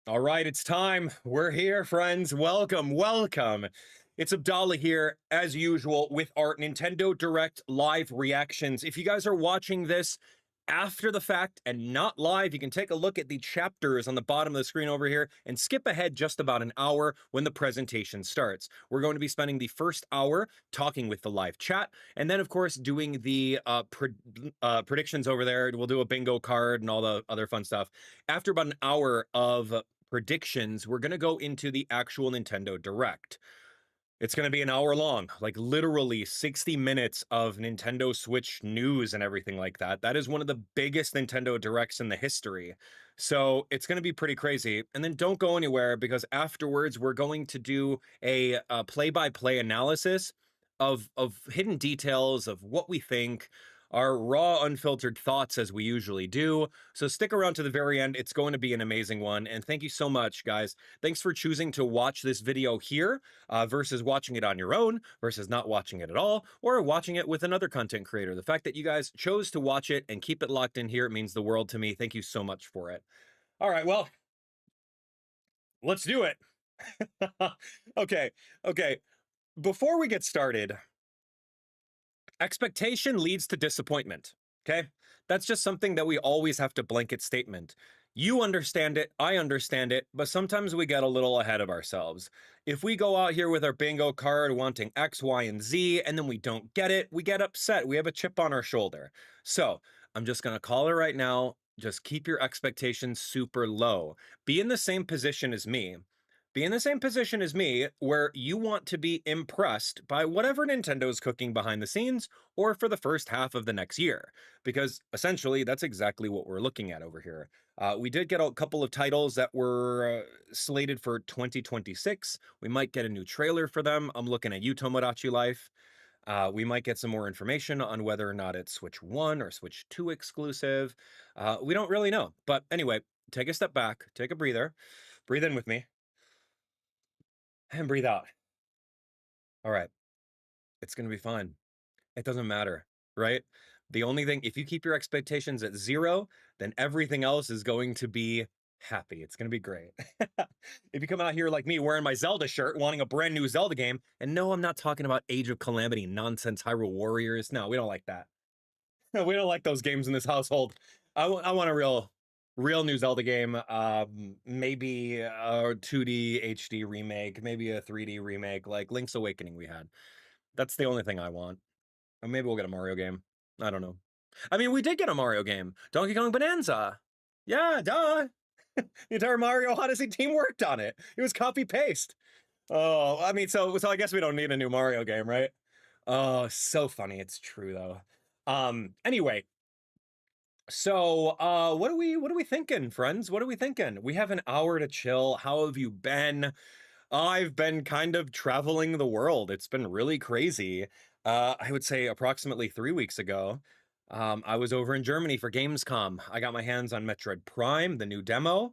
All right, it's time. We're here, friends. Welcome, welcome. It's Abdallah here, as usual, with our Nintendo Direct live reactions. If you guys are watching this after the fact and not live, you can take a look at the chapters on the bottom of the screen over here and skip ahead just about an hour when the presentation starts. We're going to be spending the first hour talking with the live chat, and then, of course, doing the predictions over there. We'll do a bingo card and all the other fun stuff. After about an hour of predictions, we're going to go into the actual Nintendo Direct. It's going to be an hour long, like literally 60 minutes of Nintendo Switch news and everything like that. That is one of the biggest Nintendo Directs in the history. So it's going to be pretty crazy. And then don't go anywhere, because afterwards we're going to do a play-by-play analysis of hidden details of what we think, our raw, unfiltered thoughts, as we usually do. So stick around to the very end. It's going to be an amazing one. And thank you so much, guys. Thanks for choosing to watch this video here versus watching it on your own, versus not watching it at all, or watching it with another content creator. The fact that you guys chose to watch it and keep it locked in here, it means the world to me. Thank you so much for it. All right, well, let's do it. Okay, okay. Before we get started, expectation leads to disappointment. Okay? That's just something that we always have to blanket statement. You understand it, I understand it, but sometimes we get a little ahead of ourselves. If we go out here with our bingo card wanting X, Y, and Z, and then we don't get it, we get upset. We have a chip on our shoulder. So I'm just going to call it right now. Just keep your expectations super low. Be in the same position as me. Be in the same position as me, where you want to be impressed by whatever Nintendo's cooking behind the scenes or for the first half of the next year, because essentially that's exactly what we're looking at over here. We did get a couple of titles that were slated for 2026. We might get a new trailer for them. I'm looking at you, Tomodachi Life. We might get some more information on whether or not it's Switch 1 or Switch 2 exclusive. We don't really know. But anyway, take a step back, take a breather, breathe in with me, and breathe out. All right, it's going to be fine. It doesn't matter, right? The only thing, if you keep your expectations at zero, then everything else is going to be happy. It's going to be great. If you come out here like me wearing my Zelda shirt, wanting a brand new Zelda game, and no, I'm not talking about Age of Calamity nonsense, Hyrule Warriors. No, we don't like that. We don't like those games in this household. I want a real new Zelda game. Maybe a 2D HD remake, maybe a 3D remake, like Link's Awakening we had. That's the only thing I want. Or maybe we'll get a Mario game. I don't know. I mean, we did get a Mario game. Donkey Kong Bonanza. Yeah, duh. The entire Mario Odyssey team worked on it. It was copy paste. Oh, I mean, so I guess we don't need a new Mario game, right? Oh, so funny. It's true though. Anyway, so what are we thinking, friends? What are we thinking? We have an hour to chill. How have you been? I've been kind of traveling the world. It's been really crazy. I would say approximately 3 weeks ago, I was over in Germany for Gamescom. I got my hands on Metroid Prime, the new demo.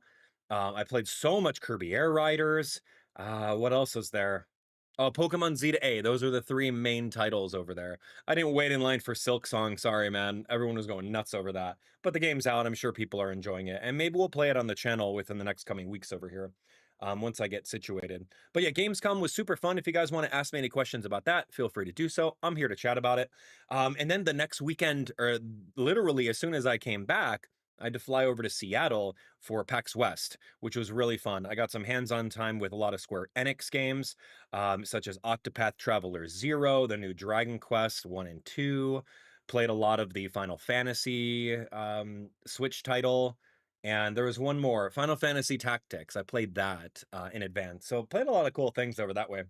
I played so much Kirby Air Riders. What else is there? Oh, Pokemon Z to A. Those are the three main titles over there. I didn't wait in line for Silk Song. Sorry, man. Everyone was going nuts over that. But the game's out. I'm sure people are enjoying it. And maybe we'll play it on the channel within the next coming weeks over here. Once I get situated. But yeah, Gamescom was super fun. If you guys want to ask me any questions about that, feel free to do so. I'm here to chat about it. And then the next weekend, or literally as soon as I came back, I had to fly over to Seattle for PAX West, which was really fun. I got some hands-on time with a lot of Square Enix games, such as Octopath Traveler 0, the new Dragon Quest 1 and 2. Played a lot of the Final Fantasy Switch title. And there was one more, Final Fantasy Tactics. I played that in advance. So played a lot of cool things over that way.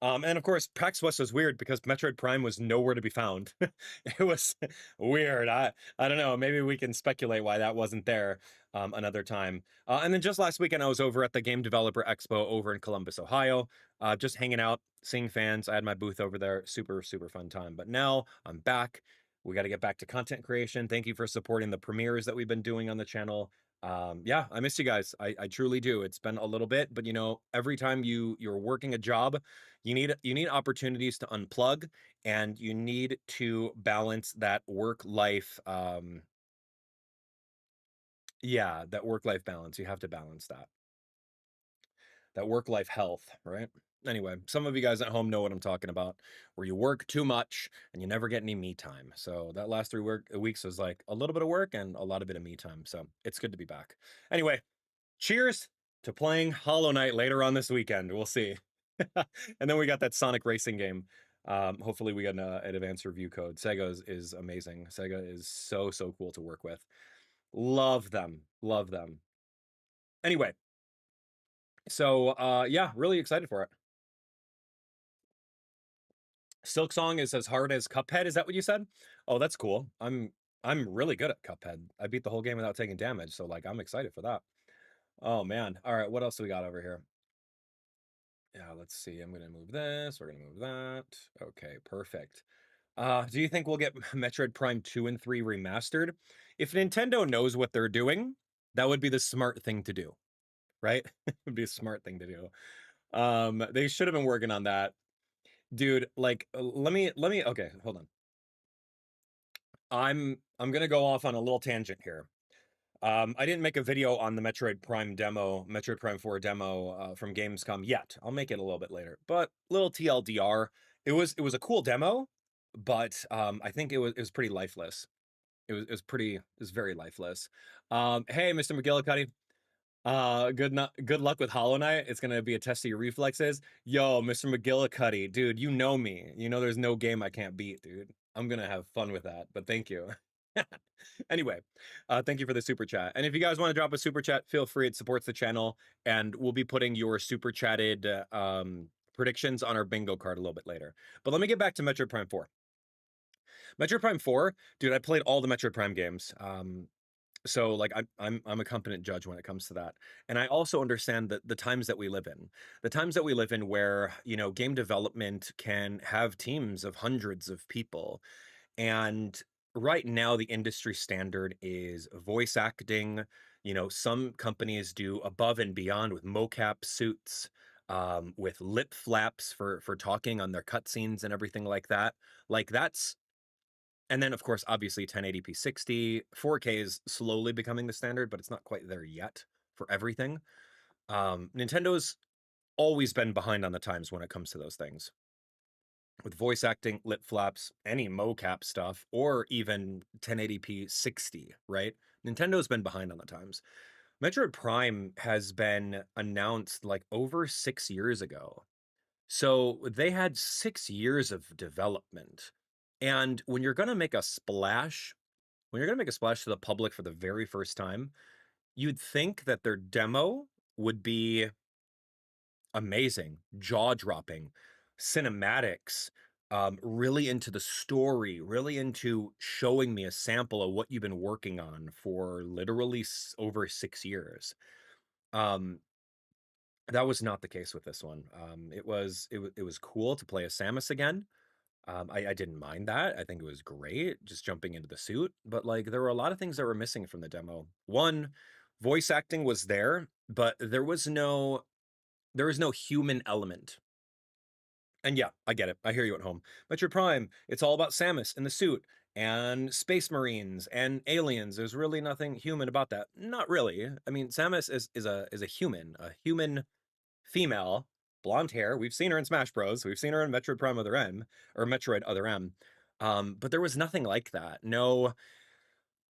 And of course, PAX West was weird because Metroid Prime was nowhere to be found. It was weird. I don't know. Maybe we can speculate why that wasn't there another time. And then just last weekend, I was over at the Game Developer Expo over in Columbus, Ohio, just hanging out, seeing fans. I had my booth over there. Super, super fun time. But now I'm back. We got to get back to content creation. Thank you for supporting the premieres that we've been doing on the channel. Yeah, I miss you guys. I truly do. It's been a little bit, but you know, every time you're working a job, you need opportunities to unplug, and you need to balance that work life yeah, that work life balance. You have to balance that. that work-life health, right? Anyway, some of you guys at home know what I'm talking about, where you work too much and you never get any me time. So that last weeks was like a little bit of work and a lot of bit of me time. So it's good to be back. Anyway, cheers to playing Hollow Knight later on this weekend. We'll see. And then we got that Sonic racing game. Hopefully we get an advanced review code. Sega is amazing. Sega is so cool to work with. Love them. Love them. Anyway, so yeah, really excited for it. Silk Song is as hard as Cuphead. Is that what you said? Oh, that's cool. I'm really good at Cuphead. I beat the whole game without taking damage, so like I'm excited for that. Oh man. All right, what else do we got over here? Yeah, let's see. I'm gonna move this. We're gonna move that. Okay, perfect. Do you think we'll get Metroid Prime 2 and 3 remastered? If Nintendo knows what they're doing, that would be the smart thing to do, right? It would be a smart thing to do. They should have been working on that. Dude, like let me okay, hold on. I'm gonna go off on a little tangent here. I didn't make a video on the Metroid Prime demo, Metroid Prime 4 demo from Gamescom yet. I'll make it a little bit later. But little TLDR, it was a cool demo, but I think it was pretty lifeless. It was very lifeless. Hey, Mr. McGillicuddy. Good luck with Hollow Knight. It's gonna be a test of your reflexes. Yo, Mr. McGillicuddy, dude, you know me. You know there's no game I can't beat, dude. I'm gonna have fun with that, but thank you. Anyway, thank you for the super chat. And if you guys want to drop a super chat, feel free. It supports the channel, and we'll be putting your super chatted predictions on our bingo card a little bit later. But let me get back to Metroid Prime 4. Metroid Prime 4, dude, I played all the Metroid Prime games. So like I'm a competent judge when it comes to that. And I also understand that the times that we live in. The times that we live in where, you know, game development can have teams of hundreds of people. And right now the industry standard is voice acting. You know, some companies do above and beyond with mocap suits, with lip flaps for talking on their cutscenes and everything like that. Like that's and then, of course, obviously 1080p 60. 4K is slowly becoming the standard, but it's not quite there yet for everything. Nintendo's always been behind on the times when it comes to those things. With voice acting, lip flaps, any mocap stuff, or even 1080p 60, right? Nintendo's been behind on the times. Metroid Prime has been announced like over 6 years ago. So they had 6 years of development. And when you're going to make a splash, to the public for the very first time, you'd think that their demo would be amazing, jaw-dropping, cinematics, really into the story, really into showing me a sample of what you've been working on for literally over 6 years. That was not the case with this one. It was cool to play as Samus again. I didn't mind that. I think it was great just jumping into the suit, but like there were a lot of things that were missing from the demo. One, voice acting was there, but there was no human element. And yeah, I get it. I hear you at home. Metroid Prime, it's all about Samus in the suit and space marines and aliens. There's really nothing human about that. Not really. I mean, Samus is a human female, blonde hair. We've seen her in Smash Bros. We've seen her in Metroid Prime Other M or Metroid Other M. But there was nothing like that. No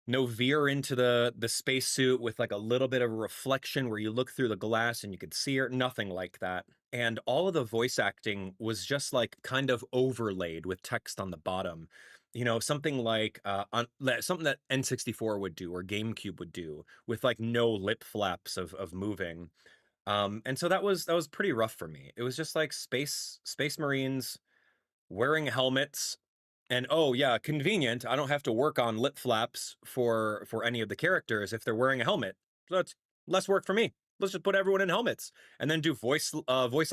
veer into the spacesuit with like a little bit of a reflection where you look through the glass and you could see her. Nothing like that. And all of the voice acting was just like kind of overlaid with text on the bottom. You know, something like something that N64 would do or GameCube would do with like no lip flaps of moving. And so that was pretty rough for me. It was just like space marines wearing helmets, and oh yeah, convenient. I don't have to work on lip flaps for any of the characters if they're wearing a helmet. So that's less work for me. Let's just put everyone in helmets and then do voice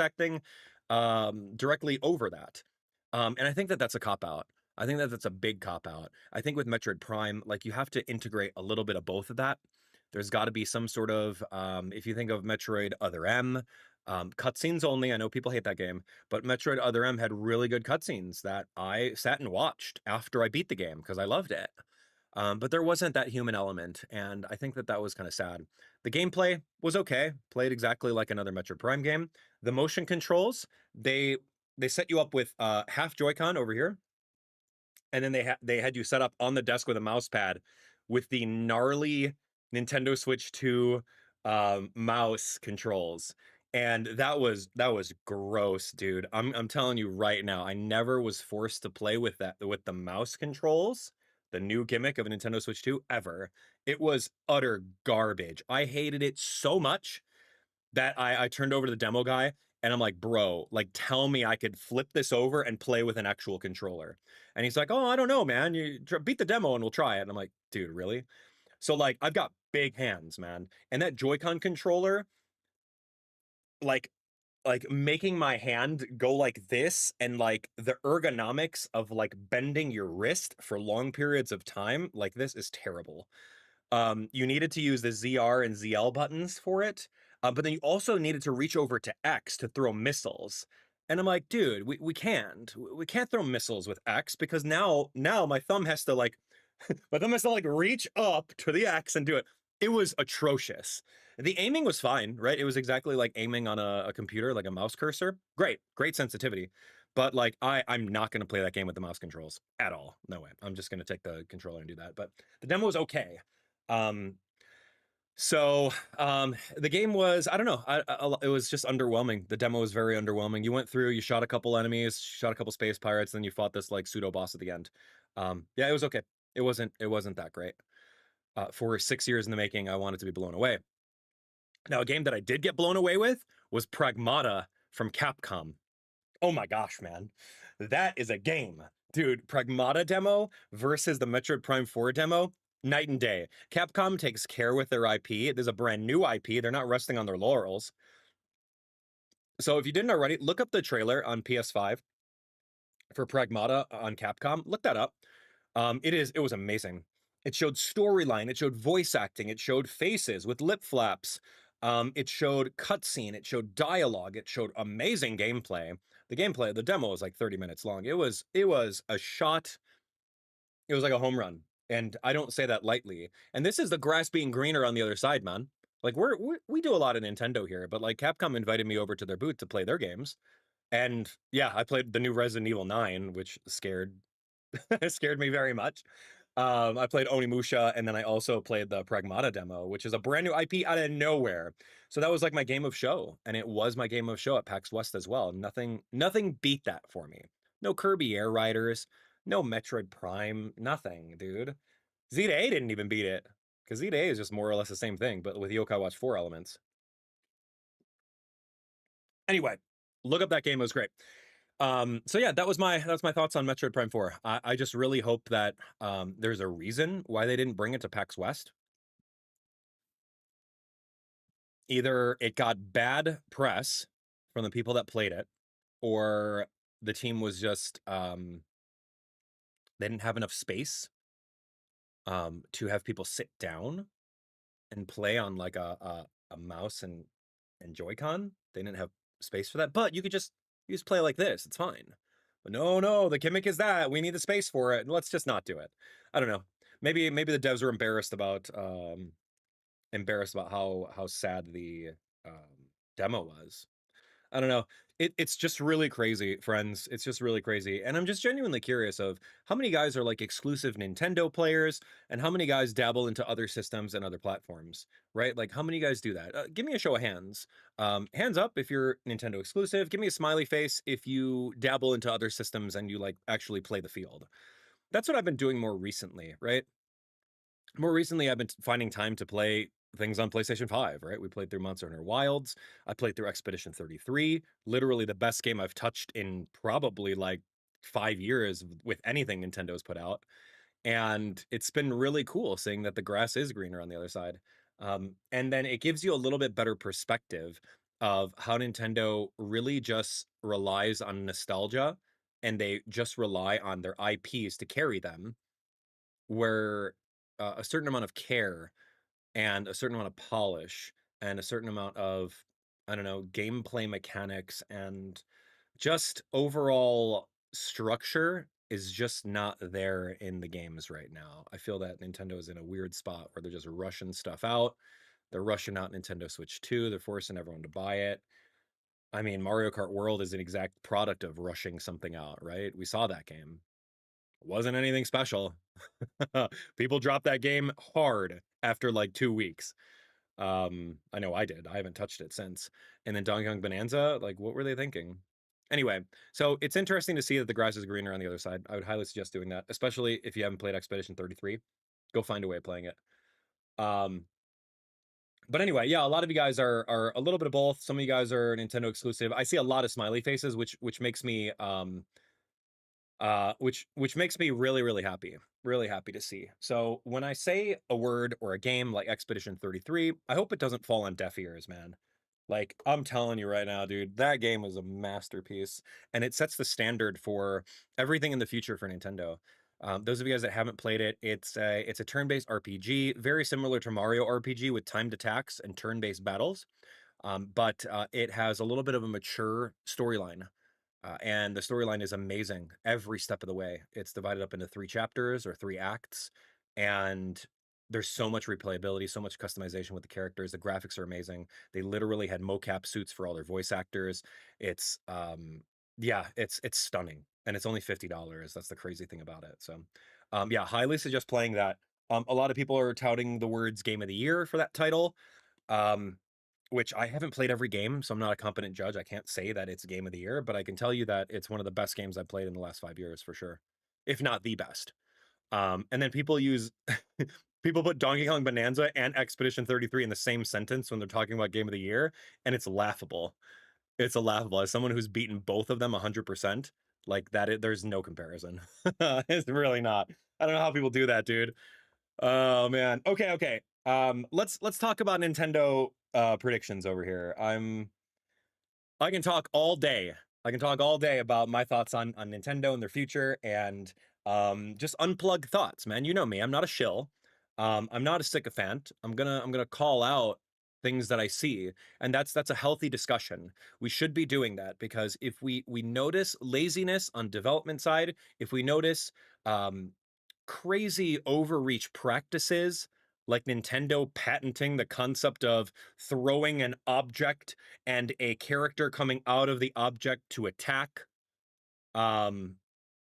acting directly over that. And I think that that's a cop out. I think that that's a big cop out. I think with Metroid Prime, like you have to integrate a little bit of both of that. There's got to be some sort of, if you think of Metroid Other M, cutscenes only. I know people hate that game, but Metroid Other M had really good cutscenes that I sat and watched after I beat the game because I loved it. But there wasn't that human element, and I think that that was kind of sad. The gameplay was okay, played exactly like another Metroid Prime game. The motion controls, they they set you up with half Joy-Con over here, and then they had you set up on the desk with a mouse pad with the gnarly Nintendo Switch 2 mouse controls. And that was gross, dude. I'm telling you right now, I never was forced to play with that with the mouse controls, the new gimmick of a Nintendo Switch 2 ever. It was utter garbage. I hated it so much that I turned over to the demo guy and I'm like, bro, like tell me I could flip this over and play with an actual controller. And he's like, oh, I don't know, man. You beat the demo and we'll try it. And I'm like, dude, really? So like I've got big hands, man. And that Joy-Con controller, like making my hand go like this and like the ergonomics of like bending your wrist for long periods of time like this is terrible. You needed to use the ZR and ZL buttons for it, but then you also needed to reach over to X to throw missiles. And I'm like, dude, we can't throw missiles with X because now my thumb has to like my thumb has to like reach up to the X and do it. It was atrocious. The aiming was fine, right? It was exactly like aiming on a computer, like a mouse cursor. Great sensitivity. But like I'm not gonna play that game with the mouse controls at all. No way. I'm just gonna take the controller and do that. But the demo was okay. Um, so the game was, I don't know, it was just underwhelming. The demo was very underwhelming. You went through, you shot a couple enemies, shot a couple space pirates, then you fought this like pseudo boss at the end. Yeah, it was okay. It wasn't that great. For 6 years in the making, I wanted to be blown away. Now, a game that I did get blown away with was Pragmata from Capcom. Oh my gosh, man. That is a game. Dude, Pragmata demo versus the Metroid Prime 4 demo, night and day. Capcom takes care with their IP. There's a brand new IP. They're not resting on their laurels. So if you didn't already, look up the trailer on PS5 for Pragmata on Capcom. Look that up. It was amazing. It showed storyline, it showed voice acting, it showed faces with lip flaps. It showed cutscene, it showed dialogue, it showed amazing gameplay. The demo was like 30 minutes long. It was a shot. It was like a home run, and I don't say that lightly. And this is the grass being greener on the other side, man. Like we do a lot of Nintendo here, but like Capcom invited me over to their booth to play their games, and yeah, I played the new Resident Evil 9, which scared scared me very much. I played Onimusha, and then I also played the Pragmata demo, which is a brand new IP out of nowhere. So that was like my game of show, and it was my game of show at PAX West as well. Nothing beat that for me. No Kirby Air Riders, no Metroid Prime, nothing, dude. Zeta didn't even beat it, because Zeta is just more or less the same thing, but with Yokai Watch 4 elements. Anyway, look up that game; it was great. So yeah, that's my thoughts on Metroid Prime 4. I just really hope that there's a reason why they didn't bring it to PAX West. Either it got bad press from the people that played it, or the team was just they didn't have enough space to have people sit down and play on like a mouse and Joy-Con. They didn't have space for that. But you just play like this. It's fine. But no, the gimmick is that we need the space for it. Let's just not do it. I don't know. Maybe the devs are embarrassed about how sad the demo was. I don't know. It's just really crazy, friends. It's just really crazy. And I'm just genuinely curious of how many guys are like exclusive Nintendo players and how many guys dabble into other systems and other platforms, right? Like how many guys do that? Give me a show of hands. Hands up if you're Nintendo exclusive. Give me a smiley face if you dabble into other systems and you like actually play the field. That's what I've been doing more recently, right? More recently, I've been finding time to play things on PlayStation 5, right? We played through Monster Hunter Wilds. I played through Expedition 33, literally the best game I've touched in probably like 5 years with anything Nintendo's put out. And it's been really cool seeing that the grass is greener on the other side. And then it gives you a little bit better perspective of how Nintendo really just relies on nostalgia and they just rely on their IPs to carry them, where a certain amount of care and a certain amount of polish and a certain amount of, I don't know, gameplay mechanics and just overall structure is just not there in the games right now. I feel that Nintendo is in a weird spot where they're just rushing stuff out. They're rushing out Nintendo Switch 2. They're forcing everyone to buy it. I mean, Mario Kart World is an exact product of rushing something out, right? We saw that game. It wasn't anything special. People dropped that game hard after like 2 weeks. I know I did. I haven't touched it since. And then Donkey Kong Bonanza, like, what were they thinking? Anyway, so it's interesting to see that the grass is greener on the other side. I would highly suggest doing that, especially if you haven't played Expedition 33. Go find a way of playing it. But anyway, yeah, a lot of you guys are a little bit of both. Some of you guys are Nintendo exclusive. I see a lot of smiley faces, which makes me which makes me really happy to see. So when I say a word or a game like Expedition 33, I hope it doesn't fall on deaf ears, man. Like, I'm telling you right now, dude, that game is a masterpiece, and it sets the standard for everything in the future for Nintendo. Those of you guys that haven't played it, it's a turn-based RPG, very similar to Mario RPG with timed attacks and turn-based battles, but it has a little bit of a mature storyline. And the storyline is amazing every step of the way. It's divided up into 3 chapters or 3 acts, and there's so much replayability, so much customization with the characters. The graphics are amazing. They literally had mocap suits for all their voice actors. It's yeah, it's stunning, and it's only $50. That's the crazy thing about it. So yeah, highly suggest playing that. A lot of people are touting the words Game of the Year for that title. Which I haven't played every game, so I'm not a competent judge. I can't say that it's Game of the Year, but I can tell you that it's one of the best games I've played in the last 5 years for sure, if not the best. And then people use people put Donkey Kong Bonanza and Expedition 33 in the same sentence when they're talking about Game of the Year, and it's laughable. It's a laughable. As someone who's beaten both of them 100%, like that, there's no comparison. It's really not. I don't know how people do that, dude. Oh man. Okay. Let's talk about Nintendo predictions over here. I can talk all day. I can talk all day about my thoughts on Nintendo and their future, and just unplug thoughts, man. You know me. I'm not a shill. I'm not a sycophant. I'm gonna call out things that I see, and that's a healthy discussion. We should be doing that, because if we notice laziness on development side, if we notice crazy overreach practices like Nintendo patenting the concept of throwing an object and a character coming out of the object um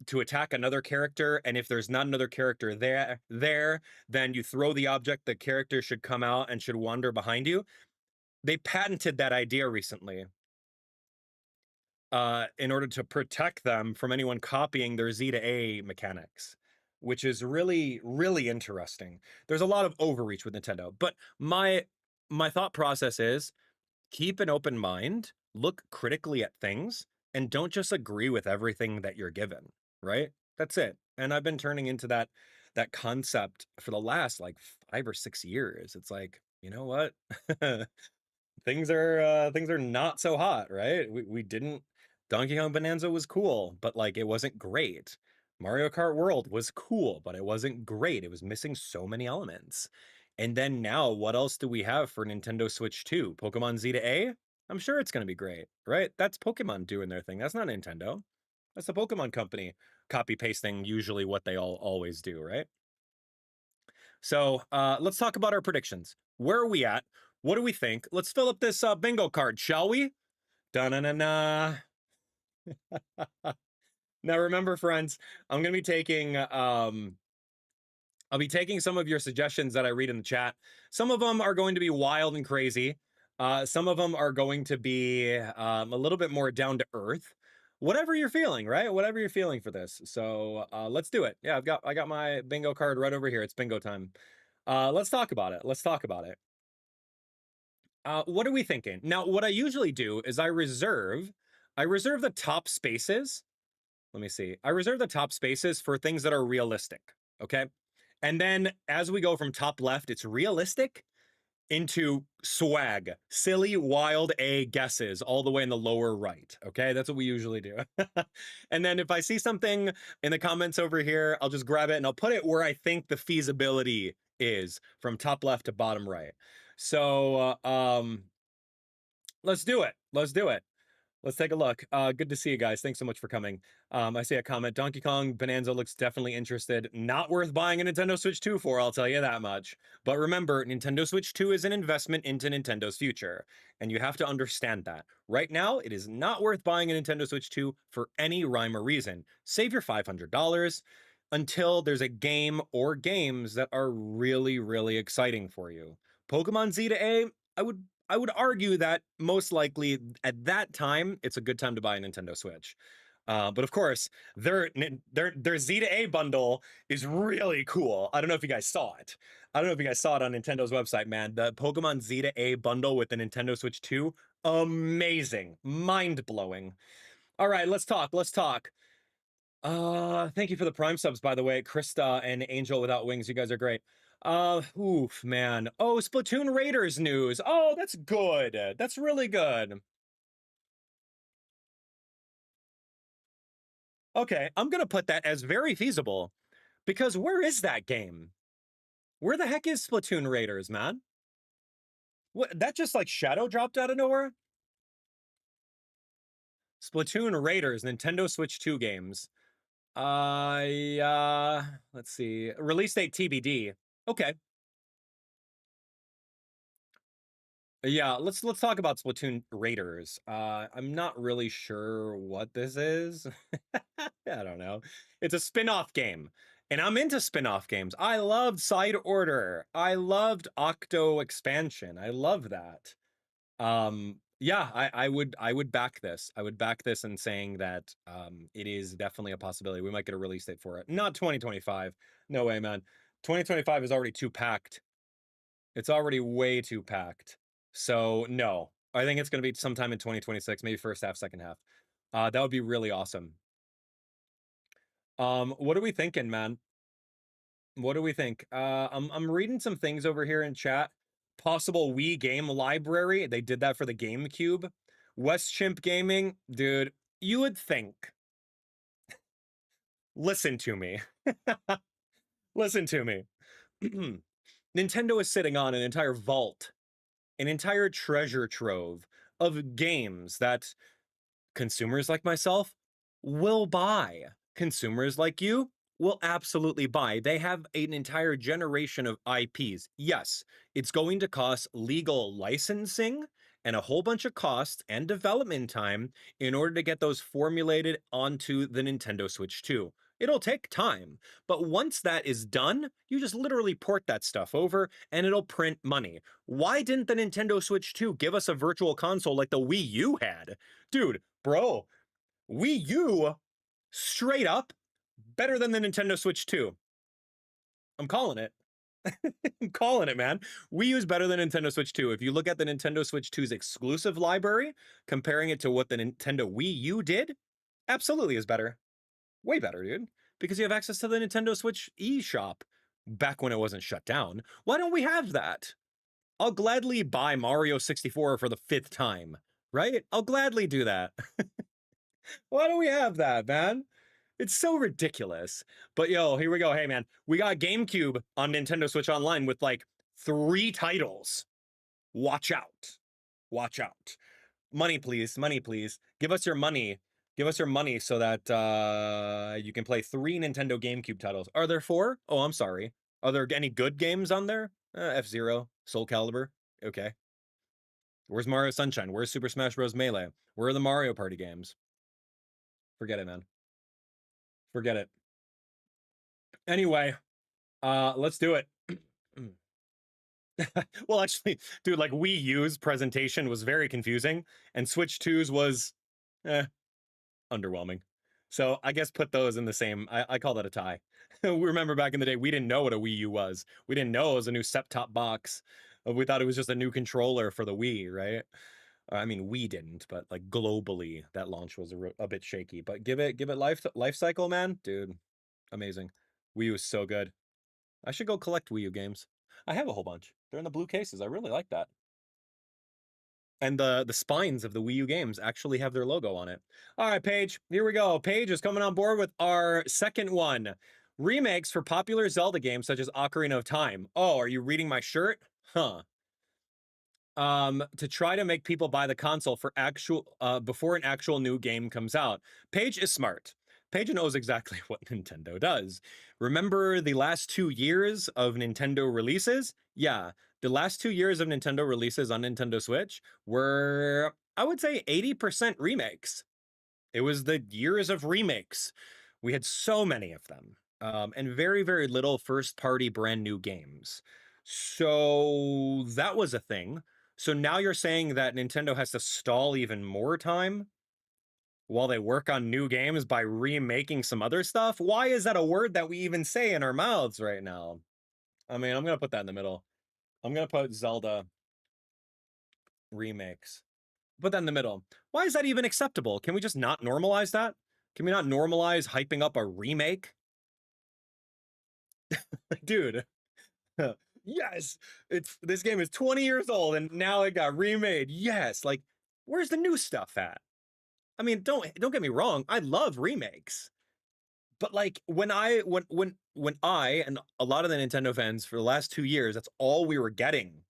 to attack another character, and if there's not another character there, then you throw the object, the character should come out and should wander behind you. They patented that idea recently in order to protect them from anyone copying their Z to A mechanics, which is really interesting. There's a lot of overreach with Nintendo, but my thought process is keep an open mind, look critically at things, and don't just agree with everything that you're given, right? That's it. And I've been turning into that concept for the last like 5 or 6 years. It's like, you know what? Things are not so hot, right? We didn't Donkey Kong Bonanza was cool, but like it wasn't great. Mario Kart World was cool, but it wasn't great. It was missing so many elements. And then now, what else do we have for Nintendo Switch 2? Pokemon Z to A? I'm sure it's going to be great, right? That's Pokemon doing their thing. That's not Nintendo. That's the Pokemon company copy pasting usually what they all always do, right? So let's talk about our predictions. Where are we at? What do we think? Let's fill up this bingo card, shall we? Da-na-na-na. Now remember, friends, I'm gonna be taking I'll be taking some of your suggestions that I read in the chat. Some of them are going to be wild and crazy. Some of them are going to be a little bit more down to earth. Whatever you're feeling, right? Whatever you're feeling for this. So let's do it. Yeah, I got my bingo card right over here. It's bingo time. Let's talk about it. Let's talk about it. What are we thinking? Now, what I usually do is I reserve the top spaces. Let me see. I reserve the top spaces for things that are realistic. Okay. And then as we go from top left, it's realistic into swag, silly, wild A guesses all the way in the lower right. Okay. That's what we usually do. And then if I see something in the comments over here, I'll just grab it and I'll put it where I think the feasibility is from top left to bottom right. So let's do it. Let's do it. Let's take a look. Good to see you guys. Thanks so much for coming. I see a comment. Donkey Kong Bananza looks definitely interested. Not worth buying a Nintendo Switch 2 for, I'll tell you that much. But remember, Nintendo Switch 2 is an investment into Nintendo's future, and you have to understand that. Right now, it is not worth buying a Nintendo Switch 2 for any rhyme or reason. Save your $500 until there's a game or games that are really, really exciting for you. Pokemon Z to A, I would argue that most likely at that time it's a good time to buy a Nintendo Switch. But of course, their Z to A bundle is really cool. I don't know if you guys saw it. I don't know if you guys saw it on Nintendo's website, man. The Pokemon Z to A bundle with the Nintendo Switch 2, amazing, mind blowing. All right, let's talk. Let's talk. Thank you for the Prime subs, by the way, Krista and Angel Without Wings. You guys are great. Oof, man. Oh, Splatoon Raiders news. Oh, that's good. That's really good. Okay, I'm gonna put that as very feasible because where is that game? Where the heck is Splatoon Raiders, man? What, that just like shadow dropped out of nowhere? Splatoon Raiders, Nintendo Switch 2 games. Let's see. Release date TBD. Okay. Yeah, let's talk about Splatoon Raiders. I'm not really sure what this is. I don't know. It's a spin-off game. And I'm into spin-off games. I loved Side Order. I loved Octo Expansion. I love that. Yeah, I would back this. I would back this in saying that it is definitely a possibility. We might get a release date for it. Not 2025. No way, man. 2025 is already too packed. It's already way too packed. So no, I think it's going to be sometime in 2026, maybe first half, second half. That would be really awesome. What are we thinking, man? What do we think? I'm reading some things over here in chat. Possible Wii game library. They did that for the GameCube. West Chimp Gaming, dude. You would think. Listen to me. Listen to me. Nintendo is sitting on an entire vault, an entire treasure trove of games that consumers like myself will buy. Consumers like you will absolutely buy. They have an entire generation of IPs. Yes, it's going to cost legal licensing and a whole bunch of costs and development time in order to get those formulated onto the Nintendo Switch 2. It'll take time, but once that is done, you just literally port that stuff over and it'll print money. Why didn't the Nintendo Switch 2 give us a virtual console like the Wii U had? Dude, bro, Wii U, straight up, better than the Nintendo Switch 2. I'm calling it. I'm calling it, man. Wii U is better than Nintendo Switch 2. If you look at the Nintendo Switch 2's exclusive library, comparing it to what the Nintendo Wii U did, absolutely is better. Way better, dude. Because you have access to the Nintendo Switch eShop back when it wasn't shut down. Why don't we have that? I'll gladly buy Mario 64 for the 5th time, right? I'll gladly do that. Why don't we have that, man? It's so ridiculous. But yo, here we go. Hey, man, we got GameCube on Nintendo Switch Online with like 3 titles. Watch out. Watch out. Money, please. Money, please. Give us your money. Give us your money so that you can play 3 Nintendo GameCube titles. Are there 4? Oh, I'm sorry. Are there any good games on there? F-Zero, Soul Calibur. Okay. Where's Mario Sunshine? Where's Super Smash Bros. Melee? Where are the Mario Party games? Forget it, man. Forget it. Anyway, let's do it. Well, actually, dude, like Wii U's presentation was very confusing, and Switch 2's was underwhelming. So I guess put those in the same. I call that a tie. We remember back in the day, we didn't know what a Wii U was. We didn't know it was a new Sept-top box. We thought it was just a new controller for the Wii, right? I mean, we didn't, but like globally, that launch was a bit shaky. But give it life cycle, man, dude, amazing. Wii U is so good. I should go collect Wii U games. I have a whole bunch. They're in the blue cases. I really like that. And the spines of the Wii U games actually have their logo on it. All right, Paige, here we go. Paige is coming on board with our second one. Remakes for popular Zelda games such as Ocarina of Time. Oh, are you reading my shirt? Huh. to try to make people buy the console for actual before an actual new game comes out. Paige is smart. Paige knows exactly what Nintendo does. Remember the last 2 years of Nintendo releases? Yeah, the last 2 years of Nintendo releases on Nintendo Switch were, I would say, 80% remakes. It was the years of remakes. We had so many of them, and very, very little first-party brand new games. So that was a thing. So now you're saying that Nintendo has to stall even more time while they work on new games by remaking some other stuff? Why is that a word that we even say in our mouths right now? I mean, I'm going to put that in the middle. I'm going to put Zelda remakes. Put that in the middle. Why is that even acceptable? Can we just not normalize that? Can we not normalize hyping up a remake? Dude. Yes, this game is 20 years old and now it got remade. Yes, like where's the new stuff at? I mean, don't get me wrong, I love remakes. But like when I and a lot of the Nintendo fans for the last 2 years, that's all we were getting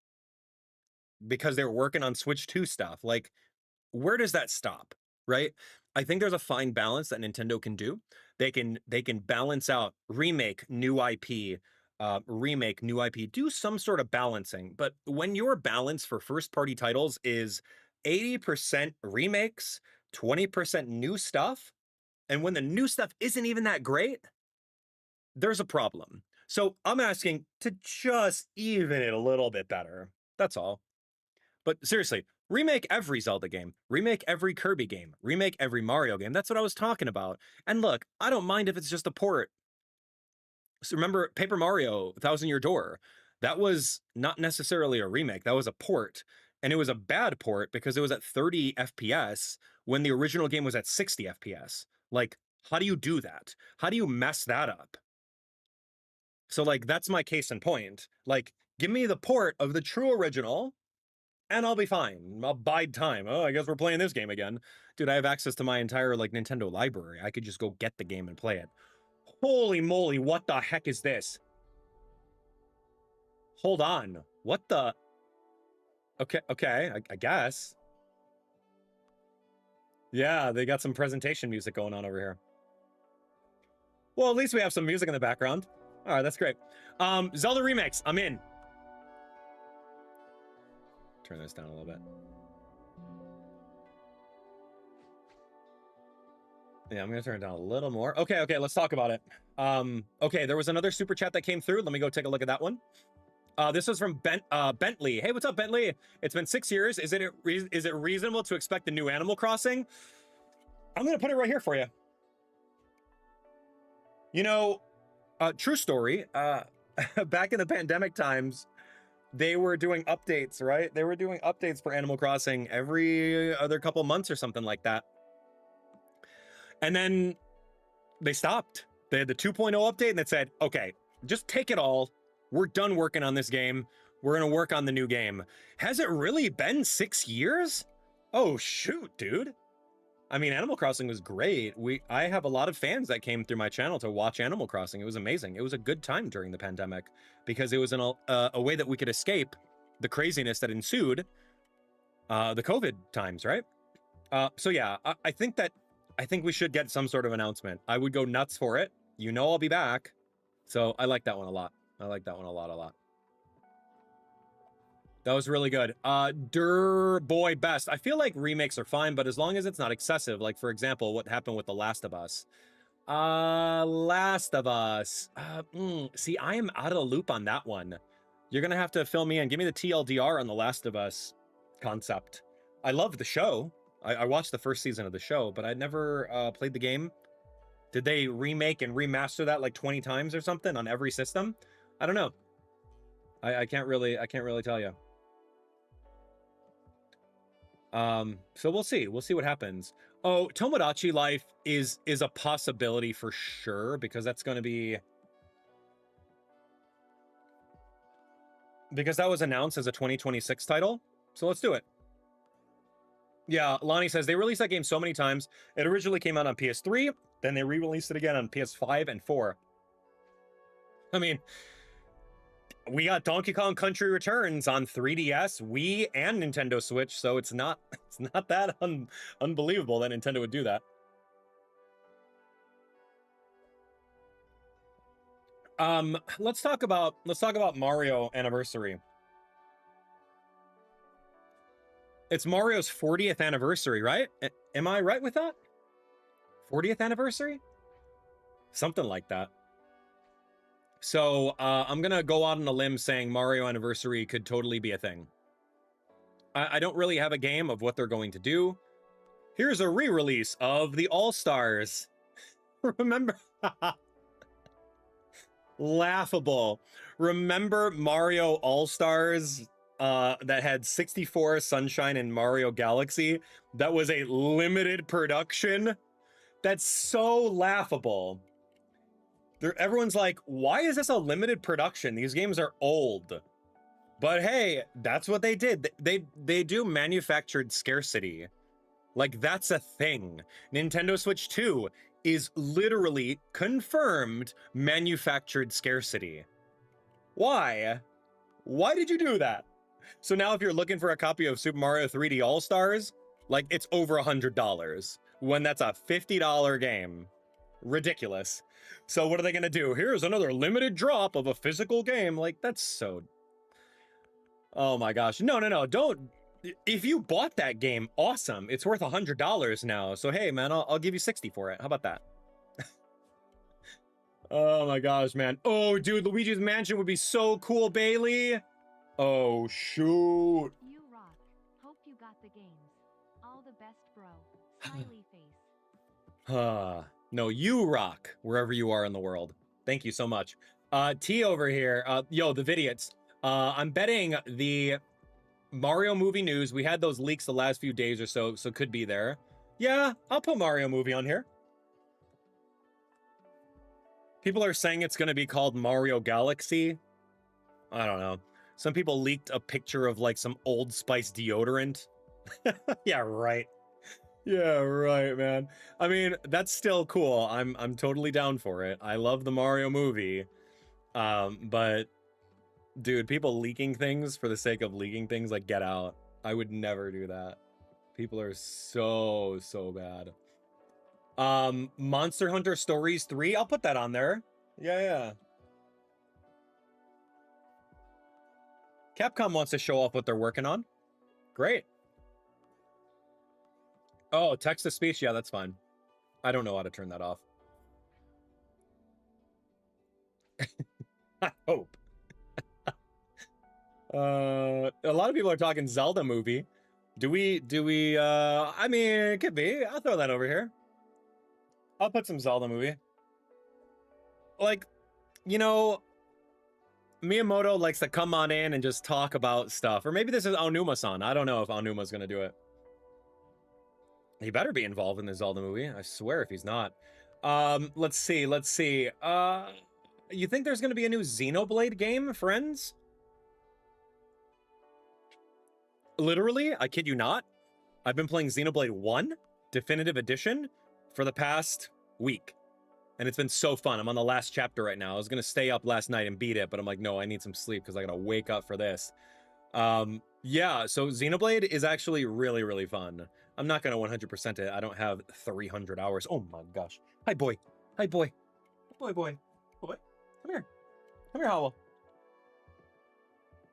because they were working on Switch 2 stuff. Like where does that stop, right? I think there's a fine balance that Nintendo can do. They can balance out remake new IP, remake new IP, do some sort of balancing. But when your balance for first party titles is 80% remakes, 20% new stuff, and when the new stuff isn't even that great, there's a problem. So I'm asking to just even it a little bit better. That's all. But seriously, remake every Zelda game, remake every Kirby game, remake every Mario game. That's what I was talking about. And look, I don't mind if it's just a port. So remember Paper Mario, Thousand Year Door? That was not necessarily a remake. That was a port. And it was a bad port because it was at 30 FPS when the original game was at 60 FPS. Like, how do you do that? How do you mess that up? So, like, that's my case in point. Like, give me the port of the true original and I'll be fine. I'll bide time. Oh, I guess we're playing this game again. Dude, I have access to my entire, like, Nintendo library. I could just go get the game and play it. Holy moly, what the heck is this? Hold on. What the? Okay, I guess. Yeah, they got some presentation music going on over here. Well, at least we have some music in the background. All right, that's great. Zelda remakes, I'm in. Turn this down a little bit. Yeah, I'm gonna turn it down a little more. Okay, let's talk about it. Okay, there was another super chat that came through. Let me go take a look at that one. This was from Bentley. Hey, what's up, Bentley? It's been 6 years. Is it reasonable to expect a new Animal Crossing? I'm gonna put it right here for you. You know, true story. Back in the pandemic times, they were doing updates, right? They were doing updates for Animal Crossing every other couple months or something like that. And then they stopped. They had the 2.0 update and it said, okay, just take it all. We're done working on this game. We're going to work on the new game. Has it really been 6 years? Oh, shoot, dude. I mean, Animal Crossing was great. I have a lot of fans that came through my channel to watch Animal Crossing. It was amazing. It was a good time during the pandemic because it was a way that we could escape the craziness that ensued the COVID times, right? So yeah, I think we should get some sort of announcement. I would go nuts for it. You know I'll be back. So I like that one a lot. I like that one a lot. That was really good. Boy best. I feel like remakes are fine, but as long as it's not excessive, like for example, what happened with The Last of Us. Last of Us. See, I am out of the loop on that one. You're gonna have to fill me in. Give me the TLDR on The Last of Us concept. I love the show. I watched the first season of the show, but I never played the game. Did they remake and remaster that like 20 times or something on every system? I don't know. I can't really tell you. So we'll see. We'll see what happens. Oh, Tomodachi Life is a possibility for sure because that's going to be because that was announced as a 2026 title. So let's do it. Yeah, Lonnie says they released that game so many times. It originally came out on PS3, then they re-released it again on PS5 and 4. I mean, we got Donkey Kong Country Returns on 3DS, Wii, and Nintendo Switch, so it's not that unbelievable that Nintendo would do that. Let's talk about Mario Anniversary. It's Mario's 40th anniversary, right? Am I right with that? 40th anniversary? Something like that. So I'm gonna go out on a limb saying Mario Anniversary could totally be a thing. I don't really have a game of what they're going to do. Here's a re-release of the All-Stars. Remember? Laughable. Remember Mario All-Stars that had 64 Sunshine and Mario Galaxy? That was a limited production? That's so laughable. Everyone's like, why is this a limited production? These games are old. But hey, that's what they did. They do manufactured scarcity. Like, that's a thing. Nintendo Switch 2 is literally confirmed manufactured scarcity. Why? Why did you do that? So now if you're looking for a copy of Super Mario 3D All-Stars, like, it's over $100 when that's a $50 game. Ridiculous. So what are they gonna do? Here's another limited drop of a physical game. Like, that's so... Oh my gosh. No, don't... If you bought that game, awesome. It's worth $100 now. So hey, man, I'll give you 60 for it. How about that? Oh my gosh, man. Oh, dude, Luigi's Mansion would be so cool, Bailey. Oh, shoot. You rock. Hope you got the games. All the best, bro. Smiley face. No, you rock wherever you are in the world. Thank you so much. T over here. Yo, the Vidiots. I'm betting the Mario movie news. We had those leaks the last few days or so could be there. Yeah, I'll put Mario movie on here. People are saying it's going to be called Mario Galaxy. I don't know. Some people leaked a picture of like some Old Spice deodorant. Yeah, right. Yeah, right, man. I mean, that's still cool. I'm totally down for it. I love the Mario movie. But dude, people leaking things for the sake of leaking things, like, get out. I would never do that. People are so bad. Monster Hunter Stories 3, I'll put that on there. Yeah. Capcom wants to show off what they're working on. Great. Oh, text-to-speech, yeah, that's fine. I don't know how to turn that off. I hope. A lot of people are talking Zelda movie. Do we, I mean, it could be. I'll throw that over here. I'll put some Zelda movie. Like, you know, Miyamoto likes to come on in and just talk about stuff. Or maybe this is Aonuma-san. I don't know if Aonuma's going to do it. He better be involved in the Zelda movie. I swear if he's not. Let's see. You think there's going to be a new Xenoblade game, friends? Literally, I kid you not. I've been playing Xenoblade 1 Definitive Edition for the past week. And it's been so fun. I'm on the last chapter right now. I was going to stay up last night and beat it, but I'm like, no, I need some sleep because I got to wake up for this. Yeah, so Xenoblade is actually really fun. I'm not going to 100% it. I don't have 300 hours. Oh my gosh. Hi, boy. Hi, boy. Boy. Boy. Come here. Come here, Howl.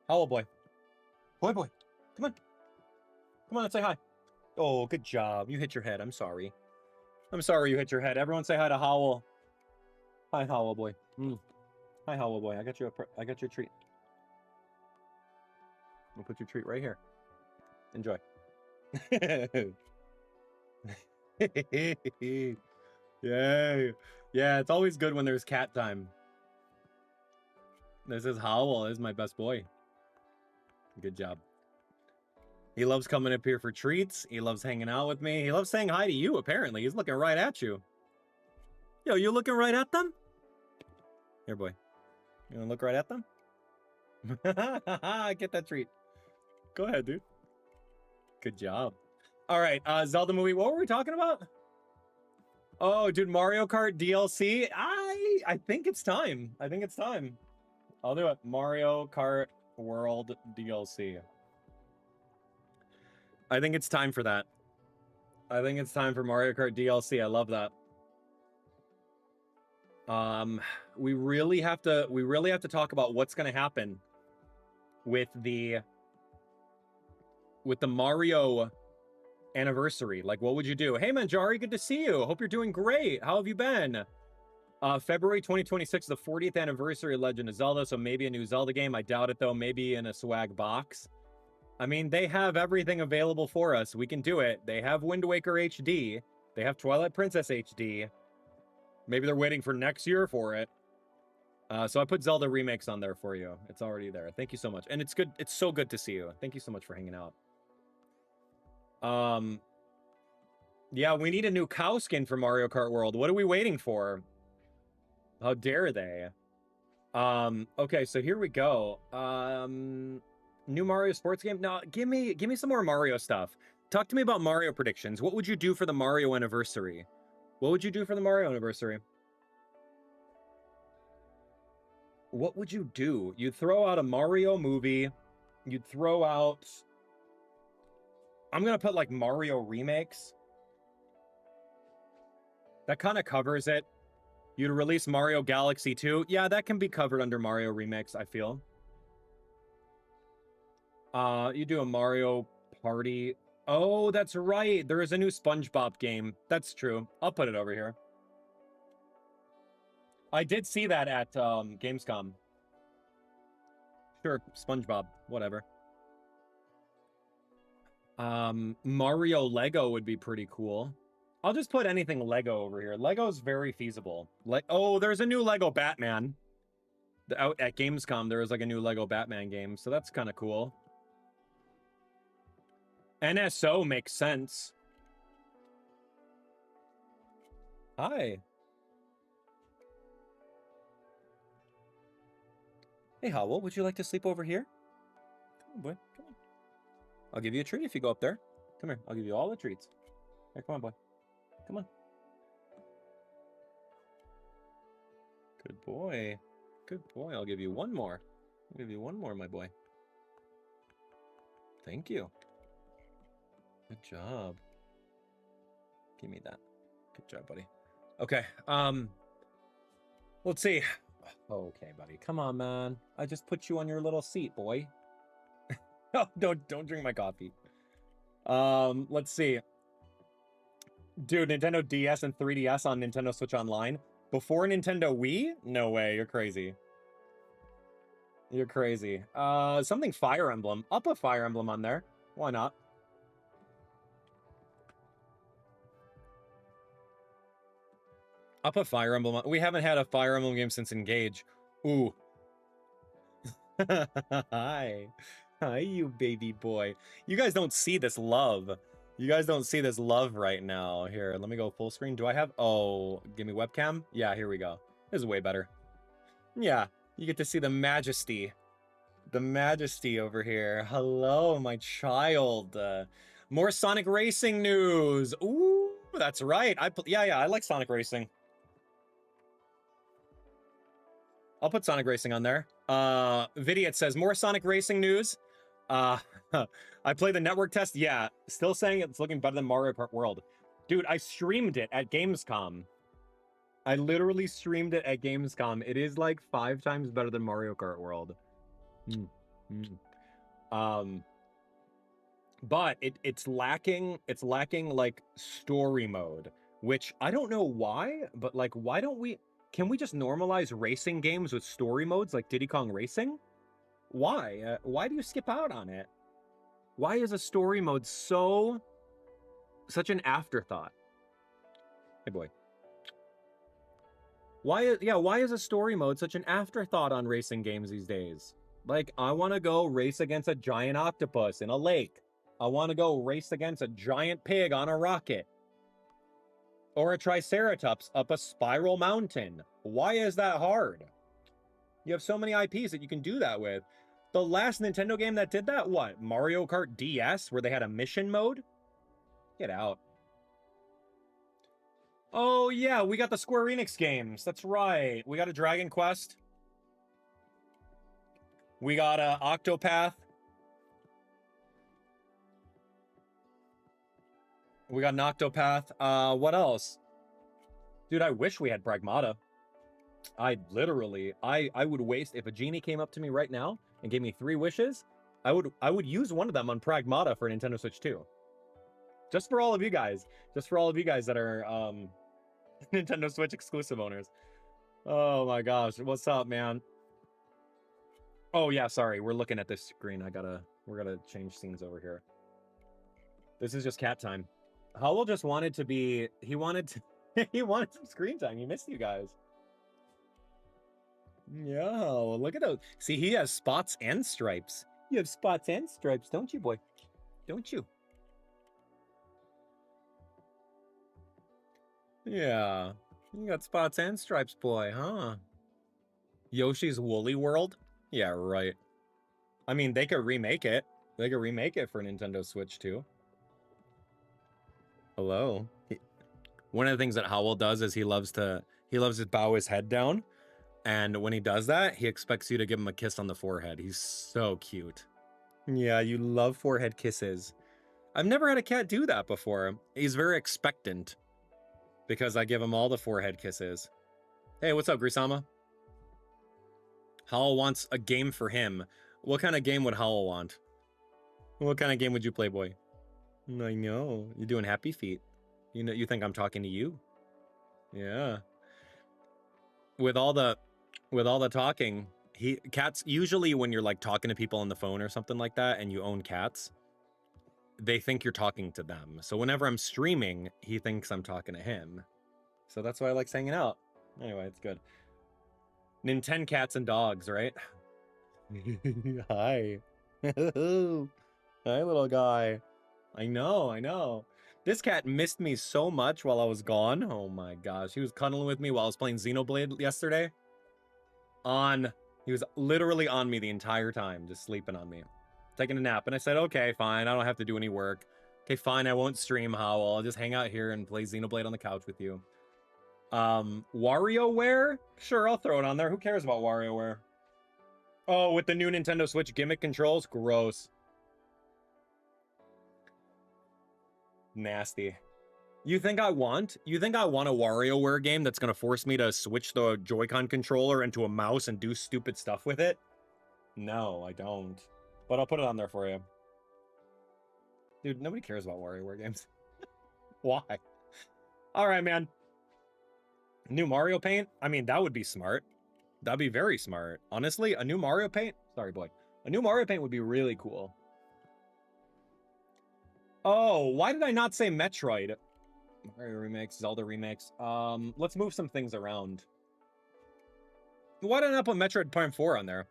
Howl, boy. Boy. Come on. Come on, let's say hi. Oh, good job. You hit your head. I'm sorry. I'm sorry you hit your head. Everyone say hi to Howl. Hi, Howl, boy. Hi, Howl, boy. I got your treat. I'll put your treat right here. Enjoy. Yay. Yeah, it's always good when there's cat time. This is Howl. This is my best boy. Good job. He loves coming up here for treats. He loves hanging out with me. He loves saying hi to you, apparently. He's looking right at you. Yo, you looking right at them? Here, boy. You want to look right at them? Get that treat. Go ahead, dude. Good job. All right, Zelda movie. What were we talking about? Oh, dude, Mario Kart DLC. I think it's time. I think it's time. I'll do it. Mario Kart World DLC. I think it's time for that. I think it's time for Mario Kart DLC. I love that. We really have to talk about what's going to happen with the Mario anniversary. Like, what would you do? Hey, Manjari, good to see you. Hope you're doing great. How have you been? February 2026, the 40th anniversary of Legend of Zelda, so maybe a new Zelda game. I doubt it, though. Maybe in a swag box. I mean, they have everything available for us. We can do it. They have Wind Waker HD. They have Twilight Princess HD. Maybe they're waiting for next year for it. So I put Zelda remakes on there for you. It's already there. Thank you so much. And it's good. It's so good to see you. Thank you so much for hanging out. Yeah, we need a new cow skin for Mario Kart World. What are we waiting for? How dare they? Okay, so here we go. New Mario sports game. No, give me some more Mario stuff. Talk to me about Mario predictions. What would you do for the Mario anniversary? What would you do for the Mario anniversary? What would you do? You'd throw out a Mario movie. You'd throw out... I'm going to put, like, Mario remakes. That kind of covers it. You'd release Mario Galaxy 2. Yeah, that can be covered under Mario remakes, I feel. You do a Mario Party. Oh, that's right. There is a new SpongeBob game. That's true. I'll put it over here. I did see that at Gamescom. Sure, SpongeBob. Whatever. Mario Lego would be pretty cool. I'll just put anything Lego over here. Lego's very feasible. Oh, there's a new Lego Batman. Out at Gamescom, there was like a new Lego Batman game, so that's kind of cool. NSO makes sense. Hi. Hey, Howell, would you like to sleep over here? Come on, boy. Come on. I'll give you a treat if you go up there. Come here. I'll give you all the treats. Here, come on, boy. Come on. Good boy. Good boy. I'll give you one more. I'll give you one more, my boy. Thank you. Good job. Give me that. Good job, buddy. Okay. Let's see. Okay, buddy. Come on, man. I just put you on your little seat, boy. Oh, don't drink my coffee. Let's see. Dude, Nintendo DS and 3DS on Nintendo Switch Online. Before Nintendo Wii? No way, you're crazy. You're crazy. Something Fire Emblem. I'll put Fire Emblem on there. Why not? I'll put Fire Emblem on. We haven't had a Fire Emblem game since Engage. Ooh. Hi. Hi, you baby boy. You guys don't see this love. You guys don't see this love right now. Here, let me go full screen. Do I have... Oh, give me webcam? Yeah, here we go. This is way better. Yeah, you get to see the majesty. The majesty over here. Hello, my child. More Sonic Racing news. Ooh, that's right. Yeah, I like Sonic Racing. I'll put Sonic Racing on there. Vidiot says, more Sonic Racing news. I played the network test. Yeah, still saying it's looking better than Mario Kart World. Dude, I streamed it at Gamescom. I literally streamed it at Gamescom. It is like 5 times better than Mario Kart World. But it's lacking like story mode, which I don't know why, but like, why don't we... Can we just normalize racing games with story modes like Diddy Kong Racing? Why? Why do you skip out on it? Why is a story mode such an afterthought? Hey, boy. Why is a story mode such an afterthought on racing games these days? Like, I want to go race against a giant octopus in a lake. I want to go race against a giant pig on a rocket. Or a triceratops up a spiral mountain. Why is that hard? You have so many IPs that you can do that with. The last Nintendo game that did that, what? Mario Kart DS, where they had a mission mode? Get out. Oh, yeah, we got the Square Enix games. That's right. We got a Dragon Quest. We got Octopath. We got an Octopath. What else? Dude, I wish we had Pragmata. I would waste, if a genie came up to me right now and gave me 3 wishes, I would use one of them on Pragmata for Nintendo Switch 2. Just for all of you guys. Just for all of you guys that are Nintendo Switch exclusive owners. Oh my gosh, what's up, man? Oh yeah, sorry, we're looking at this screen. We're gonna change scenes over here. This is just cat time. Howell just wanted to be, he wanted some screen time. He missed you guys. Yo, look at those. See, he has spots and stripes. You have spots and stripes, don't you, boy? Don't you? Yeah, you got spots and stripes, boy, huh? Yoshi's Woolly World? Yeah, right. I mean, they could remake it. They could remake it for Nintendo Switch too. Hello. One of the things that Howell does is he loves to bow his head down. And when he does that, he expects you to give him a kiss on the forehead. He's so cute. Yeah, you love forehead kisses. I've never had a cat do that before. He's very expectant because I give him all the forehead kisses. Hey, what's up, Grisama? Howell wants a game for him. What kind of game would Howell want? What kind of game would you play, boy? I know. You're doing happy feet. You know, you think I'm talking to you? Yeah. With all the talking, cats usually, when you're like talking to people on the phone or something like that and you own cats, they think you're talking to them. So whenever I'm streaming, he thinks I'm talking to him. So that's why I like hanging out. Anyway, it's good. Nintendo cats and dogs, right? Hi. Hi, little guy. I know. This cat missed me so much while I was gone. Oh my gosh. He was cuddling with me while I was playing Xenoblade yesterday. He was literally on me the entire time, just sleeping on me. Taking a nap. And I said, okay, fine. I don't have to do any work. Okay, fine. I won't stream, Howell. I'll just hang out here and play Xenoblade on the couch with you. WarioWare? Sure, I'll throw it on there. Who cares about WarioWare? Oh, with the new Nintendo Switch gimmick controls? Gross. Nasty. You think I want a WarioWare game that's gonna force me to switch the Joy-Con controller into a mouse and do stupid stuff with it? No, I don't. But I'll put it on there for you. Dude, nobody cares about WarioWare games. Why? All right, man. New Mario Paint? I mean, that would be smart. That'd be very smart. Honestly, a new Mario Paint? Sorry, boy. A new Mario Paint would be really cool. Oh, why did I not say Metroid? Mario remakes, Zelda remakes. Let's move some things around. Why did I not put Metroid Prime 4 on there?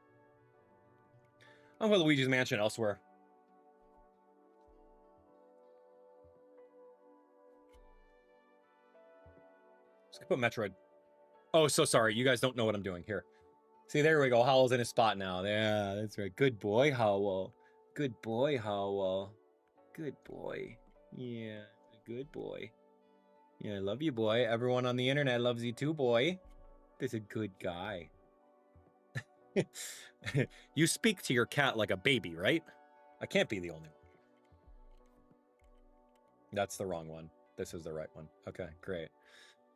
I'll put Luigi's Mansion elsewhere. Let's put Metroid. Oh, so sorry. You guys don't know what I'm doing. Here. See, there we go. Howell's in his spot now. Yeah, that's right. Good boy, Howell. Good boy, Howell. Good boy. Yeah, good boy. Yeah, I love you, boy. Everyone on the internet loves you too, boy. This is a good guy. You speak to your cat like a baby, right? I can't be the only one. That's the wrong one. This is the right one. Okay, great.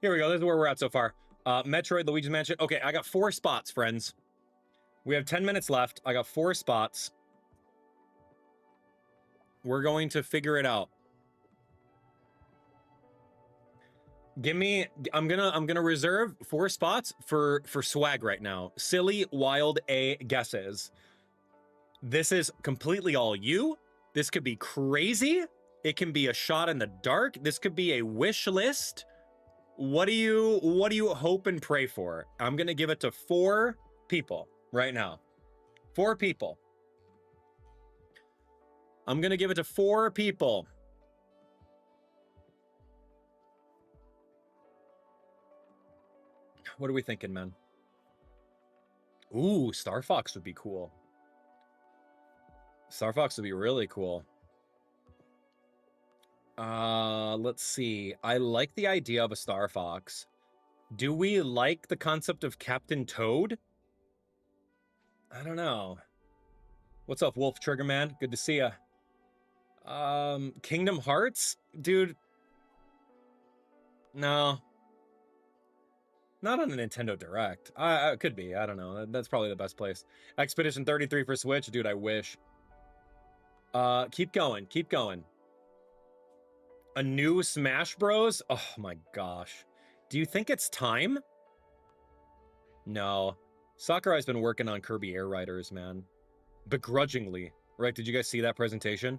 Here we go. This is where we're at so far. Metroid, Luigi's Mansion. Okay, I got 4 spots, friends. We have 10 minutes left. I got 4 spots. We're going to figure it out. I'm gonna reserve 4 spots for swag right now. Silly, wild A guesses. This is completely all you. This could be crazy. It can be a shot in the dark. This could be a wish list. What do you hope and pray for? I'm gonna give it to 4 people right now. 4 people. I'm gonna give it to 4 people. What are we thinking, man? Ooh, Star Fox would be cool. Star Fox would be really cool. Let's see. I like the idea of a Star Fox. Do we like the concept of Captain Toad? I don't know. What's up, Wolf Triggerman? Good to see ya. Kingdom Hearts? Dude. No. Not on a Nintendo Direct. It could be. I don't know. That's probably the best place. Expedition 33 for Switch? Dude, I wish. Keep going. Keep going. A new Smash Bros? Oh my gosh. Do you think it's time? No. Sakurai's been working on Kirby Air Riders, man. Begrudgingly. Right? Did you guys see that presentation?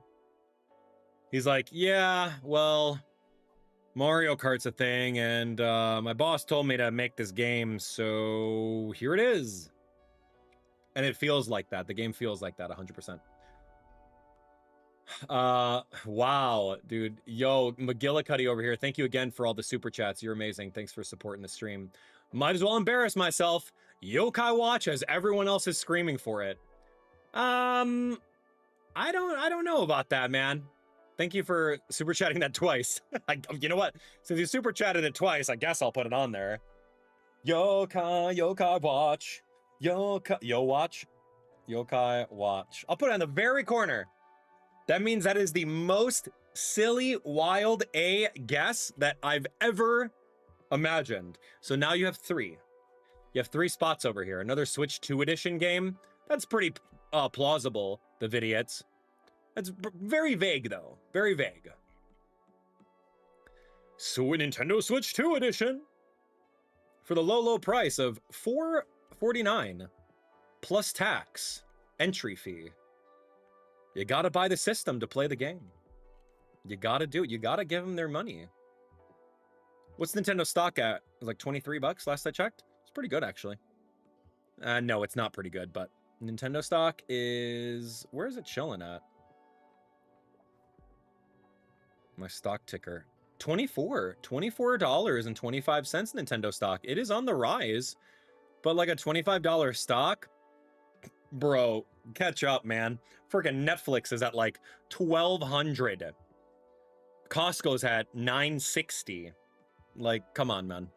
He's like, yeah, well, Mario Kart's a thing, and my boss told me to make this game, so here it is. And it feels like that. The game feels like that 100%. Wow, dude. Yo, McGillicuddy over here. Thank you again for all the super chats. You're amazing. Thanks for supporting the stream. Might as well embarrass myself. Yokai Watch as everyone else is screaming for it. I don't know about that, man. Thank you for super chatting that twice. You know what? Since you super chatted it twice, I guess I'll put it on there. Yokai Watch. Yokai Watch. I'll put it on the very corner. That means that is the most silly, wild A guess that I've ever imagined. So now you have 3. You have 3 spots over here. Another Switch 2 edition game. That's pretty plausible, the Vidiots. That's very vague, though. Very vague. So Nintendo Switch 2 edition for the low, low price of $4.49 plus tax, entry fee. You gotta buy the system to play the game. You gotta do it. You gotta give them their money. What's Nintendo stock at? It was like 23 bucks last I checked. It's pretty good, actually. No, it's not pretty good, but Nintendo stock is... Where is it chilling at? My stock ticker. $24.25 Nintendo stock. It is on the rise, but like a $25 stock? Bro, catch up, man. Freaking Netflix is at like $1,200. Costco's at $9.60. Like, come on, man.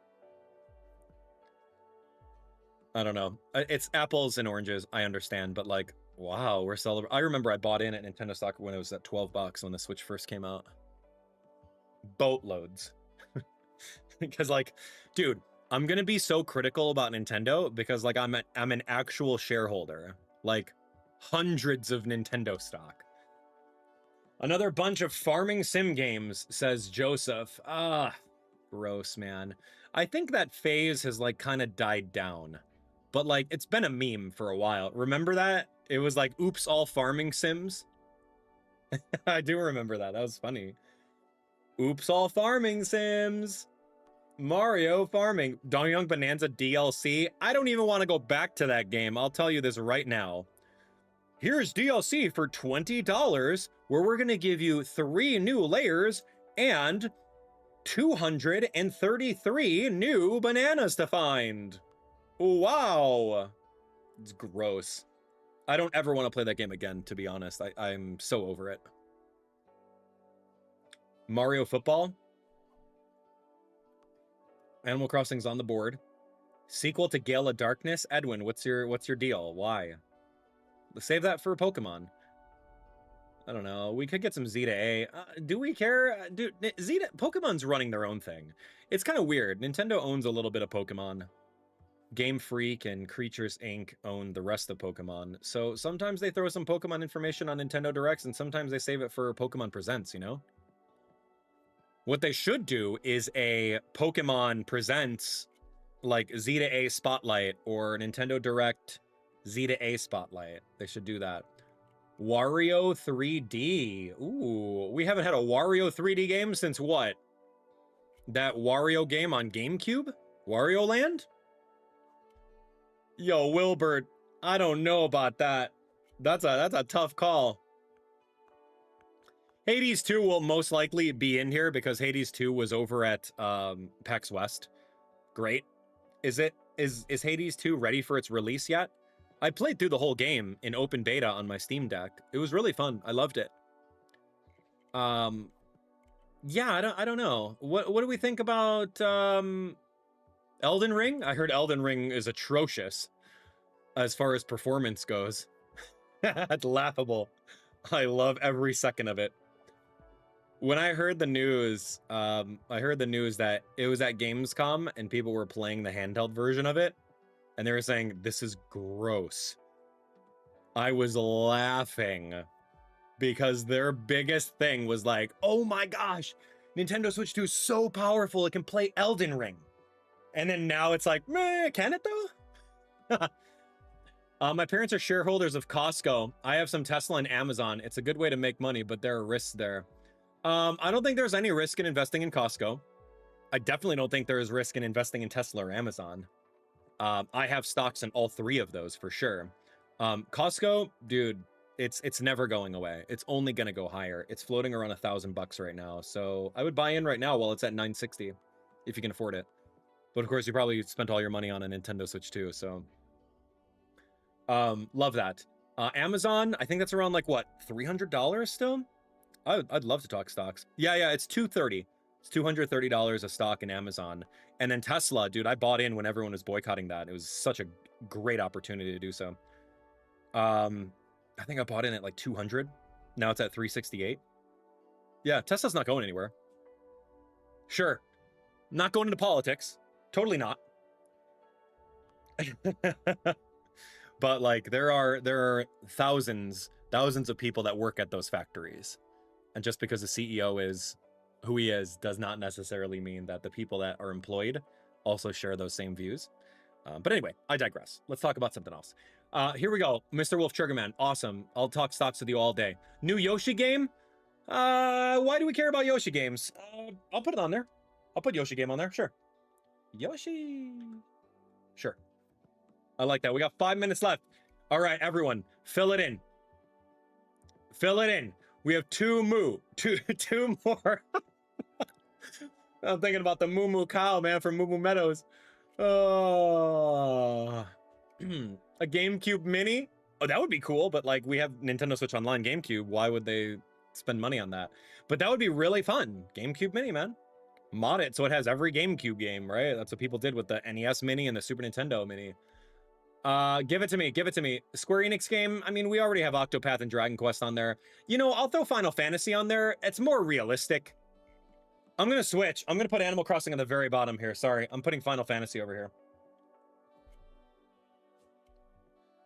I don't know. It's apples and oranges, I understand, but like, wow, we're celebrating. I remember I bought in at Nintendo stock when it was at 12 bucks when the Switch first came out. Boatloads. Because like, dude, I'm gonna be so critical about Nintendo because like I'm an actual shareholder. Like hundreds of Nintendo stock. Another bunch of farming sim games, says Joseph. Ah, gross, man. I think that phase has like kind of died down, but like it's been a meme for a while. Remember that? It was like, oops, all farming sims. I do remember that. That was funny. Oops, all farming sims. Mario farming. Don Young Bananza DLC. I don't even want to go back to that game. I'll tell you this right now. Here's DLC for $20, where we're going to give you 3 new layers and 233 new bananas to find. Wow. It's gross. I don't ever want to play that game again, to be honest. I'm so over it. Mario Football. Animal Crossing's on the board. Sequel to Gale of Darkness. Edwin, what's your deal? Why? Save that for Pokemon. I don't know. We could get some Zeta. Do we care? Dude, Pokemon's running their own thing. It's kind of weird. Nintendo owns a little bit of Pokemon. Game Freak and Creatures Inc. own the rest of Pokemon. So sometimes they throw some Pokemon information on Nintendo Directs, and sometimes they save it for Pokemon Presents, you know? What they should do is a Pokemon Presents, like Zeta A Spotlight or Nintendo Direct Zeta A Spotlight. They should do that. Wario 3D. Ooh, we haven't had a Wario 3D game since what? That Wario game on GameCube? Wario Land? Yo, Wilbert, I don't know about that. That's a tough call. Hades 2 will most likely be in here because Hades 2 was over at PAX West. Great. Is Hades 2 ready for its release yet? I played through the whole game in open beta on my Steam Deck. It was really fun. I loved it. Yeah, I don't know. What do we think about Elden Ring? I heard Elden Ring is atrocious as far as performance goes. It's laughable. I love every second of it. When I heard the news, that it was at Gamescom and people were playing the handheld version of it, and they were saying, this is gross. I was laughing because their biggest thing was like, oh my gosh, Nintendo Switch 2 is so powerful, it can play Elden Ring. And then now it's like, meh, can it though? My parents are shareholders of Costco. I have some Tesla and Amazon. It's a good way to make money, but there are risks there. I don't think there's any risk in investing in Costco. I definitely don't think there is risk in investing in Tesla or Amazon. I have stocks in all three of those for sure. Costco, dude, it's never going away. It's only gonna go higher. It's floating around $1,000 right now. So I would buy in right now while it's at $960 if you can afford it. But of course, you probably spent all your money on a Nintendo Switch too. So love that. Amazon, I think that's around like what, $300 still? I'd love to talk stocks. Yeah, it's $230. It's $230 a stock in Amazon. And then Tesla, dude, I bought in when everyone was boycotting that. It was such a great opportunity to do so. I think I bought in at like 200. Now it's at 368. Yeah, Tesla's not going anywhere. Sure. Not going into politics. Totally not. But like there are thousands of people that work at those factories. And just because the CEO is who he is does not necessarily mean that the people that are employed also share those same views. But anyway, I digress. Let's talk about something else. Here we go. Mr. Wolf Triggerman. Awesome. I'll talk stocks with you all day. New Yoshi game? Why do we care about Yoshi games? I'll put it on there. I'll put Yoshi game on there. Sure. Yoshi. Sure. I like that. We got 5 minutes left. All right, everyone. Fill it in. Fill it in. We have two more. I'm thinking about the Moo Moo cow, man, from Moo Moo Meadows. Oh, a GameCube Mini? Oh, that would be cool, but like we have Nintendo Switch Online GameCube. Why would they spend money on that? But that would be really fun. GameCube Mini, man. Mod it so it has every GameCube game, right? That's what people did with the NES Mini and the Super Nintendo Mini. Give it to me. Give it to me. Square Enix game. I mean, we already have Octopath and Dragon Quest on there. You know, I'll throw Final Fantasy on there. It's more realistic. I'm going to switch. I'm going to put Animal Crossing on the very bottom here. Sorry. I'm putting Final Fantasy over here.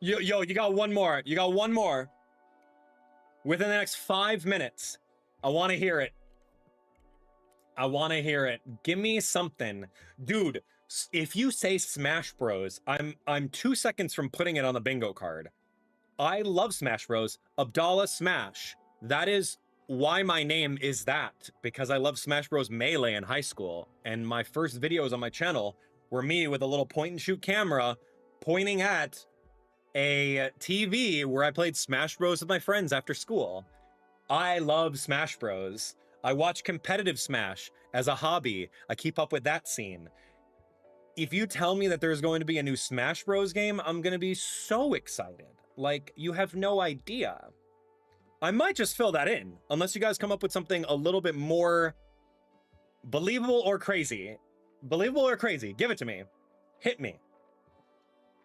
Yo, you got one more. You got one more. Within the next 5 minutes. I want to hear it. I want to hear it. Give me something. Dude, if you say Smash Bros, I'm 2 seconds from putting it on the bingo card. I love Smash Bros. AbdallahSmash. That is why my name is that, because I love Smash Bros. Melee in high school, and my first videos on my channel were me with a little point-and-shoot camera pointing at a TV where I played Smash Bros. With my friends after school. I love Smash Bros. I watch competitive Smash as a hobby. I keep up with that scene. If you tell me that there's going to be a new Smash Bros. Game, I'm going to be so excited. Like, you have no idea. I might just fill that in, unless you guys come up with something a little bit more believable or crazy. Believable or crazy? Give it to me. Hit me.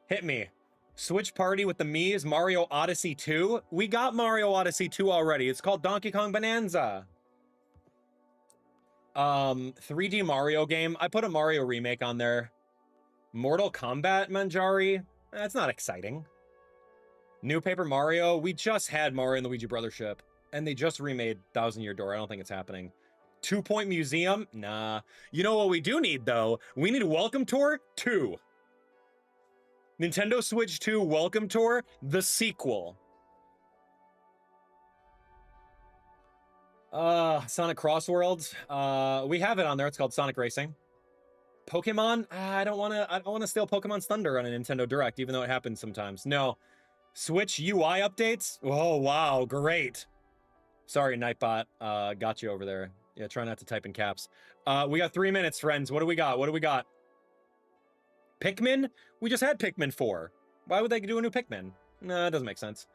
Hit me. Switch party with the Mii's Mario Odyssey 2? We got Mario Odyssey 2 already. It's called Donkey Kong Bananza. 3D Mario game. I put a Mario remake on there. Mortal Kombat Manjari. That's not exciting. New Paper Mario. We just had Mario and Luigi Brothership, and they just remade Thousand Year Door. I don't think it's happening. 2 Point Museum. Nah. You know what we do need though? We need a Welcome Tour 2. Nintendo Switch 2 Welcome Tour, the sequel. Sonic Crossworlds. We have it on there. It's called Sonic Racing. Pokemon. I don't want to steal Pokemon's thunder on a Nintendo Direct, even though it happens sometimes. No. Switch UI updates. Oh wow, great. Sorry, Nightbot. Got you over there. Yeah, try not to type in caps. We got 3 minutes, friends. What do we got? What do we got? Pikmin? We just had Pikmin 4. Why would they do a new Pikmin? Nah, it doesn't make sense.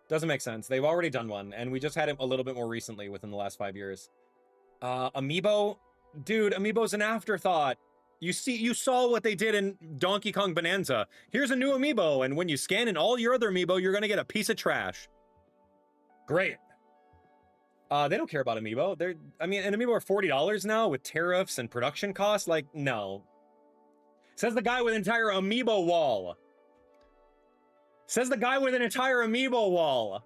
Doesn't make sense. They've already done one, and we just had it a little bit more recently within the last 5 years. Amiibo? Dude, Amiibo's an afterthought. You saw what they did in Donkey Kong Bonanza. Here's a new amiibo, and when you scan in all your other amiibo, you're gonna get a piece of trash. Great. They don't care about amiibo. I mean, an amiibo are $40 now with tariffs and production costs. Like, no. Says the guy with an entire amiibo wall. Says the guy with an entire amiibo wall.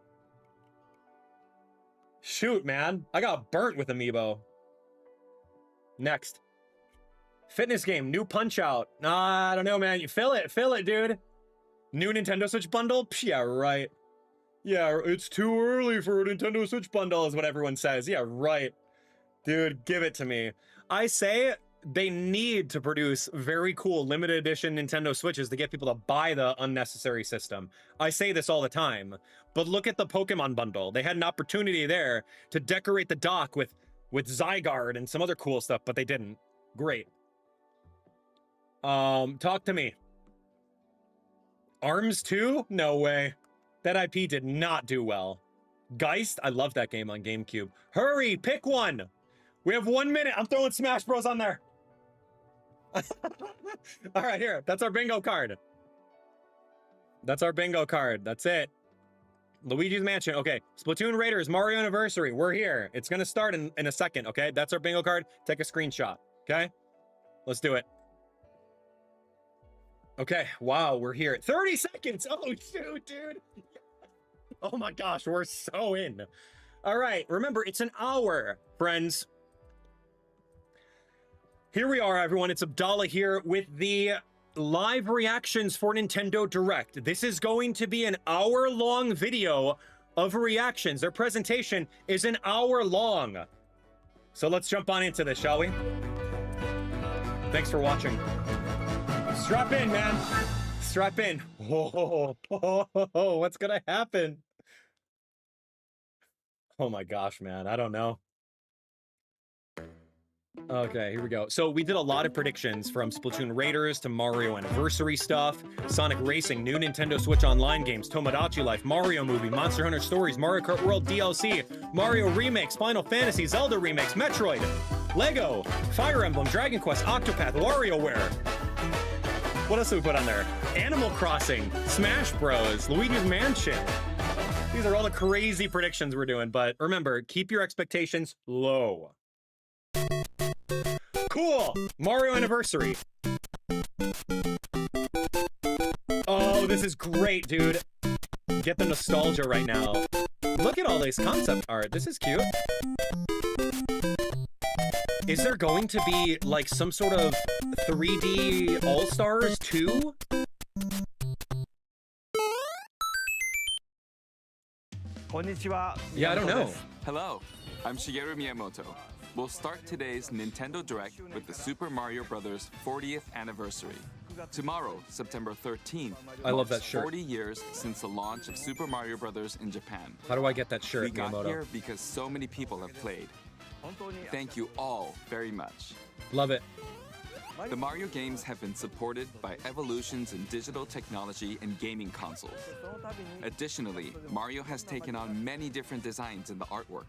Shoot, man. I got burnt with amiibo. Next. Fitness game, new Punch-Out. Nah, I don't know, man. You fill it, dude. New Nintendo Switch bundle? Psh, yeah, right. Yeah, it's too early for a Nintendo Switch bundle is what everyone says. Yeah, right. Dude, give it to me. I say they need to produce very cool limited edition Nintendo Switches to get people to buy the unnecessary system. I say this all the time, but look at the Pokemon bundle. They had an opportunity there to decorate the dock with Zygarde and some other cool stuff, but they didn't. Great. Talk to me. ARMS 2? No way. That IP did not do well. Geist? I love that game on GameCube. Hurry, pick one. We have 1 minute. I'm throwing Smash Bros on there. All right, here. That's our bingo card. That's our bingo card. That's it. Luigi's Mansion. Okay. Splatoon Raiders, Mario Anniversary. We're here. It's going to start in a second, okay? That's our bingo card. Take a screenshot, okay? Let's do it. Okay. Wow, we're here. 30 seconds. Oh, shoot, dude. Oh my gosh, we're so in. All right. Remember, it's an hour, friends. Here we are, everyone. It's Abdallah here with the live reactions for Nintendo Direct. This is going to be an hour-long video of reactions. Their presentation is an hour long. So let's jump on into this, shall we? Thanks for watching. Strap in, man. Strap in. What's gonna happen? Oh my gosh, man. I don't know. Okay, here we go. So we did a lot of predictions from Splatoon Raiders to Mario Anniversary stuff, Sonic Racing, new Nintendo Switch Online games, Tomodachi Life, Mario Movie, Monster Hunter Stories, Mario Kart World DLC, Mario Remakes, Final Fantasy, Zelda Remakes, Metroid, Lego, Fire Emblem, Dragon Quest, Octopath, WarioWare. What else did we put on there? Animal Crossing, Smash Bros, Luigi's Mansion. These are all the crazy predictions we're doing, but remember, keep your expectations low. Cool! Mario Anniversary. Oh, this is great, dude. Get the nostalgia right now. Look at all this concept art. This is cute. Is there going to be, like, some sort of 3D All-Stars 2? Yeah, I don't know. Hello, I'm Shigeru Miyamoto. We'll start today's Nintendo Direct with the Super Mario Bros. 40th anniversary. Tomorrow, September 13th, I love that shirt. 40 years since the launch of Super Mario Bros. In Japan. How do I get that shirt, We got Miyamoto? here because so many people have played. Thank you all very much. Love it. The Mario games have been supported by evolutions in digital technology and gaming consoles. Additionally, Mario has taken on many different designs in the artwork.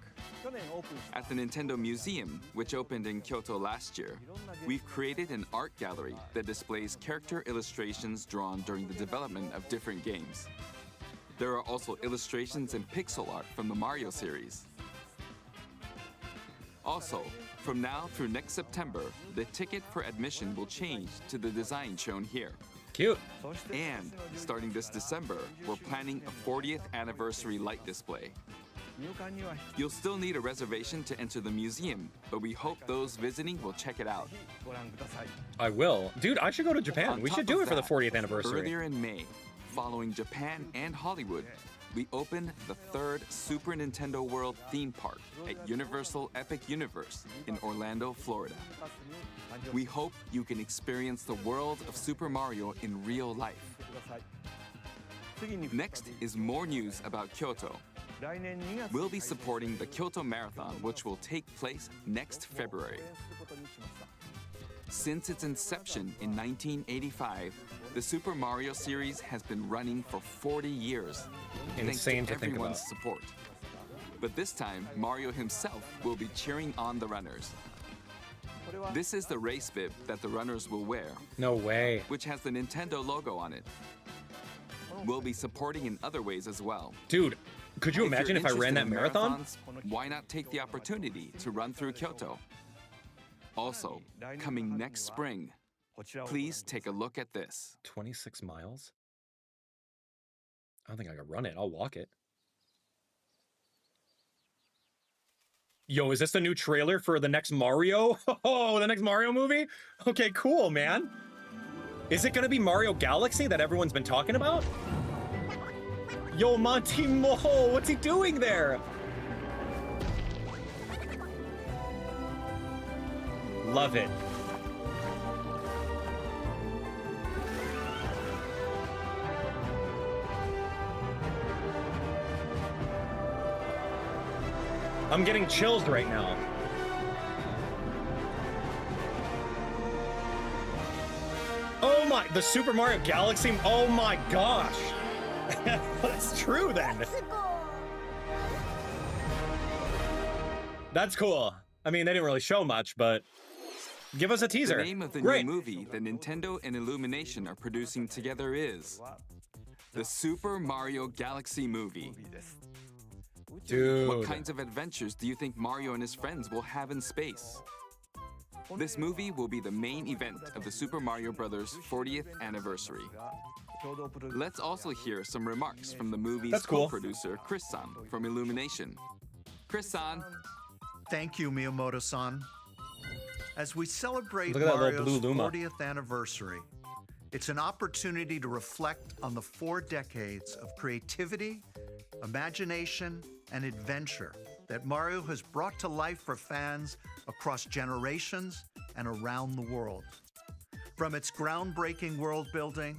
At the Nintendo Museum, which opened in Kyoto last year, we've created an art gallery that displays character illustrations drawn during the development of different games. There are also illustrations and pixel art from the Mario series. Also, from now through next September, the ticket for admission will change to the design shown here. Cute. And starting this December, we're planning a 40th anniversary light display. You'll still need a reservation to enter the museum, but we hope those visiting will check it out. I will. Dude, I should go to Japan. On We top should do of it for the that, 40th anniversary. Earlier in May, following Japan and Hollywood, we opened the third Super Nintendo World theme park at Universal Epic Universe in Orlando, Florida. We hope you can experience the world of Super Mario in real life. Next is more news about Kyoto. We'll be supporting the Kyoto Marathon, which will take place next February. Since its inception in 1985, the Super Mario series has been running for 40 years. Insane thanks to think everyone's about. support. But this time, Mario himself will be cheering on the runners. This is the race bib that the runners will wear, No way. which has the Nintendo logo on it. We'll be supporting in other ways as well. Dude, could you If you're imagine if I ran that interested in marathon? marathons, why not take the opportunity to run through Kyoto? Also, coming next spring, please take a look at this. 26 miles? I don't think I can run it. I'll walk it. Yo, is this the new trailer for the next Mario? Oh, the next Mario movie? Okay, cool, man. Is it gonna be Mario Galaxy that everyone's been talking about? Yo, Monty Mole, what's he doing there? Love it. I'm getting chills right now. Oh my, the Super Mario Galaxy, oh my gosh. That's true then. That's cool. I mean, they didn't really show much, but give us a teaser. The name of the Great. new movie that Nintendo and Illumination are producing together is the Super Mario Galaxy movie. Dude. What kinds of adventures do you think Mario and his friends will have in space? This movie will be the main event of the Super Mario Bros. 40th anniversary. Let's also hear some remarks from the movie's That's cool. co-producer, Chris-san, from Illumination. Chris-san. Thank you, Miyamoto-san. As we celebrate Look at that little Mario's blue Luma. 40th anniversary, it's an opportunity to reflect on the 4 decades of creativity, imagination, and adventure that Mario has brought to life for fans across generations and around the world. From its groundbreaking world building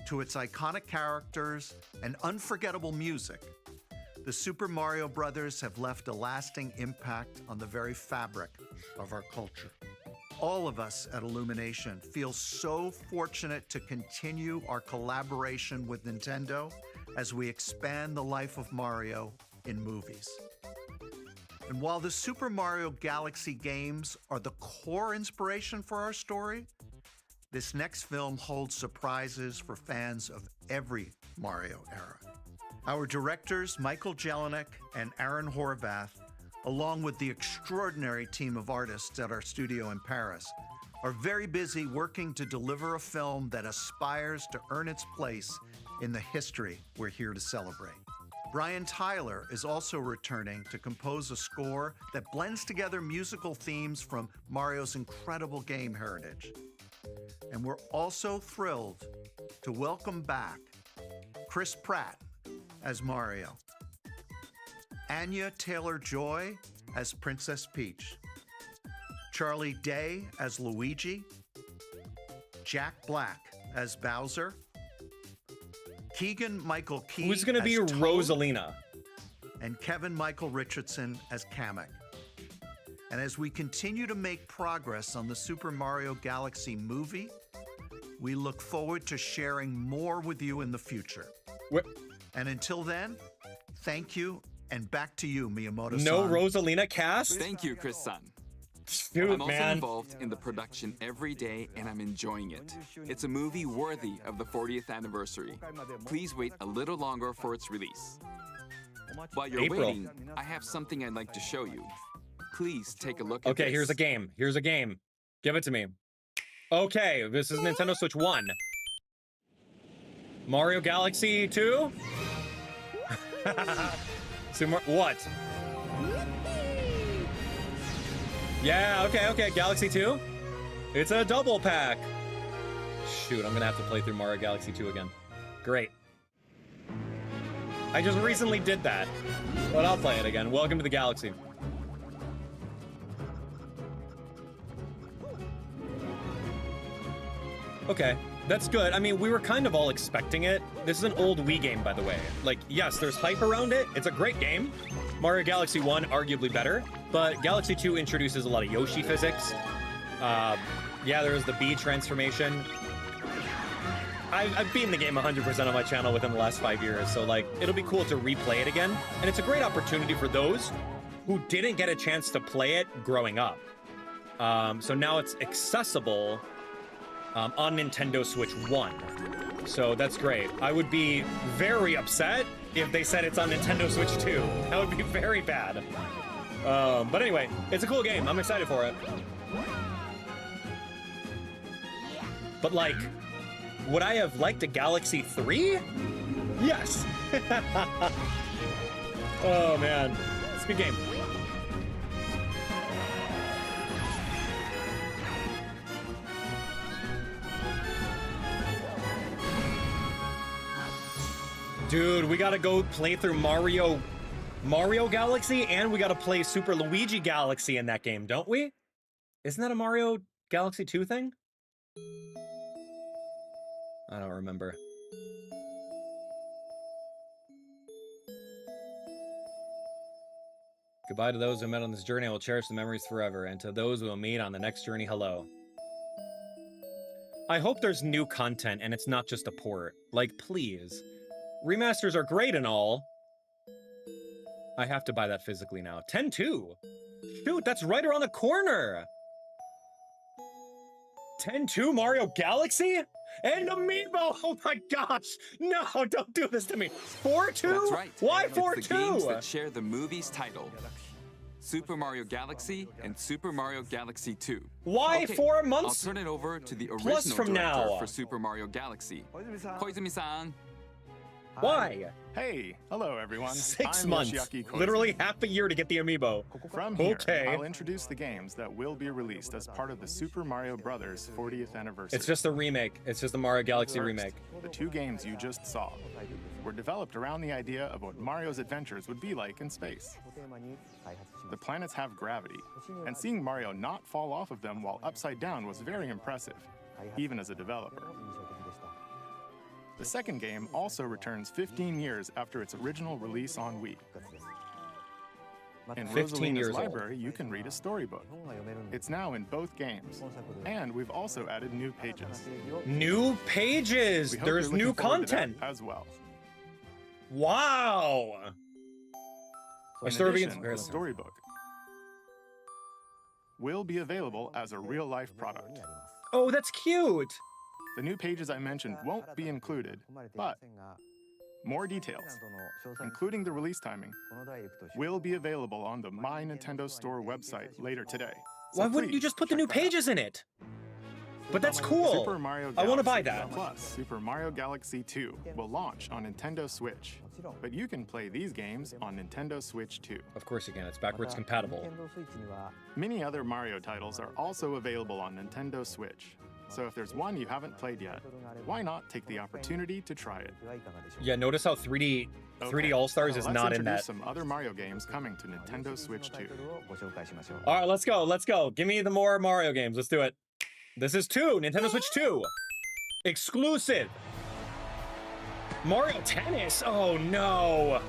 to its iconic characters and unforgettable music, the Super Mario Brothers have left a lasting impact on the very fabric of our culture. All of us at Illumination feel so fortunate to continue our collaboration with Nintendo as we expand the life of Mario in movies. And while the Super Mario Galaxy games are the core inspiration for our story, this next film holds surprises for fans of every Mario era. Our directors, Michael Jelinek and Aaron Horvath, along with the extraordinary team of artists at our studio in Paris, are very busy working to deliver a film that aspires to earn its place in the history we're here to celebrate. Brian Tyler is also returning to compose a score that blends together musical themes from Mario's incredible game heritage. And we're also thrilled to welcome back Chris Pratt as Mario, Anya Taylor-Joy as Princess Peach, Charlie Day as Luigi, Jack Black as Bowser, Keegan-Michael Key Who's gonna be as Toad, Rosalina? and Kevin Michael Richardson as Kamek. And as we continue to make progress on the Super Mario Galaxy movie, we look forward to sharing more with you in the future. What? And until then, thank you, and back to you, Miyamoto-san. No Rosalina cast? Thank you, Chris-san. Dude, I'm also man. involved in the production every day, and I'm enjoying it. It's a movie worthy of the 40th anniversary. Please wait a little longer for its release. While you're April. waiting, I have something I'd like to show you. Please take a look at Okay, this. here's a game. Here's a game. Give it to me. Okay, this is Nintendo Switch 1. Mario Galaxy 2? What? Yeah, okay, Galaxy 2? It's a double pack. Shoot, I'm gonna have to play through Mario Galaxy 2 again. Great. I just recently did that, but I'll play it again. Welcome to the Galaxy. Okay, that's good. I mean, we were kind of all expecting it. This is an old Wii game, by the way. Like, yes, there's hype around it. It's a great game. Mario Galaxy 1, arguably better, but Galaxy 2 introduces a lot of Yoshi physics. Yeah, there was the Bee transformation. I've beaten the game 100% on my channel within the last 5 years, so, like, it'll be cool to replay it again. And it's a great opportunity for those who didn't get a chance to play it growing up. So now it's accessible on Nintendo Switch 1. So that's great. I would be very upset if they said it's on Nintendo Switch 2. That would be very bad. But anyway, it's a cool game. I'm excited for it. But like, would I have liked a Galaxy 3? Yes. Oh man, it's a good game. Dude, we gotta go play through Mario Galaxy, and we gotta play Super Luigi Galaxy in that game, don't we? Isn't that a Mario Galaxy 2 thing? I don't remember. Goodbye to those who met on this journey. I will cherish the memories forever. And to those who will meet on the next journey, hello. I hope there's new content and it's not just a port. Like, please. Remasters are great and all. I have to buy that physically now. 10-2. Shoot, that's right around the corner. 10-2 Mario Galaxy? And Amiibo! Oh my gosh! No, don't do this to me! 4-2? That's right. Why It's 4-2? the games that share the movie's title. Super Mario Galaxy and Super Mario Galaxy 2. Why Okay, 4 months? I'll turn it over to the Plus original from director now. for Super Mario Galaxy. Koizumi-san. Why? Hey, hello everyone. 6 I'm months. Yoshiaki Koizumi. Literally half a year to get the Amiibo. From here, Okay. I'll introduce the games that will be released as part of the Super Mario Bros. 40th anniversary. It's just a remake. It's just the Mario Galaxy First, remake. The two games you just saw were developed around the idea of what Mario's adventures would be like in space. The planets have gravity, and seeing Mario not fall off of them while upside down was very impressive, even as a developer. The second game also returns 15 years after its original release on Wii. In 15 years Rosalina's old. library, you can read a storybook. It's now in both games, and we've also added new pages. New pages! We hope There's you're new looking forward to that content! as well. Wow! Our In story addition, begins. the storybook will be available as a real-life product. Oh, that's cute! The new pages I mentioned won't be included, but more details, including the release timing, will be available on the My Nintendo Store website later today. So Why wouldn't you please just put the new check that out. pages in it? But that's cool! Super Mario I want to Galaxy buy that. Plus Super Mario Galaxy 2 will launch on Nintendo Switch, but you can play these games on Nintendo Switch 2. Of course you can, it's backwards compatible. Many other Mario titles are also available on Nintendo Switch, so if there's one you haven't played yet, why not take the opportunity to try it? Yeah, notice how 3D Okay, All-Stars is let's not in introduce that. some other Mario games coming to Nintendo Switch 2. Alright, let's go. Give me the more Mario games, let's do it. This is 2, Nintendo Switch 2. Exclusive. Mario Tennis, oh no.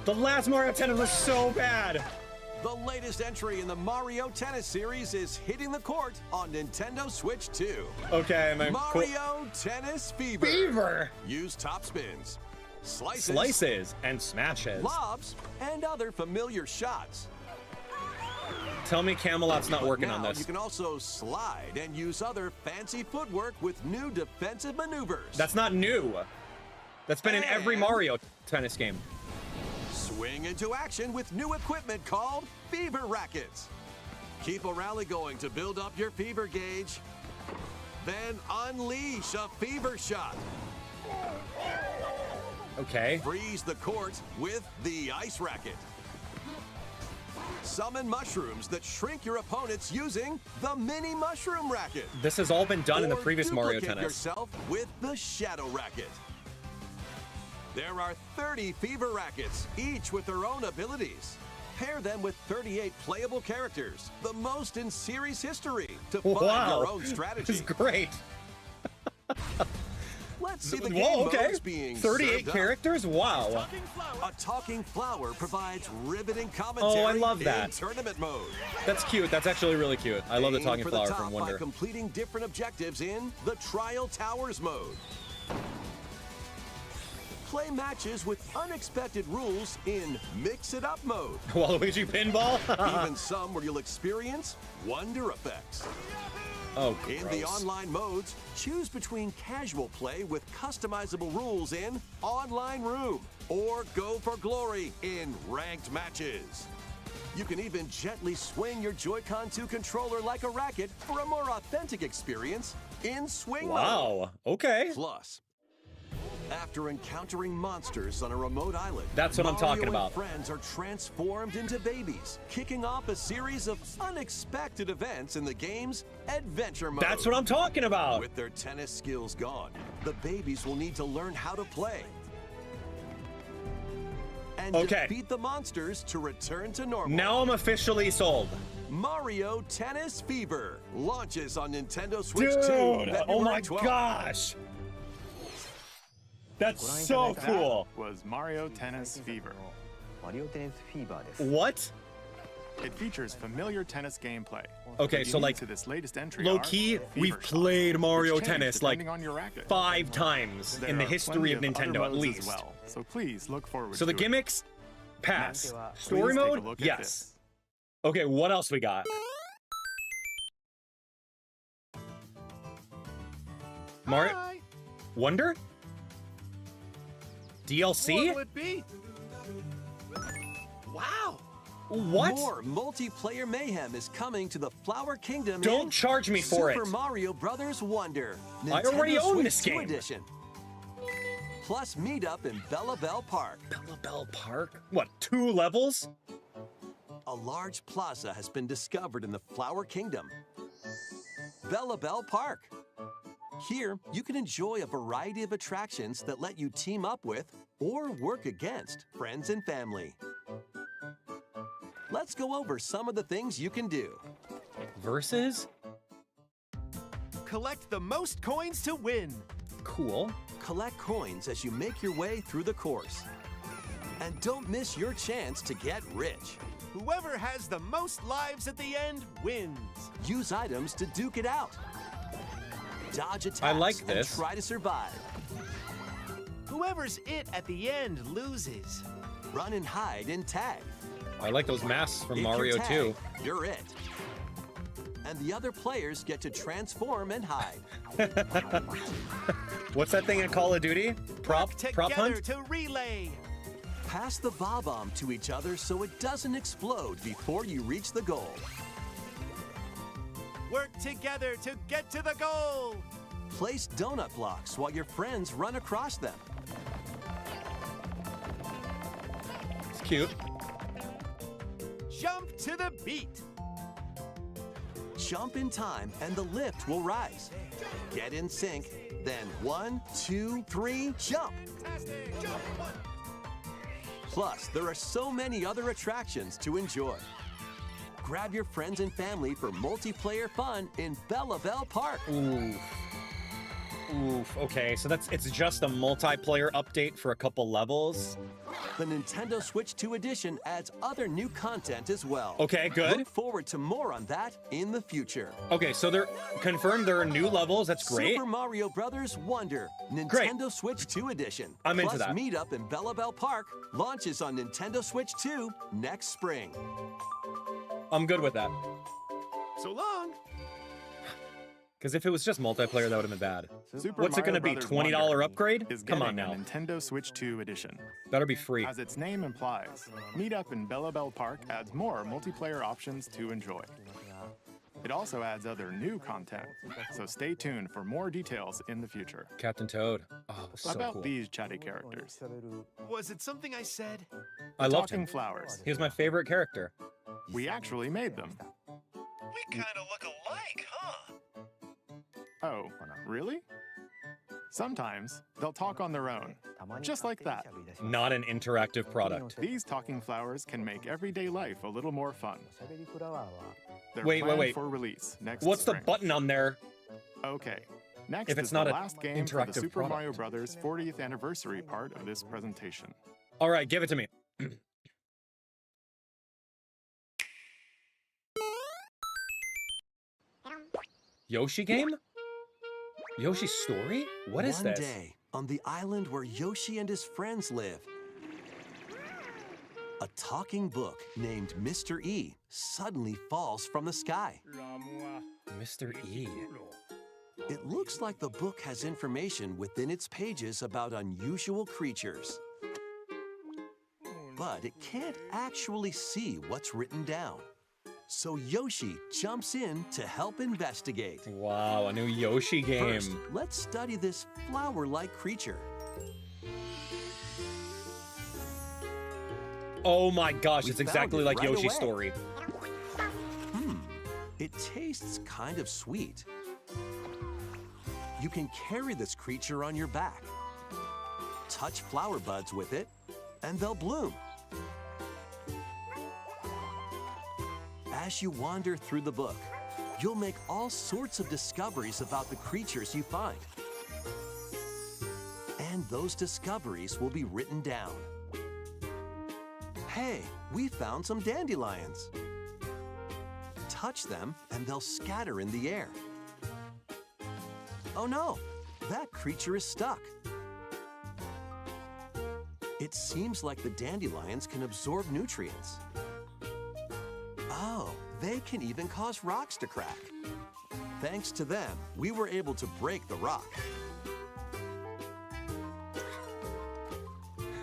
The last Mario Tennis was so bad. The latest entry in the Mario Tennis series is hitting the court on Nintendo Switch 2. Okay, man. Mario Tennis Fever. Fever. Use top spins, slices, Slices and smashes. lobs, and other familiar shots. Tell me Camelot's not working now, on this. You can also slide and use other fancy footwork with new defensive maneuvers. That's not new. That's been in every And- Mario Tennis game. Swing into action with new equipment called Fever Rackets. Keep a rally going to build up your fever gauge. Then unleash a fever shot. Okay. Freeze the court with the Ice Racket. Summon mushrooms that shrink your opponents using the Mini Mushroom Racket. This has all been done in the Or previous Mario duplicate Tennis. yourself with the Shadow Racket. There are 30 Fever Rackets, each with their own abilities. Pair them with 38 playable characters, the most in series history, to find Wow. your own This strategy. is great. Let's see the Whoa, game okay. modes being 38 served up. characters? Wow. A talking flower provides riveting commentary Oh, I love in that. tournament mode. That's cute. That's actually really cute. I love the Aim talking for flower the top from by Wonder. completing different objectives in the Trial Towers mode. play matches with unexpected rules in Mix It Up mode. Waluigi pinball? Even some where you'll experience wonder effects. Oh, In the online modes, choose between casual play with customizable rules in Online Room, or go for glory in ranked matches. You can even gently swing your Joy-Con 2 controller like a racket for a more authentic experience in swing mode. Wow, okay. Plus, after encountering monsters on a remote island, That's what I'm talking Mario about. and friends are transformed into babies, kicking off a series of unexpected events in the game's adventure mode. That's what I'm talking about. With their tennis skills gone, the babies will need to learn how to play and defeat the monsters to return to normal. Now I'm officially sold. Mario Tennis Fever launches on Nintendo Switch 2. Dude, February oh my 12th. gosh. That's so cool. That was Mario Tennis Fever. What? It features familiar tennis gameplay. Okay, But so unique like, to this latest entry low are key, Fever we've shots, played Mario which change Tennis like depending on your racket. 5 times There in the are history of plenty Nintendo, other at modes least. as well, so please look forward So to the it. gimmicks, pass. Next, Story please take a mode, look at yes. this. Okay, what else we got? Mario Wonder? DLC? What'll it be? Wow! What? More multiplayer mayhem is coming to the Flower Kingdom. Don't in charge me for Super it. Mario Brothers Wonder. I already Nintendo own Switch this 2 game. Edition. Plus meet up in Bella Bell Park. Bella Bell Park? What, 2 levels? A large plaza has been discovered in the Flower Kingdom. Bella Bell Park. Here, you can enjoy a variety of attractions that let you team up with or work against friends and family. Let's go over some of the things you can do. Versus? Collect the most coins to win. Cool. Collect coins as you make your way through the course. And don't miss your chance to get rich. Whoever has the most lives at the end wins. Use items to duke it out. Dodge attacks I like this. and try to survive. Whoever's it at the end loses. Run and hide and tag. I like those masks from If you're Mario 2. tagged, you're it. And the other players get to transform and hide. What's that thing in Call of Duty? Prop Together hunt? to relay. Pass the bob-omb to each other so it doesn't explode before you reach the goal. Work together to get to the goal. Place donut blocks while your friends run across them. It's cute. Jump to the beat. Jump in time and the lift will rise. Get in sync, then 1, 2, 3, jump! Plus, there are so many other attractions to enjoy. Grab your friends and family for multiplayer fun in Bella Bell Park. Oof. Oof. Okay, so it's just a multiplayer update for a couple levels. The Nintendo Switch 2 Edition adds other new content as well. Okay, good. Look forward to more on that in the future. Okay, so they're confirmed there are new levels. That's great. Super Mario Brothers Wonder, Nintendo Great. Switch 2 Edition. I'm into Plus, that. Meet Up in Bella Bell Park launches on Nintendo Switch 2 next spring. I'm good with that. So long. Because if it was just multiplayer, that would have been bad. Super What's it Mario going to be? Brothers $20 Wonder upgrade? is Come on getting now. a Nintendo Switch 2 edition. That'll be free. As its name implies, Meet Up in Bella Bell Park adds more multiplayer options to enjoy. It also adds other new content, so stay tuned for more details in the future. Captain Toad. Oh, so About cool. these chatty characters. Was it something I said? I loved Talking him. Flowers. He was my favorite character. We actually made them. We kind of look alike, huh? Oh, really? Sometimes they'll talk on their own, just like that. Not an interactive product. These talking flowers can make everyday life a little more fun. They're Wait, planned wait. for release next What's the spring. button on there? Okay. Next If it's is not the an last game for the interactive Super Mario product? Brothers 40th anniversary part of this presentation. All right, give it to me. Yoshi game? Yoshi story? What is One this? day, on the island where Yoshi and his friends live. A talking book named Mr. E suddenly falls from the sky. Mr. E. It looks like the book has information within its pages about unusual creatures. But it can't actually see what's written down. So Yoshi jumps in to help investigate. Wow, a new Yoshi game. First, let's study this flower-like creature. Oh my gosh, We it's found exactly it like right Yoshi's away. story. It tastes kind of sweet. You can carry this creature on your back. Touch flower buds with it, and they'll bloom. As you wander through the book, you'll make all sorts of discoveries about the creatures you find. And those discoveries will be written down. Hey, we found some dandelions. Touch them, and they'll scatter in the air. Oh no, that creature is stuck. It seems like the dandelions can absorb nutrients. Oh, they can even cause rocks to crack. Thanks to them, we were able to break the rock.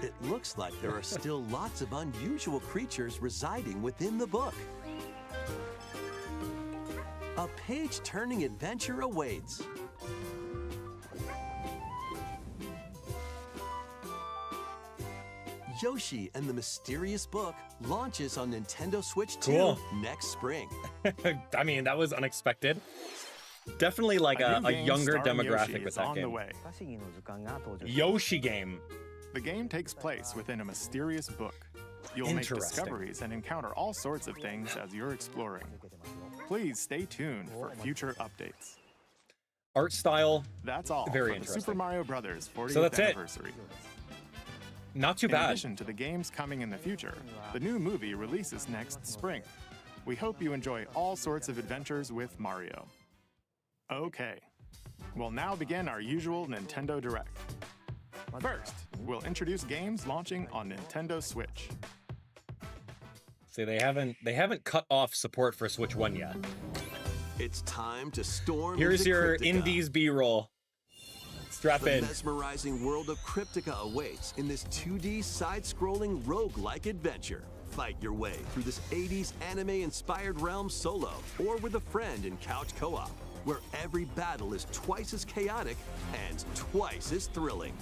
It looks like there are still lots of unusual creatures residing within the book. A page-turning adventure awaits. Yoshi and the Mysterious Book launches on Nintendo Switch 2 Cool. next spring. I mean, that was unexpected. Definitely like A a new game younger starring demographic Yoshi with is that on the game. way. Yoshi game. The game takes place within a mysterious book. You'll make Interesting. discoveries and encounter all sorts of things as you're exploring. Please stay tuned for future updates. Art style, That's all Very for the interesting. Super Mario Brothers 40th So that's it. anniversary. not too In bad. addition to the games coming in the future, the new movie releases next spring. We hope you enjoy all sorts of adventures with Mario. Okay, we'll now begin our usual Nintendo Direct. First, we'll introduce games launching on Nintendo Switch. See, they haven't cut off support for Switch 1 yet. It's time to storm Here's into your Cryptica. Indies B-roll. Strap The in. mesmerizing world of Cryptica awaits in this 2D side-scrolling roguelike adventure. Fight your way through this 80s anime-inspired realm solo or with a friend in couch co-op, where every battle is twice as chaotic and twice as thrilling.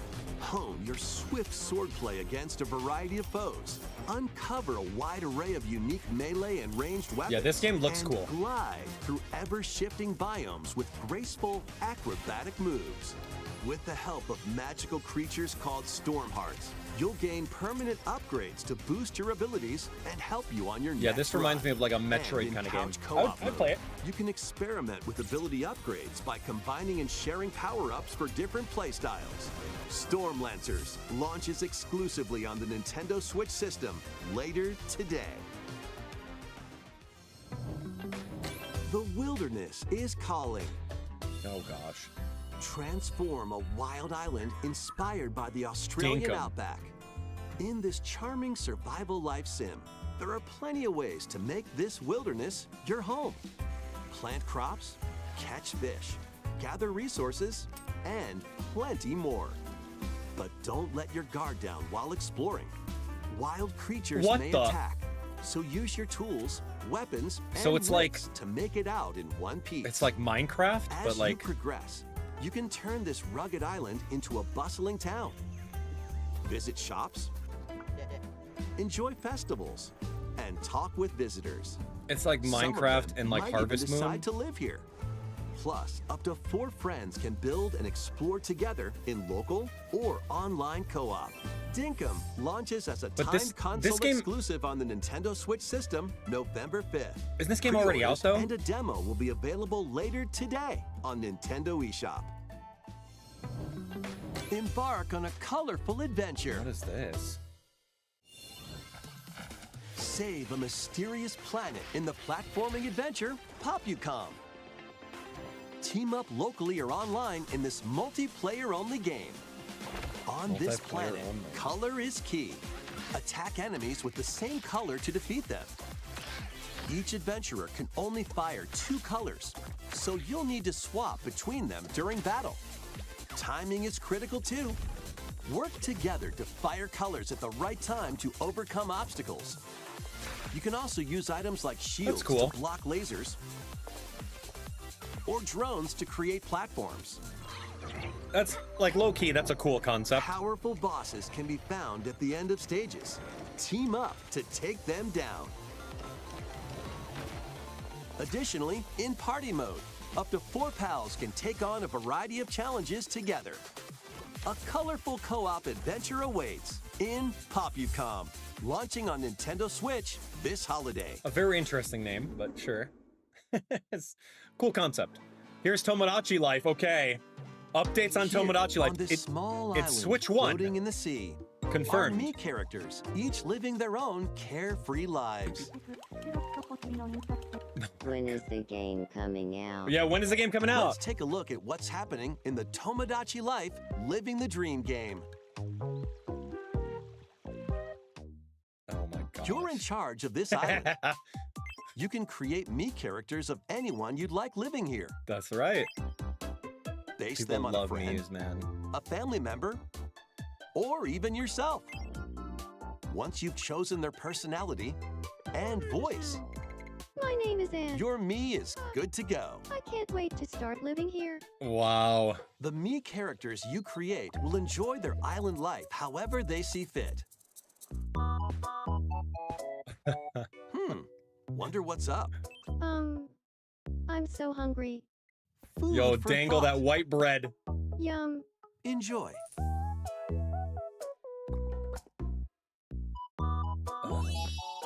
Hone your swift swordplay against a variety of foes. Uncover a wide array of unique melee and ranged weapons. Yeah, this game looks and cool. Glide through ever-shifting biomes with graceful, acrobatic moves. With the help of magical creatures called Storm Hearts, you'll gain permanent upgrades to boost your abilities and help you on your Yeah, next this reminds run. me of like a And Metroid in kind of game. couch co-op I'd play mode, it. You can experiment with ability upgrades by combining and sharing power-ups for different playstyles. Storm Lancers launches exclusively on the Nintendo Switch system later today. The wilderness is calling. Oh gosh. Transform a wild island inspired by the Australian Dinkum. outback. In this charming survival life sim, there are plenty of ways to make this wilderness your home. Plant crops, catch fish, gather resources, and plenty more. But don't let your guard down while exploring. Wild creatures What may the- attack, so use your tools, weapons, and So it's like- wits to make it out in one piece. It's like Minecraft, As but you like progress, you can turn this rugged island into a bustling town. Visit shops, enjoy festivals, and talk with visitors. it's like Some of Minecraft them and like might Harvest even decide Moon. to live here. Plus, up to 4 friends can build and explore together in local or online co-op. Dinkum launches as a But timed this console game- exclusive on the Nintendo Switch system November 5th. Isn't this game already out Pre-orders though? And a demo will be available later today on Nintendo eShop. Embark on a colorful adventure. What is this? Save a mysterious planet in the platforming adventure POPUCOM. Team up locally or online in this multiplayer-only game. On this Multiplayer planet, only. color is key. Attack enemies with the same color to defeat them. Each adventurer can only fire 2 colors, so you'll need to swap between them during battle. Timing is critical too. Work together to fire colors at the right time to overcome obstacles. You can also use items like shields cool. to block lasers or drones to create platforms. That's like low-key, that's a cool concept. Powerful bosses can be found at the end of stages. Team up to take them down. Additionally, in party mode, up to 4 pals can take on a variety of challenges together. A colorful co-op adventure awaits in POPUCOM, launching on Nintendo Switch this holiday. A very interesting name, but sure. It's cool concept. Here's Tomodachi Life, okay. Updates on Here, Tomodachi Life. on this small it's island Switch 1. floating in the sea. Confirmed. Are Mii characters, each living their own carefree lives. When is the game coming out? Yeah, when is the game coming out? Let's take a look at what's happening in the Tomodachi Life Living the Dream game. Oh my god. You're in charge of this island. You can create Mii characters of anyone you'd like living here. That's right. Base People them on a love friend, Mii's, man. a family member, or even yourself. Once you've chosen their personality and voice, My name is Anne. your Mii is good to go. I can't wait to start living here. Wow. The Mii characters you create will enjoy their island life however they see fit. Wonder what's up. I'm so hungry. Food Yo, for dangle thought. that white bread. Yum. Enjoy. Oh,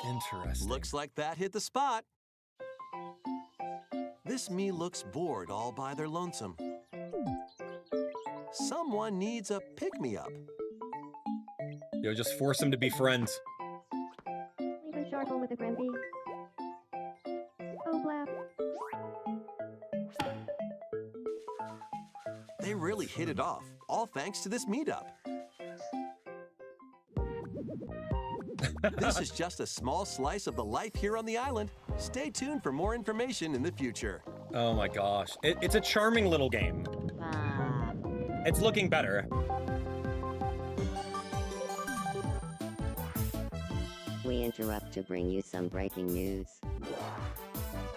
interesting. Looks like that hit the spot. This Mii looks bored all by their lonesome. Someone needs a pick-me-up. Yo, just force them to be friends. Leave a charcoal with a Grimby. Oh, blap. They really hit it off, all thanks to this meetup. This is just a small slice of the life here on the island. Stay tuned for more information in the future. Oh my gosh. It's a charming little game. Ah. It's looking better. We interrupt to bring you some breaking news.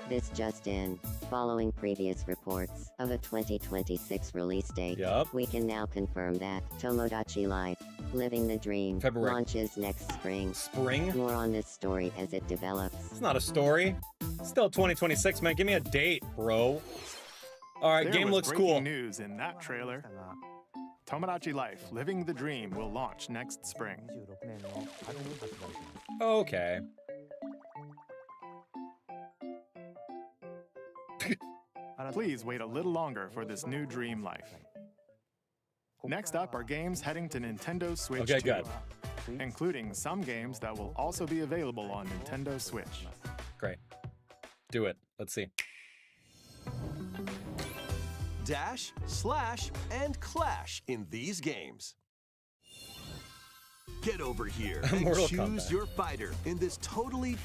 This just in. Following previous reports of a 2026 release date, Yup. we can now confirm that Tomodachi Life Living the Dream February. launches next spring. Spring? More on this story as it develops. It's not a story. It's still 2026, man. Give me a date, bro. All right, There game was looks breaking cool. news in that trailer. Tomodachi Life Living the Dream will launch next spring. Okay. Please wait a little longer for this new dream life. Next up are games heading to Nintendo Switch Okay, 2, good. including some games that will also be available on Nintendo Switch. Great. Do it. Let's see. Dash, slash, and clash in these games. Get over here and Mortal choose Kombat. your fighter in this totally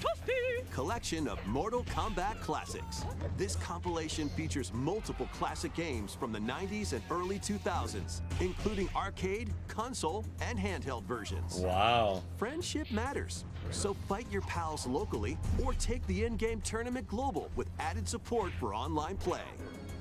collection of Mortal Kombat classics. This compilation features multiple classic games from the 90s and early 2000s, including arcade, console, and handheld versions. Wow. Friendship matters, so fight your pals locally or take the in-game tournament global with added support for online play.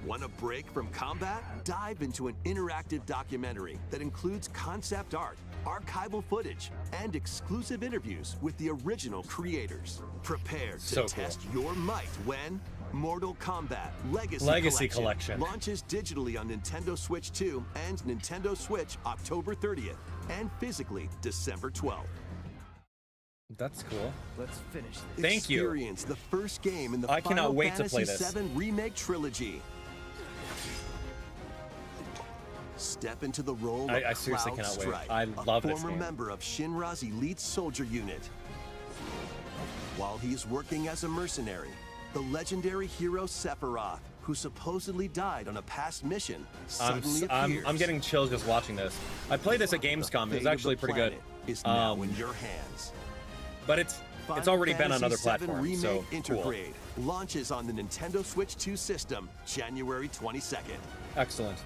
Want a break from combat? Dive into an interactive documentary that includes concept art, archival footage, and exclusive interviews with the original creators. Prepare to So cool. test your might when Mortal Kombat Legacy Collection. launches digitally on Nintendo Switch 2 and Nintendo Switch October 30th and physically December 12th. That's cool. Let's finish this. Thank you. Experience the first game in the I cannot Final wait to Fantasy play this. VII Remake trilogy. Step into the role I of seriously Cloud cannot wait. Strife, I love a this former game. member of Shinra's elite soldier unit. While he's working as a mercenary, the legendary hero Sephiroth, who supposedly died on a past mission, suddenly appears. I'm getting chills just watching this. I played this at Gamescom. It was actually pretty good. Is now in your hands. But it's already been on other Fantasy VII platforms, Remake so cool. Intergrade launches on the Nintendo Switch 2 system January 22nd. Excellent.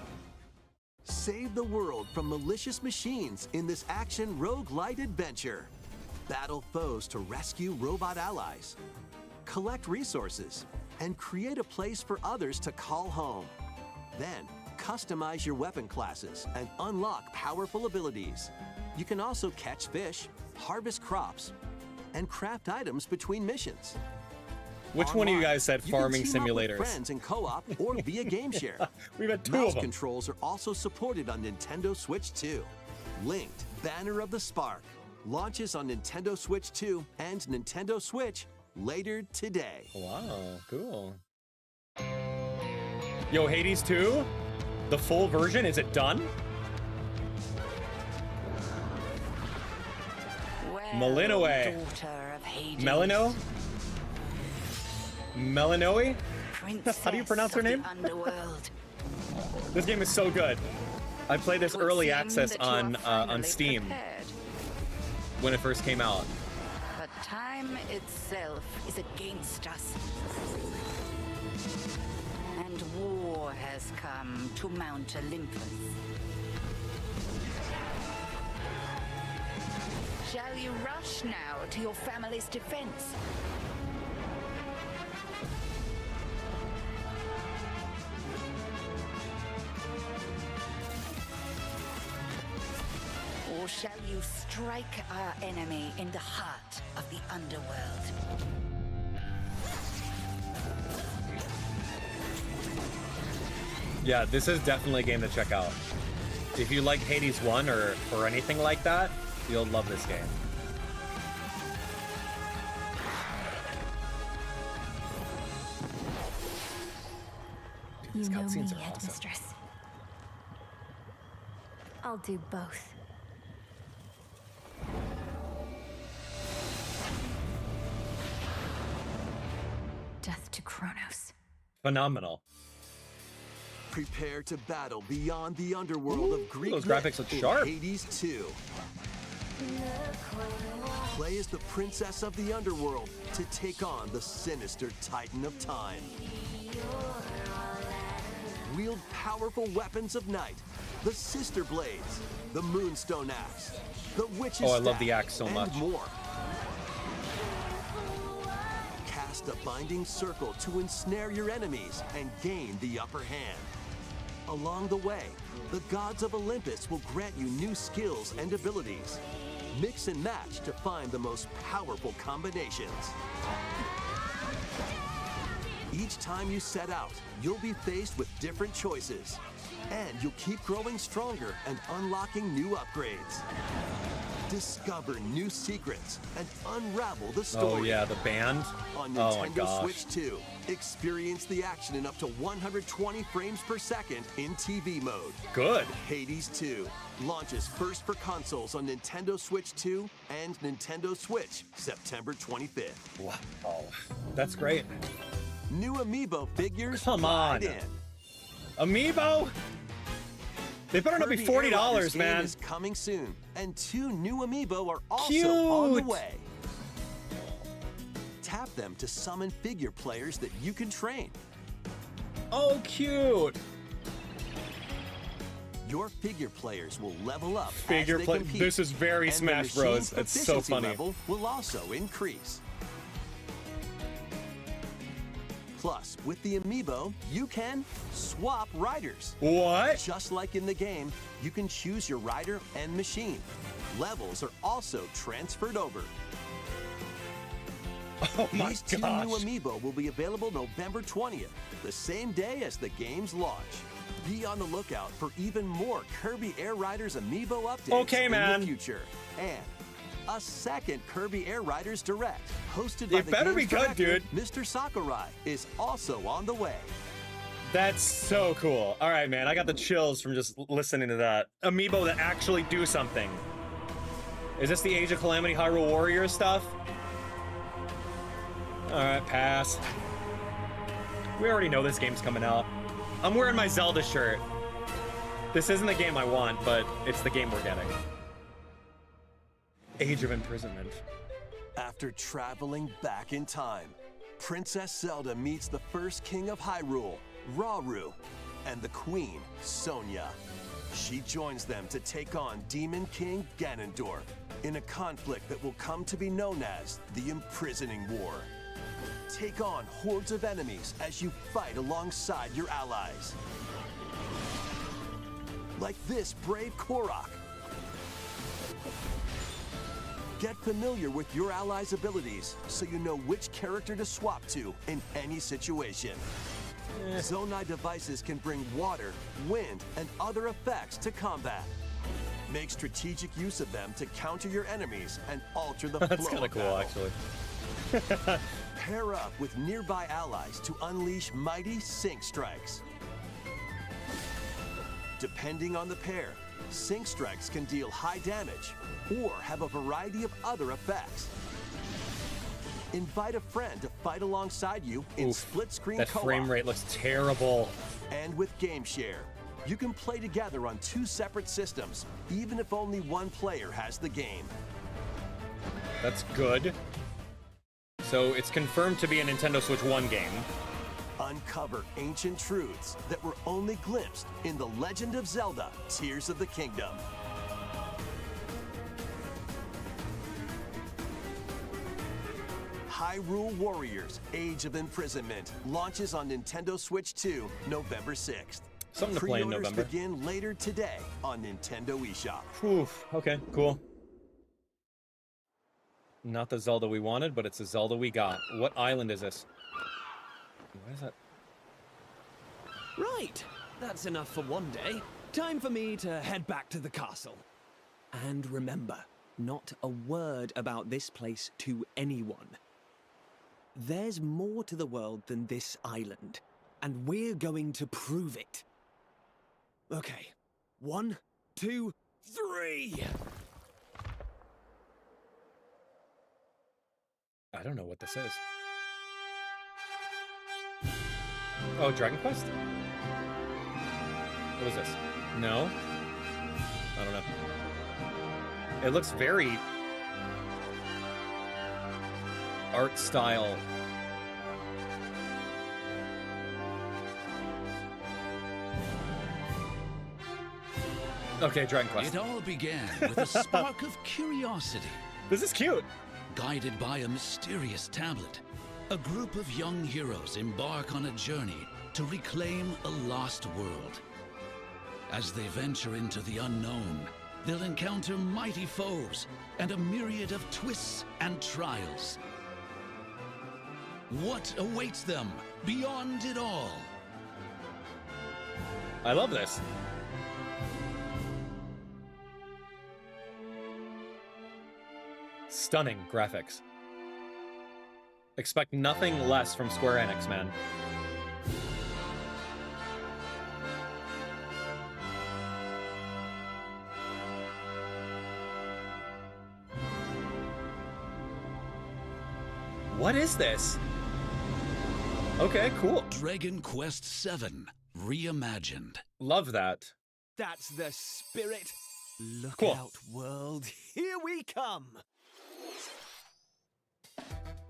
Save the world from malicious machines in this action roguelite adventure. Battle foes to rescue robot allies. Collect resources and create a place for others to call home. Then, customize your weapon classes and unlock powerful abilities. You can also catch fish, harvest crops, and craft items between missions. Which one of you guys said farming you can team up with simulators? friends in co-op or via game share. We've had 2 Mouse of them. controls are also supported on Nintendo Switch 2. Linked, Banner of the Spark, launches on Nintendo Switch 2 and Nintendo Switch later today. Wow, cool. Yo, Hades 2? The full version, is it done? Malinoe. Melino? Melinoe? How do you pronounce her name? This game is so good. I played this early access on Steam when it first came out. But time itself is against us. And war has come to Mount Olympus. Shall you rush now to your family's defense? Or shall you strike our enemy in the heart of the underworld? Yeah, this is definitely a game to check out. If you like Hades 1 or anything like that, you'll love this game. Dude, these cutscenes are awesome. Headmistress. I'll do both. Death to Kronos. Phenomenal. Prepare to battle beyond the underworld of Greek those graphics look in sharp. Hades 2. Play as the princess of the underworld to take on the sinister titan of time. Wield powerful weapons of night, the sister blades, the moonstone axe, the witch's Oh, I love staff, the axe so and much. more. Cast a binding circle to ensnare your enemies and gain the upper hand. Along the way, the gods of Olympus will grant you new skills and abilities. Mix and match to find the most powerful combinations. Each time you set out, you'll be faced with different choices. And you'll keep growing stronger and unlocking new upgrades. Discover new secrets and unravel the story. Oh yeah, the band. On Oh my Nintendo gosh. Switch 2, experience the action in up to 120 frames per second in TV mode. Good. Hades 2 launches first for consoles on Nintendo Switch 2 and Nintendo Switch September 25th. Wow, that's great. New Amiibo figures Come on. right in. Amiibo? They better not be Kirby Air Riders $40, man. game is coming soon, and 2 new Amiibo are also Cute. on the way. Tap them to summon figure players that you can train. Oh, cute. Your figure players will level up Figure as they play. compete, This is very and the Smash machine's Bros. It's so proficiency funny. level will also increase. Plus, with the Amiibo, you can swap riders. What? Just like in the game, you can choose your rider and machine. Levels are also transferred over. Oh my These 2 gosh. new Amiibo will be available November 20th, the same day as the game's launch. Be on the lookout for even more Kirby Air Riders Amiibo updates Okay, in man. the future. And a second Kirby Air Riders Direct, hosted by It the better game's be good, director, dude. Mr. Sakurai, is also on the way. That's so cool. All right, man. I got the chills from just listening to that. Amiibo that actually do something. Is this the Age of Calamity Hyrule Warriors stuff? All right, pass. We already know this game's coming out. I'm wearing my Zelda shirt. This isn't the game I want, but it's the game we're getting. Age of Imprisonment. After traveling back in time, Princess Zelda meets the first king of Hyrule, R.E.V.O, and the queen, Sonia. She joins them to take on Demon King Ganondorf in a conflict that will come to be known as the Imprisoning War. Take on hordes of enemies as you fight alongside your allies. Like this brave Korok. Get familiar with your allies' abilities so you know which character to swap to in any situation. Zonai devices can bring water, wind, and other effects to combat. Make strategic use of them to counter your enemies and alter the flow That's kind of cool, battle. actually. Pair up with nearby allies to unleash mighty sync strikes. Depending on the pair, sync strikes can deal high damage or have a variety of other effects. Invite a friend to fight alongside you in split-screen That co-op. frame rate looks terrible. And with Game Share, you can play together on 2 separate systems, even if only one player has the game. That's good. So it's confirmed to be a Nintendo Switch 1 game. Uncover ancient truths that were only glimpsed in The Legend of Zelda: Tears of the Kingdom. Hyrule Warriors: Age of Imprisonment launches on Nintendo Switch 2 November 6th. Something to play in Pre-orders November. begin later today on Nintendo eShop. Oof, okay, cool. Not the Zelda we wanted, but it's the Zelda we got. What island is this? What is that? Right, that's enough for one day. Time for me to head back to the castle. And remember, not a word about this place to anyone. There's more to the world than this island, and we're going to prove it. Okay, 1, 2, 3! I don't know what this is. Oh, Dragon Quest? What is this? No? I don't know. It looks very art style. Okay, Dragon Quest. It all began with a spark of curiosity. This is cute. Guided by a mysterious tablet, a group of young heroes embark on a journey to reclaim a lost world. As they venture into the unknown, they'll encounter mighty foes and a myriad of twists and trials. What awaits them beyond it all? I love this. Stunning graphics. Expect nothing less from Square Enix, man. What is this? Okay, cool. Dragon Quest VII Reimagined. Love that. That's the spirit. Look Cool. out, world. Here we come.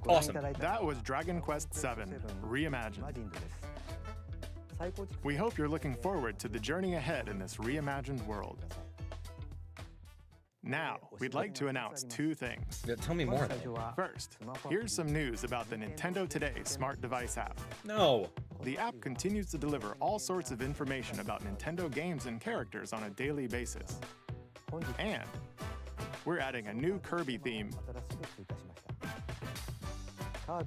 Awesome. That was Dragon Quest VII Reimagined. We hope you're looking forward to the journey ahead in this reimagined world. Now, we'd like to announce 2 things. Yeah, tell me more. First, here's some news about the Nintendo Today smart device app. No. The app continues to deliver all sorts of information about Nintendo games and characters on a daily basis. And we're adding a new Kirby theme.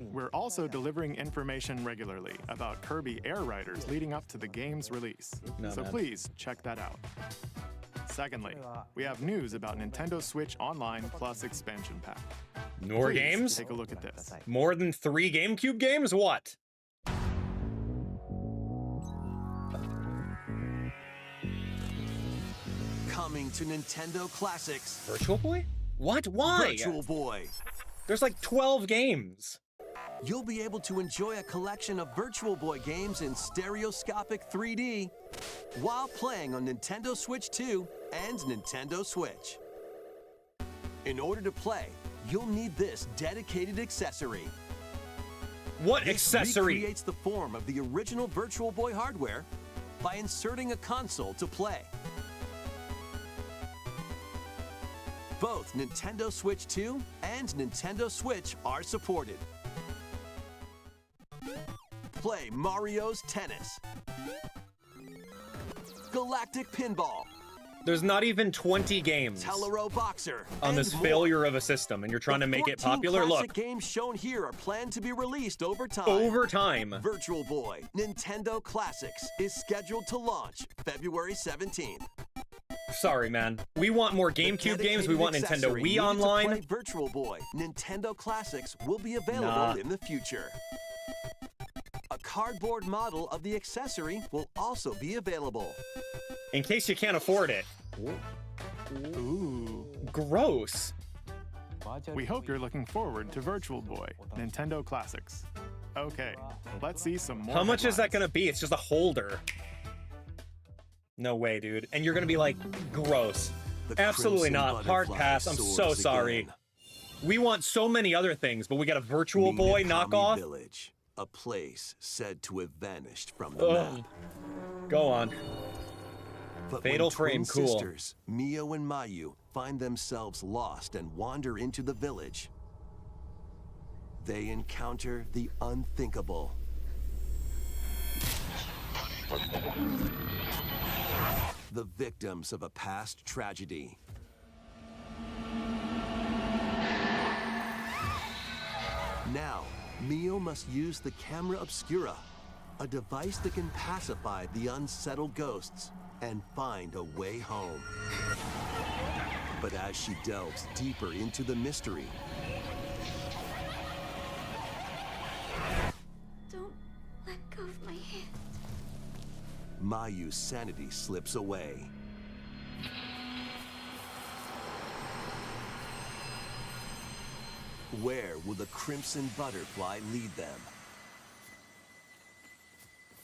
We're also delivering information regularly about Kirby Air Riders leading up to the game's release. So please check that out. Secondly, we have news about Nintendo Switch Online Plus expansion pack. More Please games? Take a look at this. More than 3 GameCube games? What? Coming to Nintendo Classics. Virtual Boy? What? Why? Virtual Boy. There's like 12 games. you'll be able to enjoy a collection of Virtual Boy games in stereoscopic 3D while playing on Nintendo Switch 2 and Nintendo Switch. In order to play, you'll need this dedicated accessory. What This accessory? recreates the form of the original Virtual Boy hardware by inserting a console to play. Both Nintendo Switch 2 and Nintendo Switch are supported. Play Mario's Tennis, Galactic Pinball, There's not even 20 games Telero Boxer, on and this more. failure of a system, and you're trying to The make it 14 popular. classic Look, games shown here are planned to be released over time. over time. Virtual Boy Nintendo Classics is scheduled to launch February 17th. Sorry, man. We want more The GameCube games. We dedicated want Nintendo accessory Wii needed to Online. play Virtual Boy Nintendo Classics will be available Nah. in the future. A cardboard model of the accessory will also be available. In case you can't afford it. Ooh. Gross. We hope you're looking forward to Virtual Boy Nintendo Classics. Okay, let's see some more. How much is that headlines. gonna be? It's just a holder. No way, dude. And you're gonna be like, gross. The Absolutely crimson not. Hard butterfly pass. I'm so soars sorry. again. We want so many other things, but we got a Virtual Boy Minakami knockoff. Village, a place said to have vanished from the Ugh. map. Go on. But Fatal when frame, twin cool. sisters, Mio and Mayu, find themselves lost and wander into the village, they encounter the unthinkable. The victims of a past tragedy. Now, Mio must use the camera obscura, a device that can pacify the unsettled ghosts and find a way home. But as she delves deeper into the mystery, Don't let go of my hand. Mayu's sanity slips away. Where will the Crimson Butterfly lead them?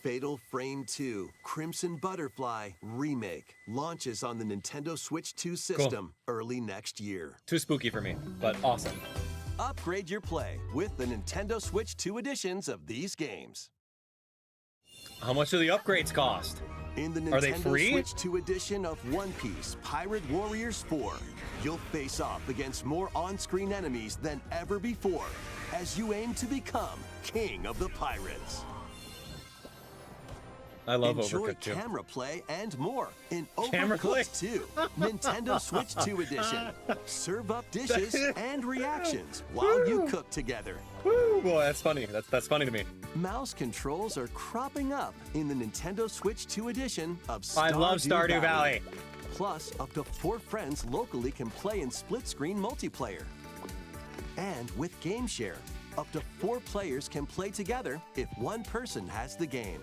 Fatal Frame 2 Crimson Butterfly Remake launches on the Nintendo Switch 2 system early next year. Too spooky for me, but awesome. Upgrade your play with the Nintendo Switch 2 editions of these games. How much do the upgrades cost? In the Are they Nintendo free? Switch 2 edition of One Piece Pirate Warriors 4, you'll face off against more on-screen enemies than ever before as you aim to become King of the Pirates. I love Enjoy Overcooked too. camera play and more in Camera play. Overcooked 2, Nintendo Switch 2 edition. Serve up dishes and reactions while you cook together. Woo, boy, that's funny. That's funny to me. Mouse controls are cropping up in the Nintendo Switch 2 edition of Stardew I love Stardew Valley. Plus, up to 4 friends locally can play in split-screen multiplayer. And with Game Share, up to 4 players can play together if one person has the game.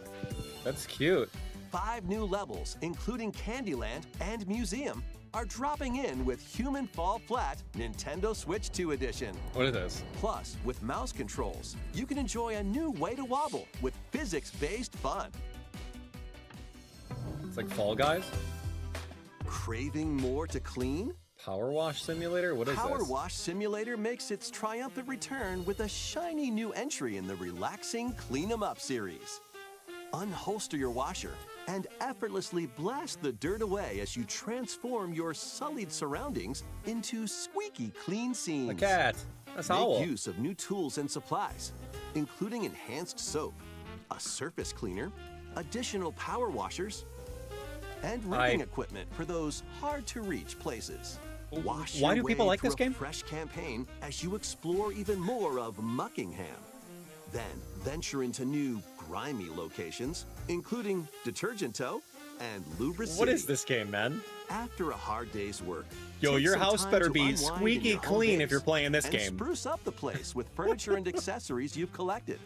That's cute. 5 new levels, including Candyland and Museum, are dropping in with Human Fall Flat Nintendo Switch 2 edition. What is this? Plus, with mouse controls, you can enjoy a new way to wobble with physics-based fun. It's like Fall Guys? Craving more to clean? Powerwash Simulator? What is this? Powerwash Simulator makes its triumphant return with a shiny new entry in the relaxing Clean 'em Up series. Unholster your washer and effortlessly blast the dirt away as you transform your sullied surroundings into squeaky clean scenes. A cat. That's Make Owl. use of new tools and supplies, including enhanced soap, a surface cleaner, additional power washers, and ripping equipment for those hard-to-reach places. Wash Why your do people way like through this a game? fresh campaign as you explore even more of Muckingham. Then venture into new, grimy locations, including Detergent Toe and Lubra What is City. this game, man? After a hard day's work, Yo, take your some house time better to be unwind in squeaky your home clean if base you're playing this and game. spruce up the place with furniture and accessories you've collected.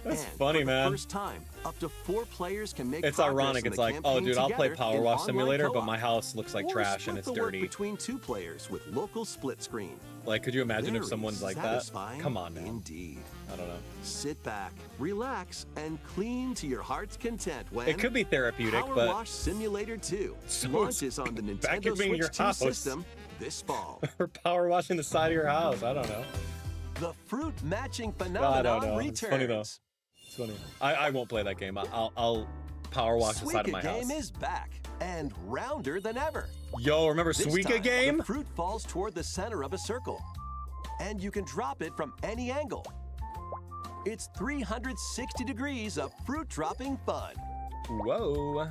That's And funny, for the man. first time, up to 4 players can make It's progress ironic. in It's the like, oh, campaign dude, I'll play together in Powerwash online Simulator, but co-op. my house looks like Or trash split and it's the work dirty. between 2 players with local split screen. Like, could you imagine if Very someone's like that? satisfying Come on, man. Indeed. I don't know. Sit back, relax, and clean to your heart's content when It could be therapeutic, Power but Wash Simulator 2 So launches on the Nintendo vacuuming Switch your 2 house. system this fall. for power washing the side of your house. I don't know. The fruit matching I don't phenomenon know. returns. It's funny though. It's funny. I won't play that game. I'll power wash the side of my Suika game house. is back and rounder than ever. Yo, remember This Suika time, game? The fruit falls toward the center of a circle, and you can drop it from any angle. It's 360 degrees of fruit dropping fun. Whoa.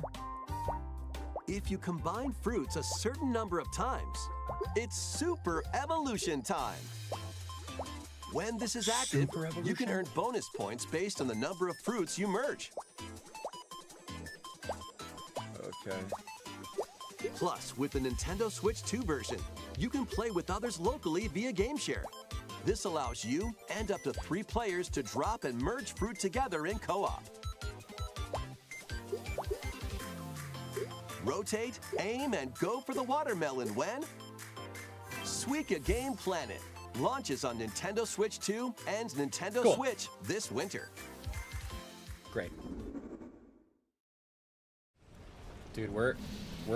If you combine fruits a certain number of times, it's super evolution time. When this is active, Super you can evolution? earn bonus points based on the number of fruits you merge. Okay. Plus, with the Nintendo Switch 2 version, you can play with others locally via GameShare. This allows you and up to 3 players to drop and merge fruit together in co-op. Rotate, aim, and go for the watermelon when Suika Game Planet launches on Nintendo Switch 2 and Nintendo Cool. Switch this winter. Great. Dude, we're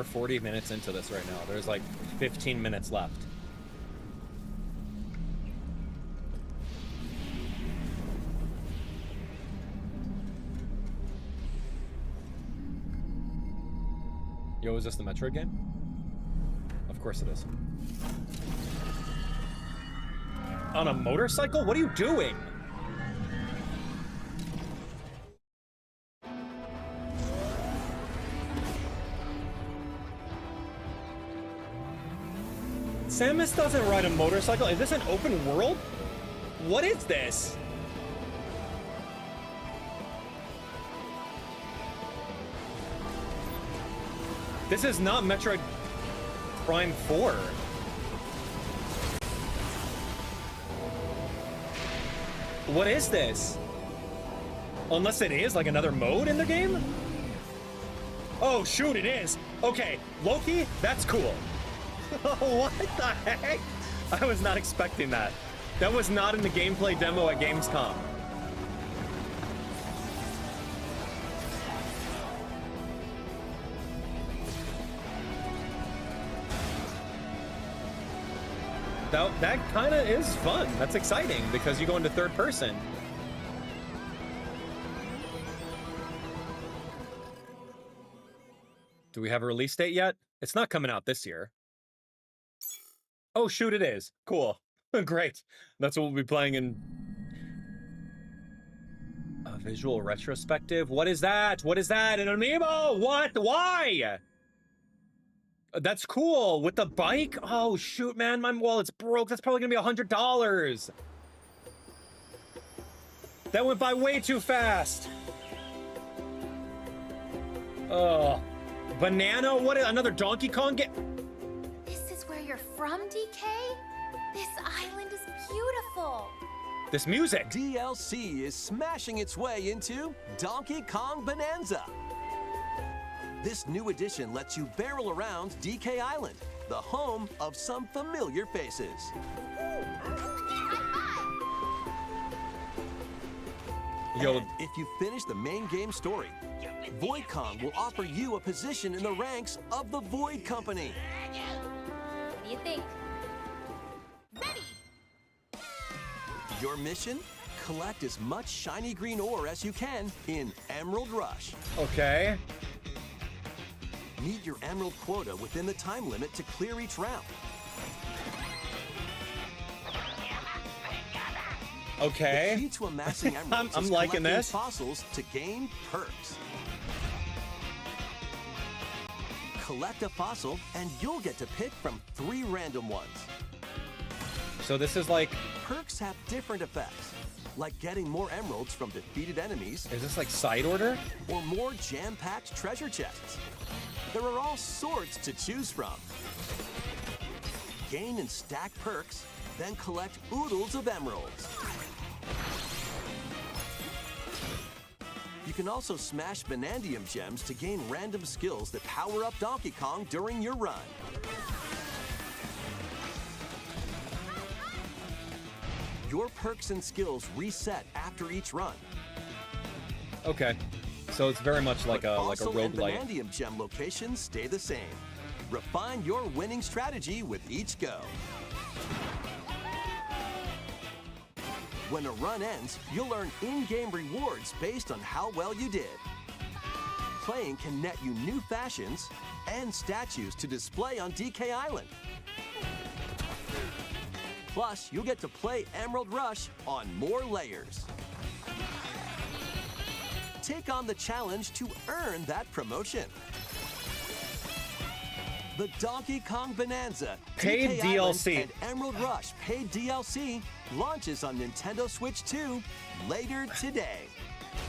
40 minutes into this right now. There's like 15 minutes left. Yo, is this the Metroid game? Of course it is. On a motorcycle? What are you doing? Samus doesn't ride a motorcycle. Is this an open world? What is this? This is not Metroid Prime 4. What is this? Unless it is like another mode in the game? Oh shoot, it is. Okay, Loki, that's cool. What the heck? I was not expecting that. That was not in the gameplay demo at Gamescom. That kind of is fun. That's exciting because you go into third person. Do we have a release date yet? It's not coming out this year. Oh, shoot, it is. Cool. Great. That's what we'll be playing in a visual retrospective. What is that? What is that? An Amiibo? What? Why? That's cool. With the bike? Oh, shoot, man. My wallet's broke. That's probably gonna be $100. That went by way too fast. Oh. Banana? What? Another Donkey Kong game? This is where you're from, DK? This island is beautiful. This music. DLC is smashing its way into Donkey Kong Bananza. This new edition lets you barrel around DK Island, the home of some familiar faces. Yo, And if you finish the main game story, Void Kong will offer you a position in the ranks of the Void Company. What do you think? Ready! Your mission? Collect as much shiny green ore as you can in Emerald Rush. okay. Meet your emerald quota within the time limit to clear each round. Okay. The key to amassing emeralds I'm is liking collecting this. fossils to gain perks. Collect a fossil and you'll get to pick from 3 random ones. So this is like, Perks have different effects, like getting more emeralds from defeated enemies is this like side order? or more jam-packed treasure chests. There are all sorts to choose from. Gain and stack perks, then collect oodles of emeralds. can also smash Banandium gems to gain random skills that power up Donkey Kong during your run. Your perks and skills reset after each run. Okay, so it's very much like a Fossil and roguelite. Banandium gem locations stay the same. Refine your winning strategy with each go. When a run ends, you'll earn in-game rewards based on how well you did. Playing can net you new fashions and statues to display on DK Island. Plus, you'll get to play Emerald Rush on more layers. Take on the challenge to earn that promotion. The Donkey Kong Bonanza Paid DK Island DLC. and Emerald Rush paid DLC launches on Nintendo Switch 2 later today.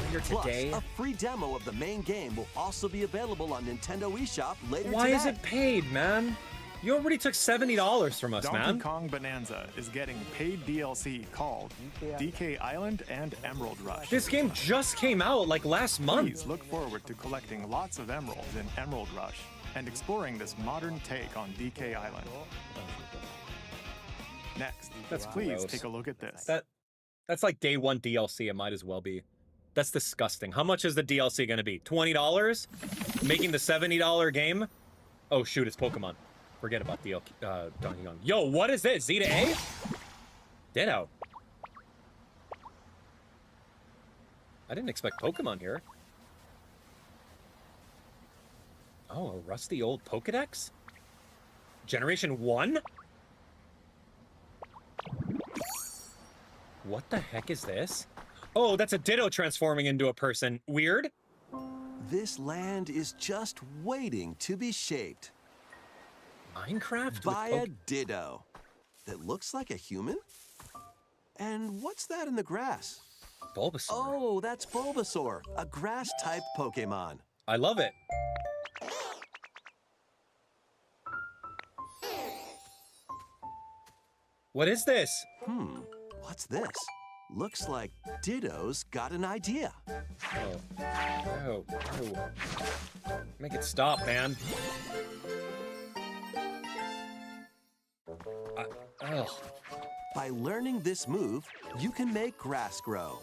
Later Plus, today? a free demo of the main game will also be available on Nintendo eShop later Why today. is it paid, man? You already took $70 from us, Donkey man. Kong Bonanza is getting paid DLC called DK Island and Emerald Rush. This game just came out like last month. Please look forward to collecting lots of emeralds in Emerald Rush and exploring this modern take on DK Island. Next, That's please gross. take a look at this. That's like day one DLC. It might as well be. That's disgusting. How much is the DLC going to be? $20? Making the $70 game? Oh shoot, it's Pokemon. Forget about Donkey Kong. Yo, what is this? Z to A? Ditto. I didn't expect Pokemon here. Oh, a rusty old Pokedex? Generation 1? What the heck is this? Oh, that's a Ditto transforming into a person. Weird. This land is just waiting to be shaped Minecraft? by a Ditto that looks like a human? And what's that in the grass? Bulbasaur. Oh, that's Bulbasaur, a grass-type Pokemon. I love it. What is this? What's this? Looks like Ditto's got an idea. Oh. Make it stop, man. Oh. By learning this move, you can make grass grow.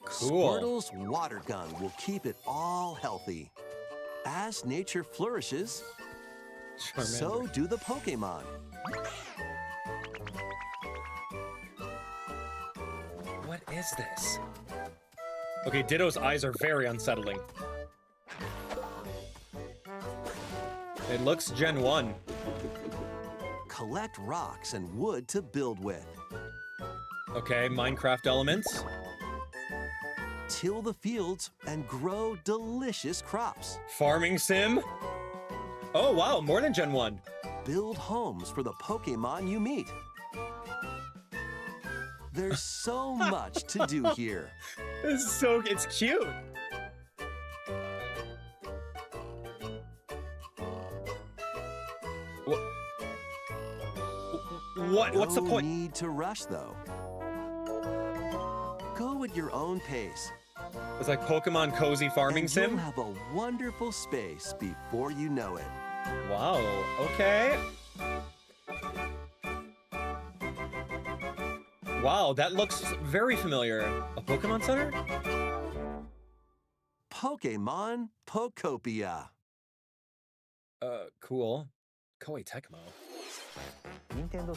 Cool. Squirtle's water gun will keep it all healthy. As nature flourishes, so do the Pokemon. What is this? Okay, Ditto's eyes are very unsettling. It looks Gen 1. Collect rocks and wood to build with. Okay, Minecraft elements. Till the fields and grow delicious crops. Farming sim. Oh, wow, more than Gen 1. Build homes for the Pokemon you meet. There's so much to do here. It's cute. What's the point? No need to rush, though. Go at your own pace. It's like Pokemon Cozy Farming and Sim. You'll have a wonderful space before you know it. Wow, okay. Wow, that looks very familiar. A Pokemon Center? Pokemon Pokopia. Cool. Koei Tecmo.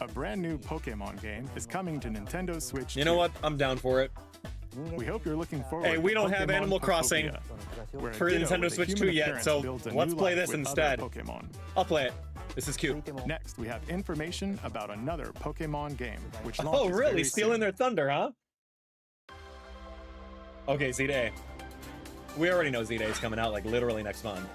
A brand new Pokemon game is coming to Nintendo Switch 2. You know what? I'm down for it. We hope you're looking forward Hey, we to don't have Pokemon Animal Crossing Pokopia, where a for Ditto Nintendo with a Switch 2 human yet, appearance so builds a let's new play life this with instead. other Pokemon. I'll play it. This is cute. Next, we have information about another Pokemon game, which Oh, launches really? very Stealing soon. their thunder, huh? Okay, Z-Day. We already know Z-Day is coming out like literally next month.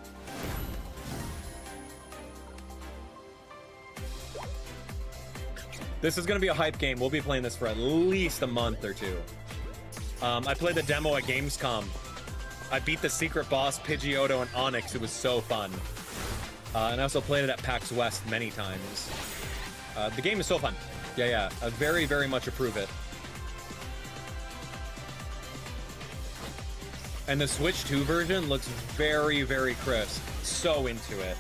This is gonna be a hype game. We'll be playing this for at least a month or two. I played the demo at Gamescom. I beat the secret boss, Pidgeotto and Onyx. It was so fun. And I also played it at PAX West many times. The game is so fun. Yeah. I very, very much approve it. And the Switch 2 version looks very, very crisp. So into it.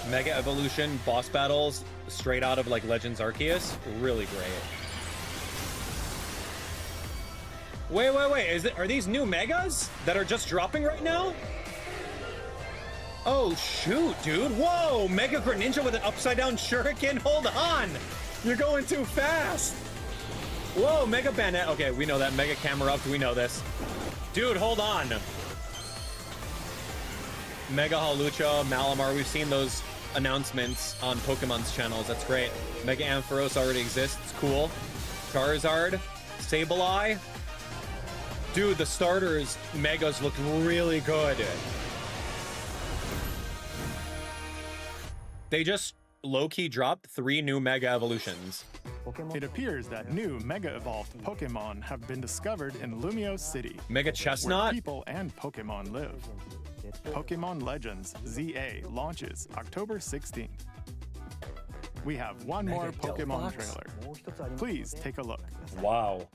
Mega Evolution boss battles straight out of like Legends Arceus. Really great. Wait. Are these new megas that are just dropping right now? Oh, shoot, dude. Whoa, Mega Greninja with an upside down shuriken. Hold on. You're going too fast. Whoa, Mega Bandit. Okay, we know that. Mega Camerupt, we know this. Dude, hold on. Mega Halucha, Malamar, we've seen those announcements on Pokemon's channels. That's great. Mega Ampharos already exists. Cool. Charizard, Sableye. Dude, the starters Megas look really good. They just low-key dropped 3 new Mega Evolutions. It appears that new Mega Evolved Pokemon have been discovered in Lumio City, Mega where Chestnut? people and Pokemon live. Pokemon Legends ZA launches October 16th. We have one more Pokemon trailer. Please take a look. Wow.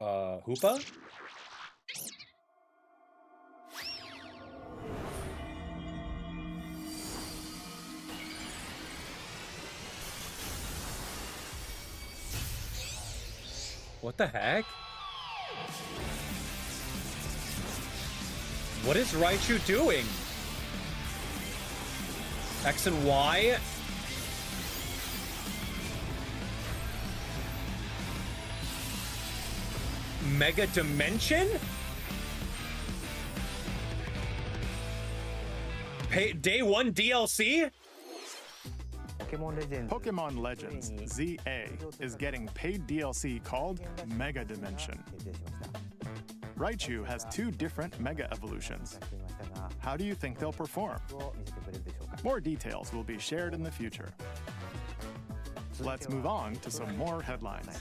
Hoopa? What the heck? What is Raichu doing? X and Y? Mega Dimension? Day 1 DLC? Pokemon Legends ZA is getting paid DLC called Mega Dimension. Raichu has 2 different Mega Evolutions. How do you think they'll perform? More details will be shared in the future. Let's move on to some more headlines.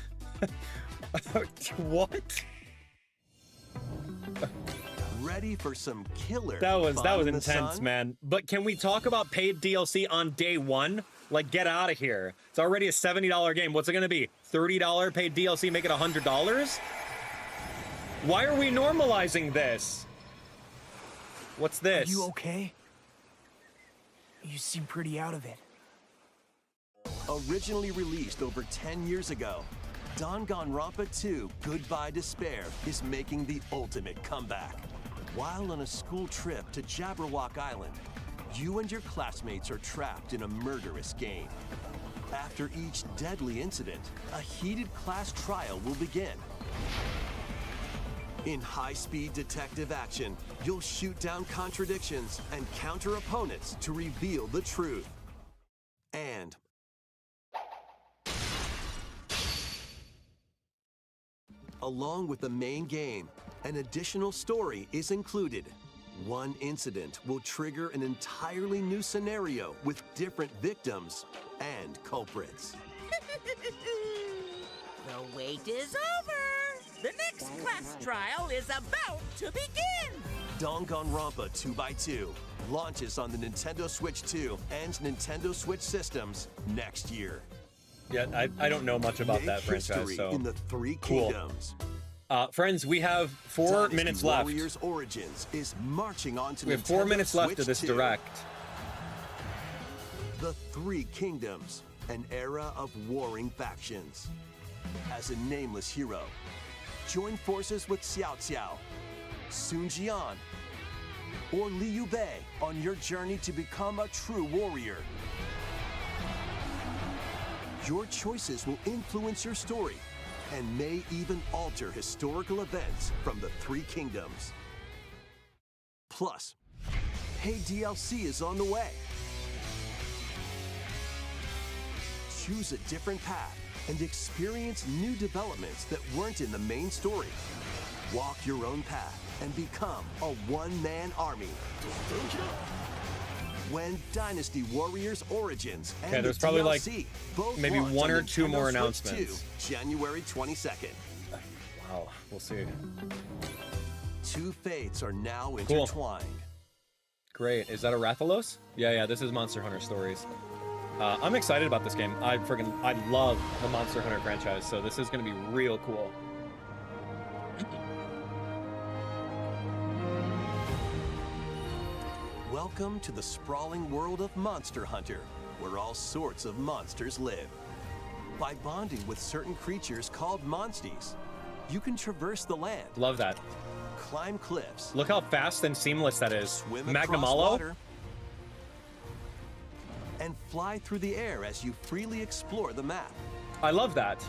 What? Ready for some killer That was fun in the intense, sun? man. But can we talk about paid DLC on day 1? Like, get out of here. It's already a $70 game. What's it gonna be? $30 paid DLC, make it $100? Why are we normalizing this? What's this? Are you okay? You seem pretty out of it. Originally released over 10 years ago, Danganronpa 2 Goodbye Despair is making the ultimate comeback. While on a school trip to Jabberwock Island, you and your classmates are trapped in a murderous game. After each deadly incident, a heated class trial will begin. In high-speed detective action, you'll shoot down contradictions and counter opponents to reveal the truth. And along with the main game, an additional story is included. One incident will trigger an entirely new scenario with different victims and culprits. The wait is over! The next class trial is about to begin! Danganronpa 2x2 launches on the Nintendo Switch 2 and Nintendo Switch systems next year. Yeah, I don't know much about Make that franchise, history so in the 3 cool. kingdoms. Friends, we have 4 Dynasty minutes left. Warriors Origins is marching on to We have 4 Nintendo minutes left Switch of this 2. direct. The 3 Kingdoms, an era of warring factions. As a nameless hero, join forces with Xiao Xiao, Sun Jian, or Liu Bei on your journey to become a true warrior. Your choices will influence your story and may even alter historical events from the 3 Kingdoms. Plus, paid DLC is on the way. Choose a different path and experience new developments that weren't in the main story. Walk your own path and become a one-man army. When Dynasty Warriors Origins and Okay, there's the probably DLC like both maybe launch 1 on or 2 Nintendo more Switch announcements. 2, January 22nd. Wow, we'll see. 2 fates are now Cool. intertwined. Great. Is that a Rathalos? Yeah, this is Monster Hunter Stories. I'm excited about this game. I love the Monster Hunter franchise, so this is gonna be real cool. Welcome to the sprawling world of Monster Hunter, where all sorts of monsters live. By bonding with certain creatures called monsties, you can traverse the land. Love that. Climb cliffs. Look how fast and seamless that is. Swim Magnum across Malo. water, and fly through the air as you freely explore the map. I love that.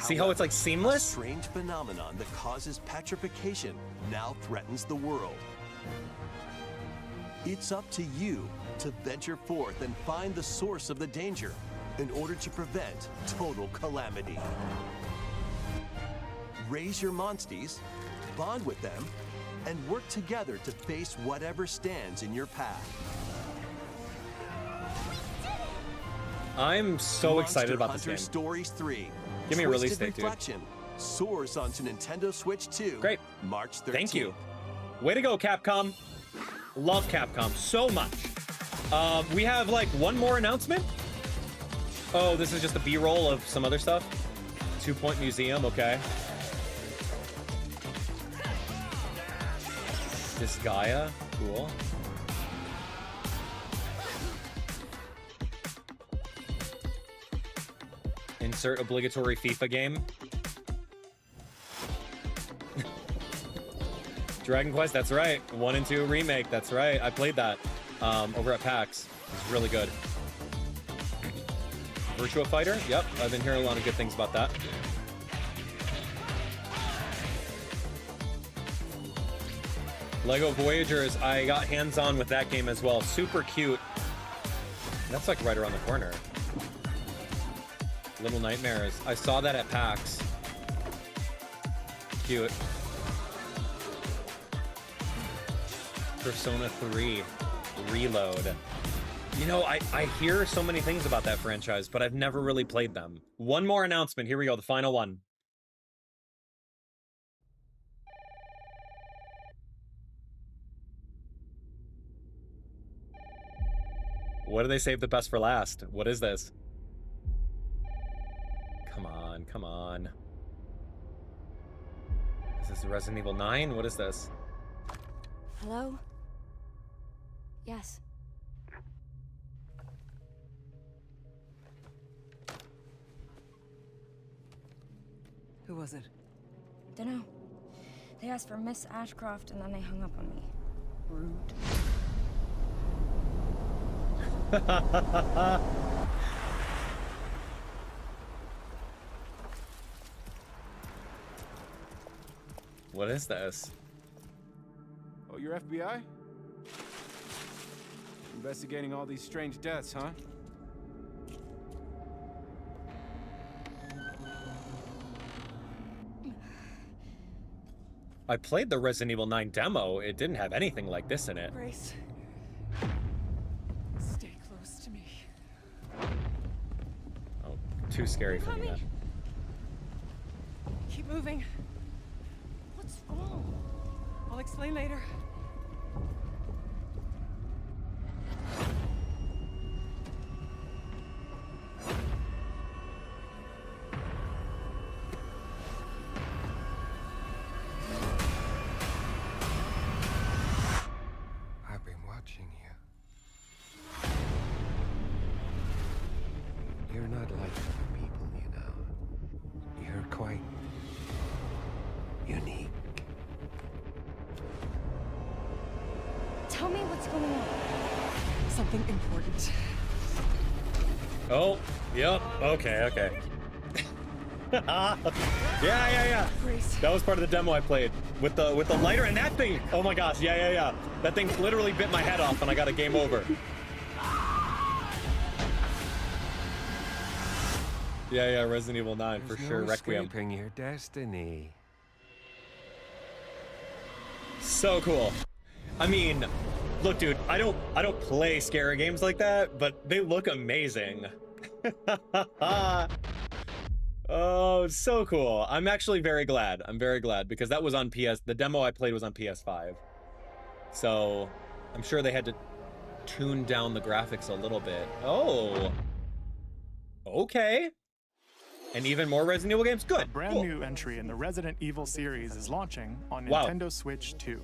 See how it's like seamless? A strange phenomenon that causes petrification now threatens the world. It's up to you to venture forth and find the source of the danger in order to prevent total calamity. Raise your monsties, bond with them, and work together to face whatever stands in your path. I'm so excited about Monster this game. Hunter Stories 3. Give me a release Twisted date, dude. Reflection soars onto Nintendo Switch 2. Great. March 13th. Thank you. Way to go, Capcom. Love Capcom so much. We have like one more announcement. Oh, this is just a B-roll of some other stuff. 2 Point Museum, okay. Disagaea, cool. Insert obligatory FIFA game. Dragon Quest, that's right. 1 and 2 remake, that's right. I played that over at PAX. It's really good. Virtua Fighter, yep. I've been hearing a lot of good things about that. Lego Voyagers, I got hands-on with that game as well. Super cute. That's like right around the corner. Little Nightmares. I saw that at PAX. Cute. Persona 3 Reload. You know, I hear so many things about that franchise, but I've never really played them. One more announcement. Here we go, the final one. What do they save the best for last? What is this? Come on, come on. Is this Resident Evil 9? What is this? Hello? Yes. Who was it? Dunno. They asked for Miss Ashcroft and then they hung up on me. Rude. What is this? Oh, you're FBI? Investigating all these strange deaths, huh? I played the Resident Evil 9 demo. It didn't have anything like this in it. Grace. Stay close to me. Oh, too scary for me, man. Keep moving. What's wrong? I'll explain later. I've been watching you. You're not like other people, you know. You're quite unique. Tell me what's going on. Something important. Oh, yep. Okay, okay. Yeah. Grace. That was part of the demo I played with the lighter and that thing. Oh my gosh, yeah. That thing literally bit my head off and I got a game over. Yeah, Resident Evil 9 for sure. Requiem. Escaping your destiny. So cool. I mean, look, dude, I don't play scary games like that, but they look amazing. Oh, so cool. I'm actually very glad. I'm very glad because that was on PS. The demo I played was on PS5. So I'm sure they had to tuned down the graphics a little bit. Oh. Okay. And even more Resident Evil games? Good. A brand new entry in the Resident Evil series is launching on Wow. Nintendo Switch 2.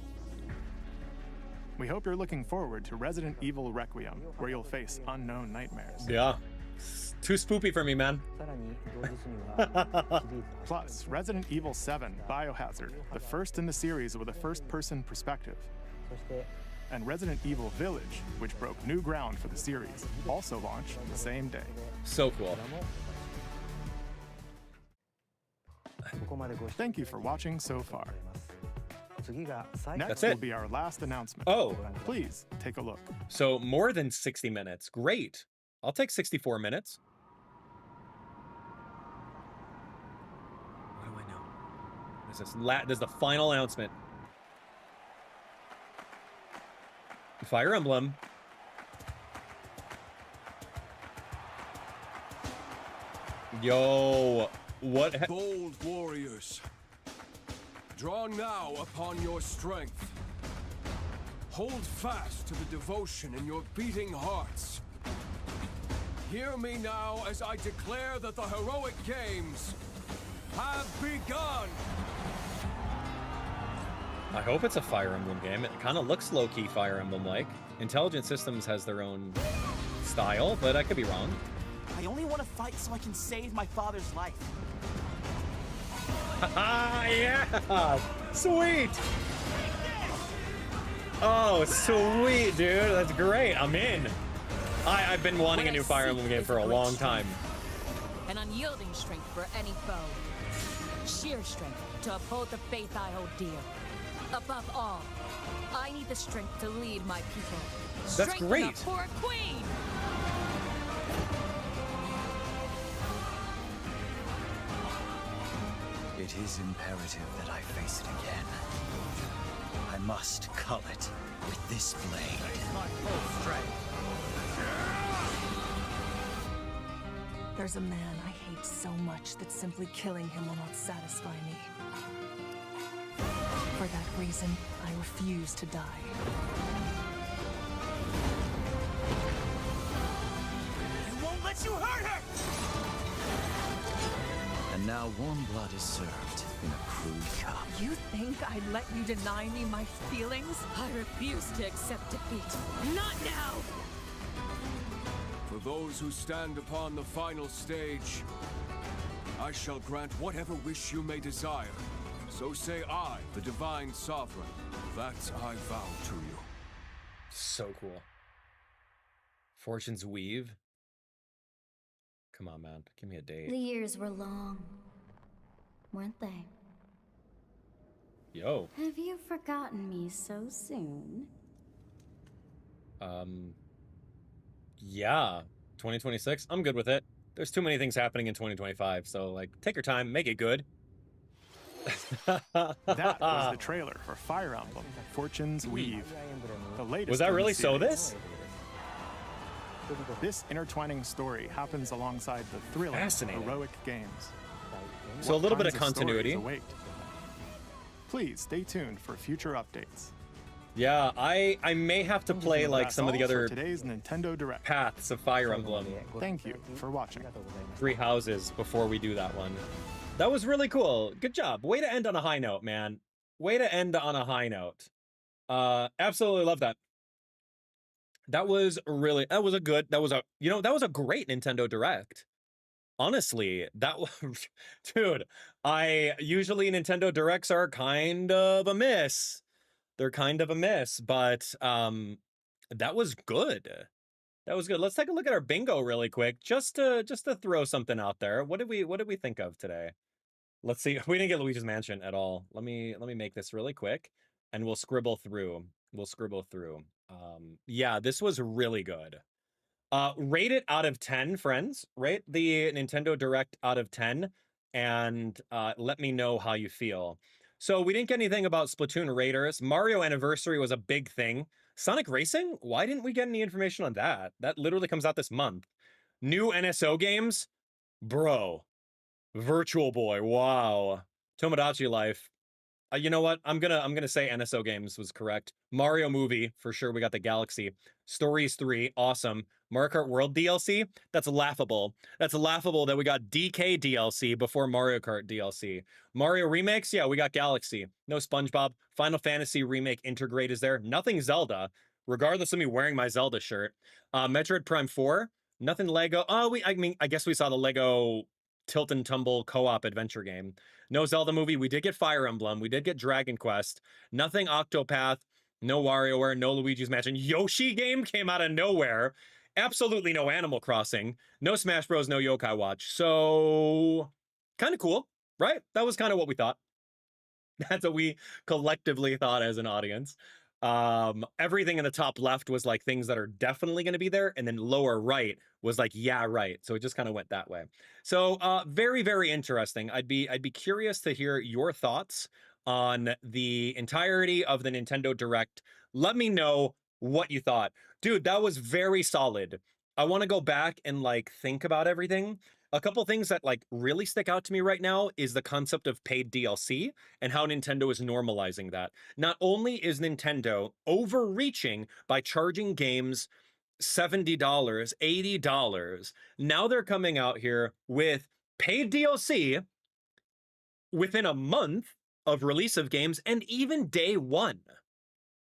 We hope you're looking forward to Resident Evil Requiem, where you'll face unknown nightmares. Yeah. Too spoopy for me, man. Plus, Resident Evil 7 Biohazard, the first in the series with a first-person perspective. And Resident Evil Village, which broke new ground for the series, also launched the same day. So cool. Thank you for watching so far. Next That's it. will be our last announcement. Oh. Please take a look. So more than 60 minutes. Great. I'll take 64 minutes. What do I know? This is the final announcement. Fire Emblem. Yo, what? Bold warriors, draw now upon your strength. Hold fast to the devotion in your beating hearts. Hear me now as I declare that the heroic games have begun. I hope it's a Fire Emblem game. It kind of looks low-key Fire Emblem-like. Intelligent Systems has their own style, but I could be wrong. I only want to fight so I can save my father's life. Haha, yeah! Sweet! Oh, sweet, dude. That's great. I'm in. I've been wanting a new Fire Emblem game for a long time. An unyielding strength for any foe. Sheer strength to uphold the faith I hold dear. Above all, I need the strength to lead my people. That's Strength great. enough for a queen. It is imperative that I face it again. I must cull it with this blade. My full strength. There's a man I hate so much that simply killing him will not satisfy me. For that reason, I refuse to die. I won't let you hurt her! And now warm blood is served in a crude cup. You think I'd let you deny me my feelings? I refuse to accept defeat. Not now! For those who stand upon the final stage, I shall grant whatever wish you may desire. So say I, the Divine Sovereign, that I vow to you. So cool. Fortune's Weave. Come on, man. Give me a date. The years were long, weren't they? Yo. Have you forgotten me so soon? Yeah. 2026. I'm good with it. There's too many things happening in 2025, so like take your time, make it good. That was the trailer for Fire Emblem Fortune's Weave. The latest. Was that in the really so series. This intertwining story happens alongside the thrilling Fascinating. heroic games. So a little bit of kinds continuity. stories await? Please stay tuned for future updates. Yeah, I may have to play like That's some of the all for other today's Nintendo Direct. paths of Fire Emblem. Thank you for watching. 3 houses before we do that one. That was really cool. Good job. Way to end on a high note, man. Way to end on a high note. Absolutely love that. That was a great Nintendo Direct. Honestly, that was, dude, usually Nintendo Directs are kind of a miss. They're kind of a miss, but that was good. That was good. Let's take a look at our bingo really quick, just to throw something out there. What did we think of today? Let's see. We didn't get Luigi's Mansion at all. Let me make this really quick, and we'll scribble through. Yeah, this was really good. Rate it out of 10, friends. Rate the Nintendo Direct out of 10, and let me know how you feel. So we didn't get anything about Splatoon Raiders. Mario Anniversary was a big thing. Sonic Racing? Why didn't we get any information on that? That literally comes out this month. New NSO games? Bro. Virtual Boy. Wow. Tomodachi Life. You know what? I'm gonna say NSO Games was correct. Mario movie for sure. We got the Galaxy. Stories 3, awesome. Mario Kart World DLC. That's laughable. That's laughable that we got DK DLC before Mario Kart DLC. Mario remakes. Yeah, we got Galaxy. No SpongeBob. Final Fantasy remake Intergrade is there. Nothing Zelda. Regardless of me wearing my Zelda shirt. Metroid Prime 4. Nothing Lego. Oh, I guess we saw the Lego tilt and tumble co-op adventure game. No Zelda movie. We did get Fire Emblem. We did get Dragon Quest. Nothing Octopath. No WarioWare. No Luigi's Mansion. Yoshi game came out of nowhere. Absolutely no Animal Crossing. No Smash Bros. No Yokai Watch. So, kind of cool, right? That was kind of what we thought. That's what we collectively thought as an audience. Everything in the top left was like things that are definitely going to be there, and then lower right was like, yeah, right. So it just kind of went that way. So very, very interesting. I'd be curious to hear your thoughts on the entirety of the Nintendo Direct. Let me know what you thought. Dude, that was very solid. I want to go back and like think about everything. A couple things that like really stick out to me right now is the concept of paid DLC and how Nintendo is normalizing that. Not only is Nintendo overreaching by charging games $70, $80, now they're coming out here with paid DLC within a month of release of games and even day one.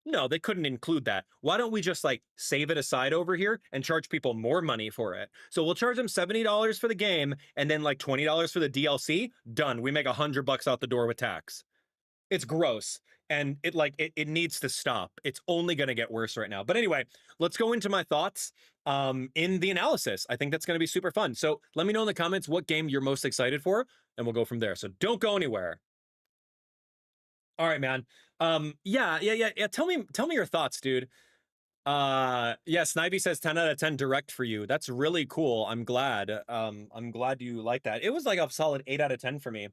No, they couldn't include that. Why don't we just like save it aside over here and charge people more money for it? So we'll charge them $70 for the game and then like $20 for the DLC. Done. We make $100 out the door with tax. It's gross. And it needs to stop. It's only going to get worse right now. But anyway, let's go into my thoughts in the analysis. I think that's going to be super fun. So let me know in the comments what game you're most excited for, and we'll go from there. So don't go anywhere. All right, man. Yeah. Tell me your thoughts, dude. Yeah, Snivy says 10 out of 10 direct for you. That's really cool. I'm glad. I'm glad you like that. It was like a solid 8 out of 10 for me.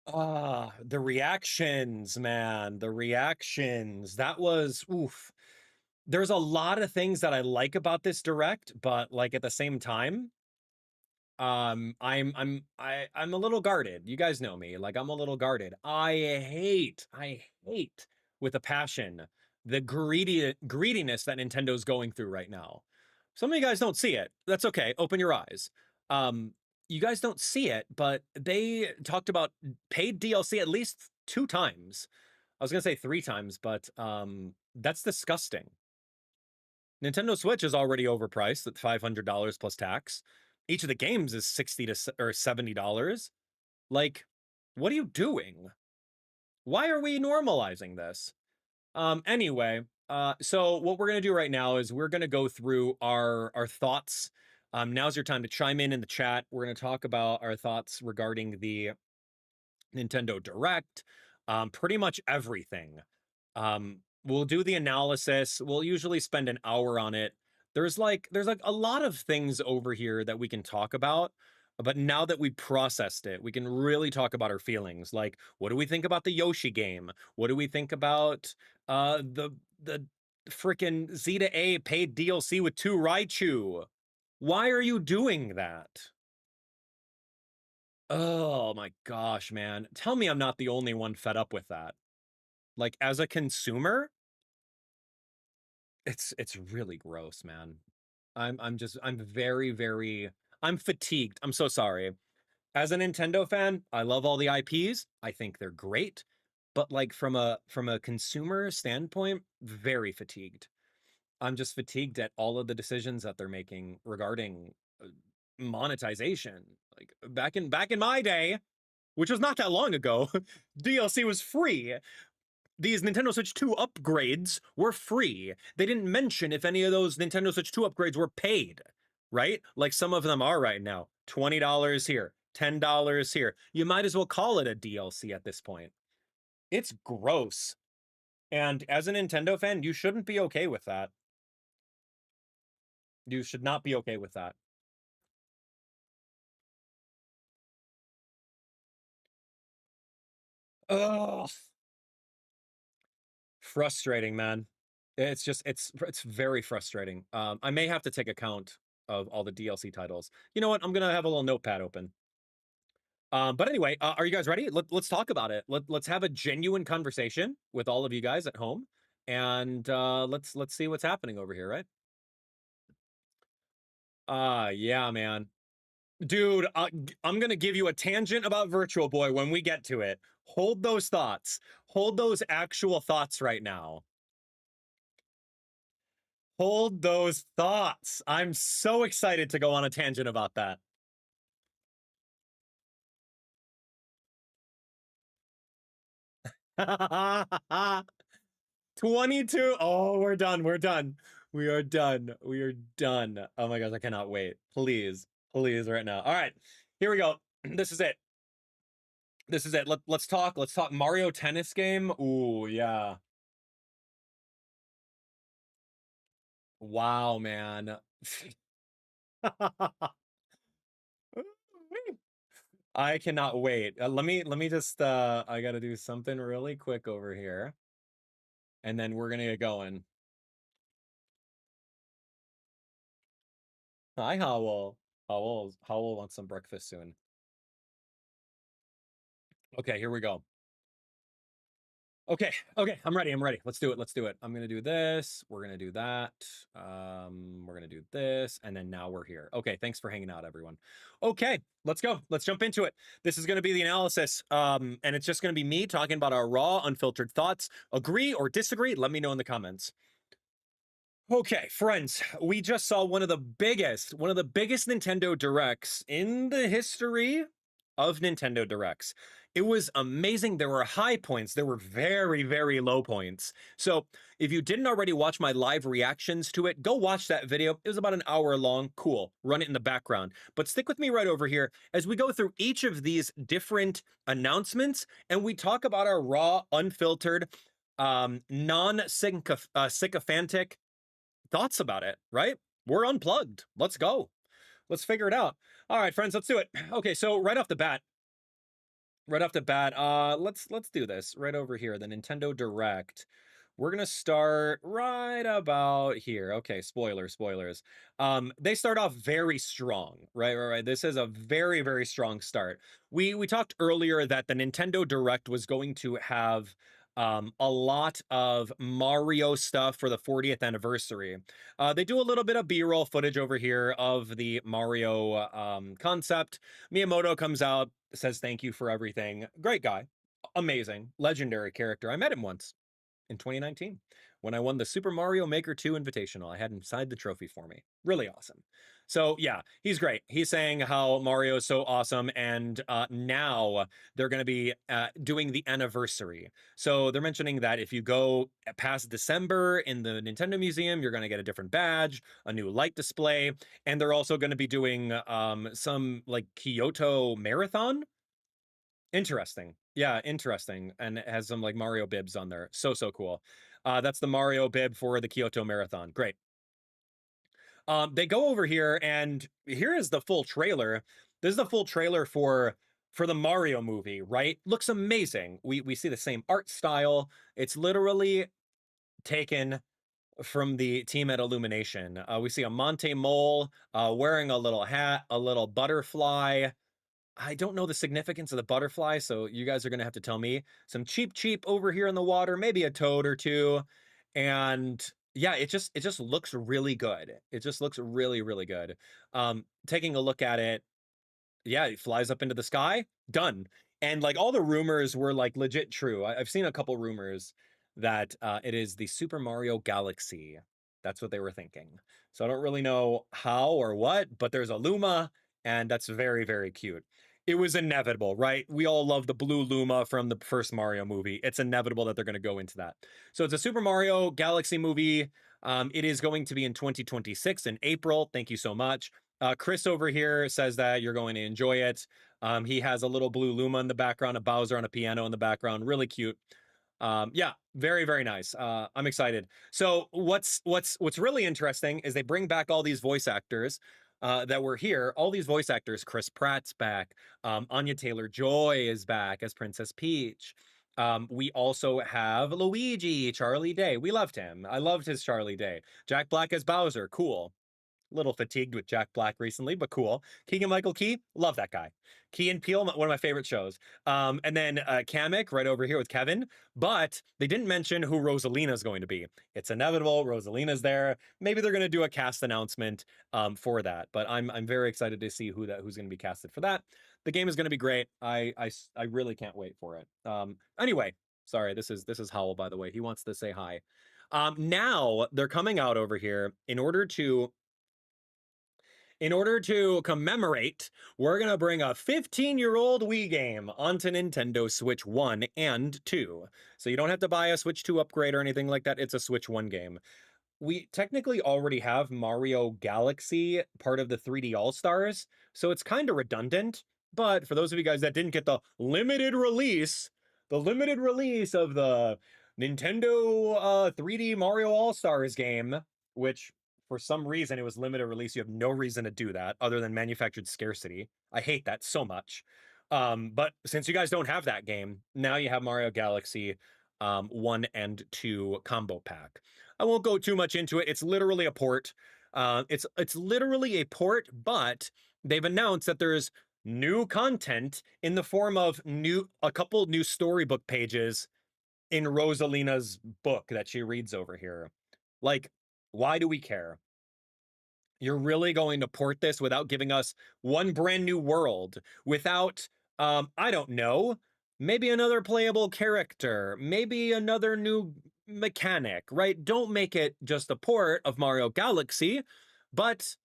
The reactions, man. The reactions. That was oof. There's a lot of things that I like about this direct, but like at the same time, I'm a little guarded. You guys know me. Like I'm a little guarded. I hate with a passion the greediness that Nintendo's going through right now. Some of you guys don't see it. That's okay. Open your eyes. You guys don't see it, but they talked about paid DLC at least 2 times. I was gonna say 3 times, but that's disgusting. Nintendo Switch is already overpriced at $500 plus tax. Each of the games is $60 or $70. Like, what are you doing? Why are we normalizing this? Anyway, so what we're gonna do right now is we're gonna go through our thoughts. Now's your time to chime in the chat. We're gonna talk about our thoughts regarding the Nintendo Direct, pretty much everything. We'll do the analysis. We'll usually spend an hour on it. There's like a lot of things over here that we can talk about, but now that we processed it, we can really talk about our feelings. Like, what do we think about the Yoshi game? What do we think about the freaking Z to A paid DLC with 2 Raichu? Why are you doing that? Oh my gosh, man. Tell me I'm not the only one fed up with that. Like, as a consumer, it's really gross, man. I'm fatigued. I'm so sorry. As a Nintendo fan, I love all the IPs. I think they're great, but like from a consumer standpoint, very fatigued. I'm just fatigued at all of the decisions that they're making regarding monetization. Like back in my day, which was not that long ago, DLC was free. These Nintendo Switch 2 upgrades were free. They didn't mention if any of those Nintendo Switch 2 upgrades were paid, right? Like some of them are right now. $20 here, $10 here. You might as well call it a DLC at this point. It's gross. And as a Nintendo fan, you shouldn't be okay with that. You should not be okay with that. Ugh. Frustrating, man. It's just it's very frustrating. I may have to take account of all the DLC titles. You know what? I'm gonna have a little notepad open. But anyway, are you guys ready? Let's talk about it. Let's have a genuine conversation with all of you guys at home, and let's see what's happening over here, right? Yeah, man. Dude, I'm gonna give you a tangent about Virtual Boy when we get to it. Hold those thoughts. Hold those actual thoughts right now. Hold those thoughts. I'm so excited to go on a tangent about that. Ha 22. Oh, we're done. We're done. We are done. We are done. Oh my gosh, I cannot wait. Please, please, right now. All right, here we go. This is it. This is it. Let's talk. Let's talk Mario tennis game. Ooh, yeah. Wow, man. I cannot wait. Let me just I gotta do something really quick over here. And then we're gonna get going. Hi, Howell. Howell wants some breakfast soon. Okay, here we go. Okay, I'm ready. Let's do it. I'm gonna do this. We're gonna do that. We're gonna do this, and then now we're here. Okay, thanks for hanging out, everyone. Okay, let's go. Let's jump into it. This is gonna be the analysis, and it's just gonna be me talking about our raw, unfiltered thoughts. Agree or disagree? Let me know in the comments. Okay, friends, we just saw one of the biggest Nintendo Directs in the history of Nintendo Directs. It was amazing. There were high points. There were very, very low points. So if you didn't already watch my live reactions to it, go watch that video. It was about an hour long. Cool. Run it in the background. But stick with me right over here as we go through each of these different announcements and we talk about our raw, unfiltered, non-sycophantic thoughts about it, right? We're unplugged. Let's go. Let's figure it out. All right, friends, let's do it. Okay, so right off the bat, let's do this right over here, the Nintendo Direct. We're gonna start right about here. Okay, spoilers. They start off very strong, right. This is a very, very strong start. We talked earlier that the Nintendo Direct was going to have a lot of Mario stuff for the 40th anniversary. They do a little bit of B-roll footage over here of the Mario concept. Miyamoto comes out, says thank you for everything. Great guy. Amazing. Legendary character. I met him once in 2019 when I won the Super Mario Maker 2 Invitational. I had him sign the trophy for me. Really awesome. So yeah, he's great. He's saying how Mario is so awesome, and now they're going to be doing the anniversary. So they're mentioning that if you go past December in the Nintendo Museum, you're going to get a different badge, a new light display, and they're also going to be doing some like Kyoto Marathon. Interesting. Yeah, interesting. And it has some like Mario bibs on there. So cool. That's the Mario bib for the Kyoto Marathon. Great. They go over here and here is the full trailer. This is the full trailer for the Mario movie, right? Looks amazing. We see the same art style. It's literally taken from the team at Illumination. We see a Monte Mole wearing a little hat, a little butterfly. I don't know the significance of the butterfly, so you guys are gonna have to tell me. Some cheap over here in the water, maybe a toad or two. And yeah, it just looks really good. It just looks really, really good. Taking a look at it, yeah, it flies up into the sky, done. And like all the rumors were like legit true. I've seen a couple rumors that it is the Super Mario Galaxy. That's what they were thinking. So I don't really know how or what, but there's a Luma, and that's very, very cute. It was inevitable, right? We all love the blue Luma from the first Mario movie. It's inevitable that they're going to go into that. So it's a Super Mario Galaxy movie. It is going to be in 2026 in April. Thank you so much. Chris over here says that you're going to enjoy it. He has a little blue Luma in the background, a Bowser on a piano in the background. Really cute. Yeah, very, very nice. I'm excited. So what's really interesting is they bring back all these voice actors that were here. All these voice actors. Chris Pratt's back. Anya Taylor-Joy is back as Princess Peach. We also have Luigi, Charlie Day. We loved him. I loved his Charlie Day. Jack Black as Bowser. Cool. Little fatigued with Jack Black recently, but cool. Keegan-Michael Key, love that guy. Key and Peele, one of my favorite shows. And then Kamek right over here with Kevin. But they didn't mention who Rosalina's going to be. It's inevitable. Rosalina's there. Maybe they're going to do a cast announcement for that. But I'm very excited to see who's going to be casted for that. The game is going to be great. I really can't wait for it. Anyway, sorry, this is Howell, by the way. He wants to say hi. Now they're coming out over here in order to commemorate, we're going to bring a 15-year-old Wii game onto Nintendo Switch 1 and 2. So you don't have to buy a Switch 2 upgrade or anything like that. It's a Switch 1 game. We technically already have Mario Galaxy, part of the 3D All-Stars, so it's kind of redundant. But for those of you guys that didn't get the limited release of the Nintendo 3D Mario All-Stars game, which for some reason it was limited release. You have no reason to do that other than manufactured scarcity. I hate that so much. But since you guys don't have that game, now you have Mario Galaxy 1 and 2 combo pack. I won't go too much into it. It's literally a port. It's literally a port, but they've announced that there's new content in the form of a couple new storybook pages in Rosalina's book that she reads over here. Like, why do we care? You're really going to port this without giving us one brand new world, without, I don't know, maybe another playable character, maybe another new mechanic, right? Don't make it just a port of Mario Galaxy, but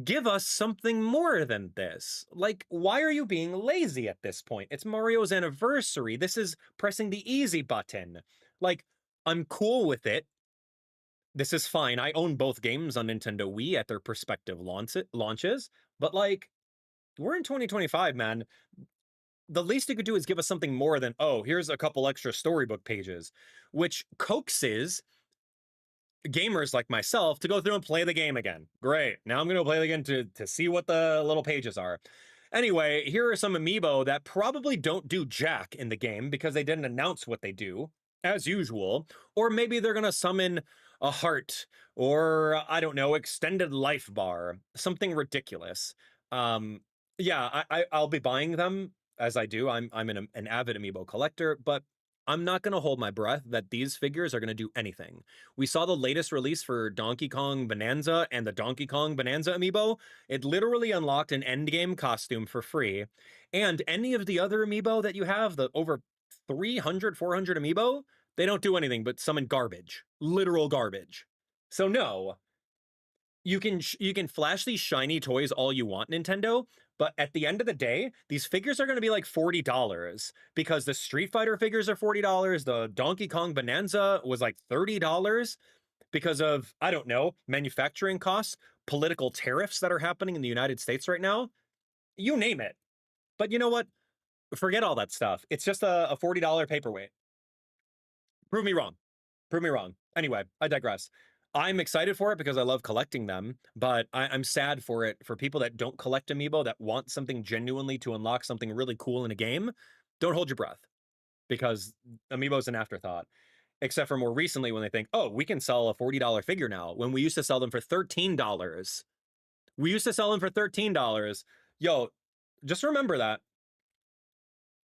give us something more than this. Like, why are you being lazy at this point? It's Mario's anniversary. This is pressing the easy button. Like, I'm cool with it. This is fine. I own both games on Nintendo Wii at their respective launches, but like, we're in 2025, man. The least you could do is give us something more than, oh, here's a couple extra storybook pages, which coaxes gamers like myself to go through and play the game again. Great. Now I'm going to play it again to see what the little pages are. Anyway, here are some Amiibo that probably don't do jack in the game because they didn't announce what they do, as usual. Or maybe they're going to summon a heart, or I don't know, extended life bar, something ridiculous. Yeah, I'll be buying them as I do. I'm an avid Amiibo collector, but I'm not going to hold my breath that these figures are going to do anything. We saw the latest release for Donkey Kong Bananza and the Donkey Kong Bananza Amiibo. It literally unlocked an endgame costume for free. And any of the other Amiibo that you have, the over 300, 400 Amiibo, they don't do anything but summon garbage. Literal garbage. So no, you can flash these shiny toys all you want, Nintendo, but at the end of the day, these figures are going to be like $40 because the Street Fighter figures are $40. The Donkey Kong Bananza was like $30 because of, I don't know, manufacturing costs, political tariffs that are happening in the United States right now. You name it. But you know what? Forget all that stuff. It's just a $40 paperweight. Prove me wrong. Prove me wrong. Anyway, I digress. I'm excited for it because I love collecting them, but I'm sad for it for people that don't collect Amiibo, that want something genuinely to unlock something really cool in a game. Don't hold your breath, because Amiibo's an afterthought. Except for more recently when they think, oh, we can sell a $40 figure now, when we used to sell them for $13. We used to sell them for $13. Yo, just remember that.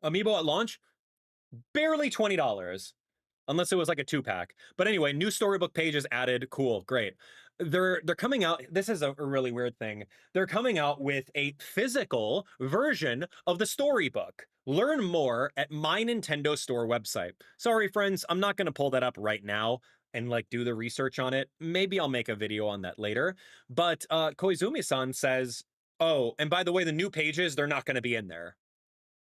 Amiibo at launch, barely $20. Unless it was like a 2-pack. But anyway, new storybook pages added. Cool, great. They're coming out. This is a really weird thing. They're coming out with a physical version of the storybook. Learn more at my Nintendo Store website. Sorry, friends, I'm not going to pull that up right now and like do the research on it. Maybe I'll make a video on that later. But Koizumi-san says, oh, and by the way, the new pages, they're not going to be in there.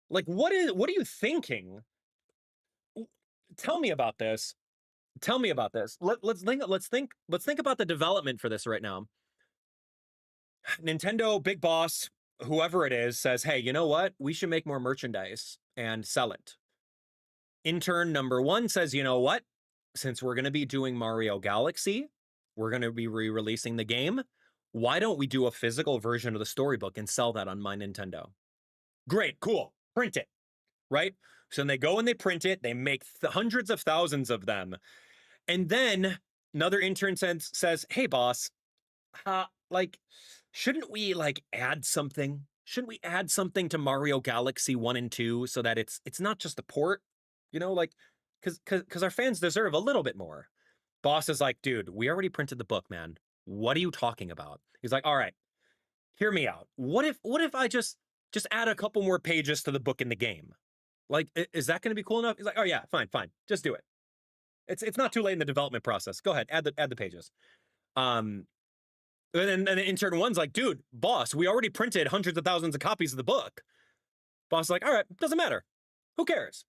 Like, what are you thinking? Tell me about this. Tell me about this. Let's think about the development for this right now. Nintendo big boss, whoever it is, says, hey, you know what? We should make more merchandise and sell it. Intern number 1 says, you know what? Since we're going to be doing Mario Galaxy, we're going to be re-releasing the game. Why don't we do a physical version of the storybook and sell that on my Nintendo? Great, cool. Print it, right? So then they go and they print it. They make hundreds of thousands of them. And then another intern says, hey, boss, like, shouldn't we like add something? Shouldn't we add something to Mario Galaxy 1 and 2 so that it's not just a port? You know, like, because our fans deserve a little bit more. Boss is like, dude, we already printed the book, man. What are you talking about? He's like, all right, hear me out. What if I just add a couple more pages to the book in the game? Like, is that going to be cool enough? He's like, oh yeah, fine, just do it. It's not too late in the development process. Go ahead, add the pages. And then intern one's like, dude, boss, we already printed hundreds of thousands of copies of the book. Boss is like, all right, doesn't matter. Who cares?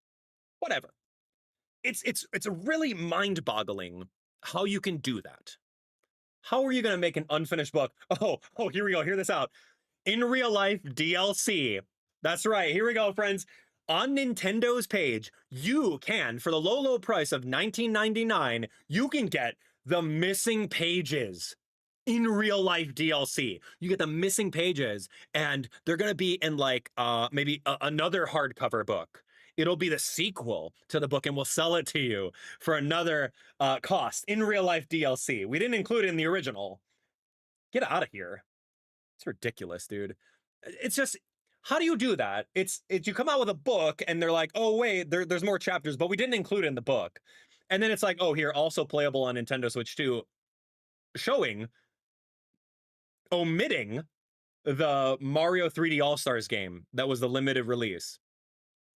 Whatever. It's really mind-boggling how you can do that. How are you going to make an unfinished book? Oh, here we go. Hear this out. In real life DLC. That's right. Here we go, friends. On Nintendo's page, you can, for the low price of $19.99, you can get the missing pages in real life DLC. You get the missing pages, and they're going to be in like maybe another hardcover book. It'll be the sequel to the book, and we'll sell it to you for another cost in real life DLC. We didn't include it in the original. Get out of here. It's ridiculous, dude. It's just, how do you do that? It's you come out with a book and they're like, oh wait, there's more chapters, but we didn't include it in the book. And then it's like, oh, here, also playable on Nintendo Switch 2, omitting the Mario 3D All-Stars game that was the limited release.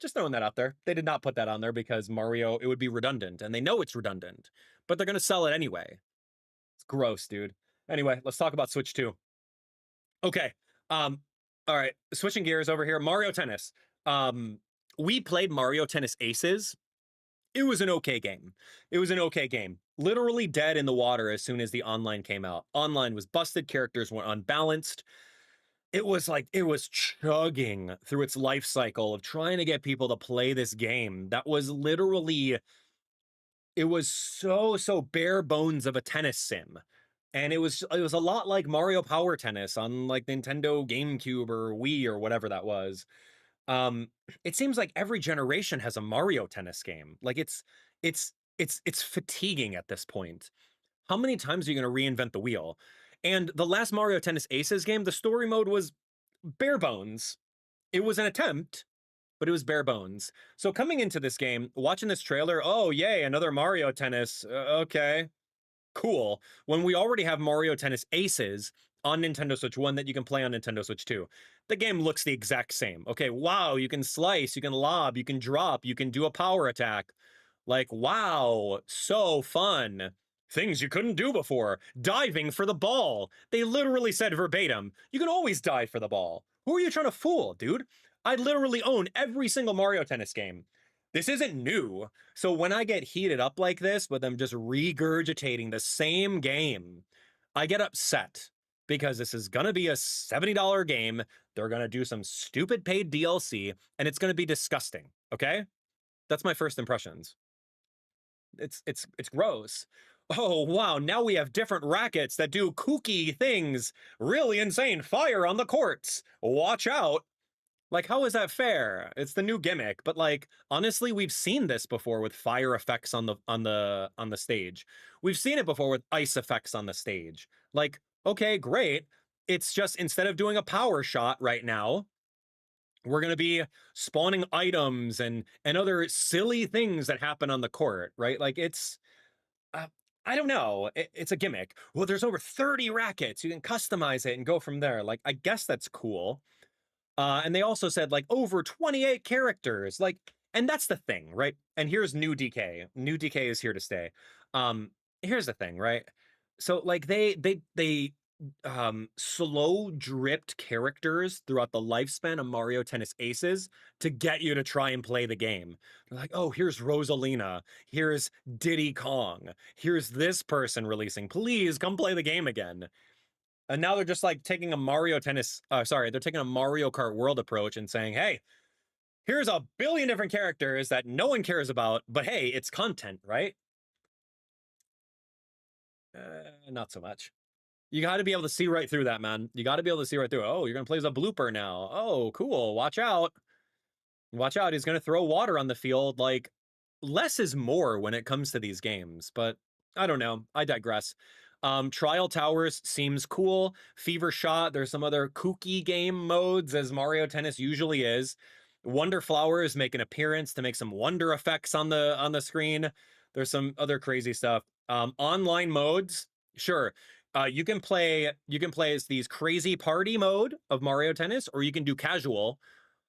Just throwing that out there. They did not put that on there because Mario, it would be redundant, and they know it's redundant, but they're going to sell it anyway. It's gross, dude. Anyway, let's talk about Switch 2. Okay. All right. Switching gears over here. Mario Tennis. We played Mario Tennis Aces. It was an okay game. Literally dead in the water as soon as the online came out. Online was busted. Characters were unbalanced. It was chugging through its life cycle of trying to get people to play this game. That was literally, it was so bare bones of a tennis sim. And it was a lot like Mario Power Tennis on like Nintendo GameCube or Wii or whatever that was. It seems like every generation has a Mario Tennis game. Like it's fatiguing at this point. How many times are you going to reinvent the wheel? And the last Mario Tennis Aces game, the story mode was bare bones. It was an attempt, but it was bare bones. So coming into this game, watching this trailer, oh yay, another Mario Tennis. Okay, cool. When we already have Mario Tennis Aces on Nintendo Switch 1 that you can play on Nintendo Switch 2. The game looks the exact same. Okay, wow, you can slice, you can lob, you can drop, you can do a power attack. Like, wow, so fun. Things you couldn't do before. Diving for the ball. They literally said verbatim, you can always dive for the ball. Who are you trying to fool, dude? I literally own every single Mario Tennis game. This isn't new. So when I get heated up like this with them just regurgitating the same game, I get upset because this is going to be a $70 game. They're going to do some stupid paid DLC and it's going to be disgusting. Okay? That's my first impressions. It's gross. Oh, wow, now we have different rackets that do kooky things. Really insane fire on the courts. Watch out. Like, how is that fair? It's the new gimmick, but like, honestly, we've seen this before with fire effects on the stage. We've seen it before with ice effects on the stage. Like, okay, great. It's just instead of doing a power shot right now, we're going to be spawning items and other silly things that happen on the court, right? Like it's I don't know. It's a gimmick. Well, there's over 30 rackets. You can customize it and go from there. Like, I guess that's cool. And they also said, like, over 28 characters. Like, and that's the thing, right? And here's New DK. New DK is here to stay. Here's the thing, right? So, like, they slow dripped characters throughout the lifespan of Mario Tennis Aces to get you to try and play the game. They're like, oh, here's Rosalina, here's Diddy Kong, here's this person releasing, please come play the game again. And now they're just like taking a Mario they're taking a Mario Kart World approach and saying, hey, here's a billion different characters that no one cares about, but hey, it's content, right? Not so much. You got to be able to see right through that, man. You got to be able to see right through it. Oh, you're going to play as a blooper now. Oh, cool. Watch out. Watch out. He's going to throw water on the field. Like, less is more when it comes to these games. But I don't know. I digress. Trial Towers seems cool. Fever Shot, there's some other kooky game modes, as Mario Tennis usually is. Wonder Flowers make an appearance to make some wonder effects on the screen. There's some other crazy stuff. Online modes, sure. You can play as these crazy party mode of Mario Tennis, or you can do casual,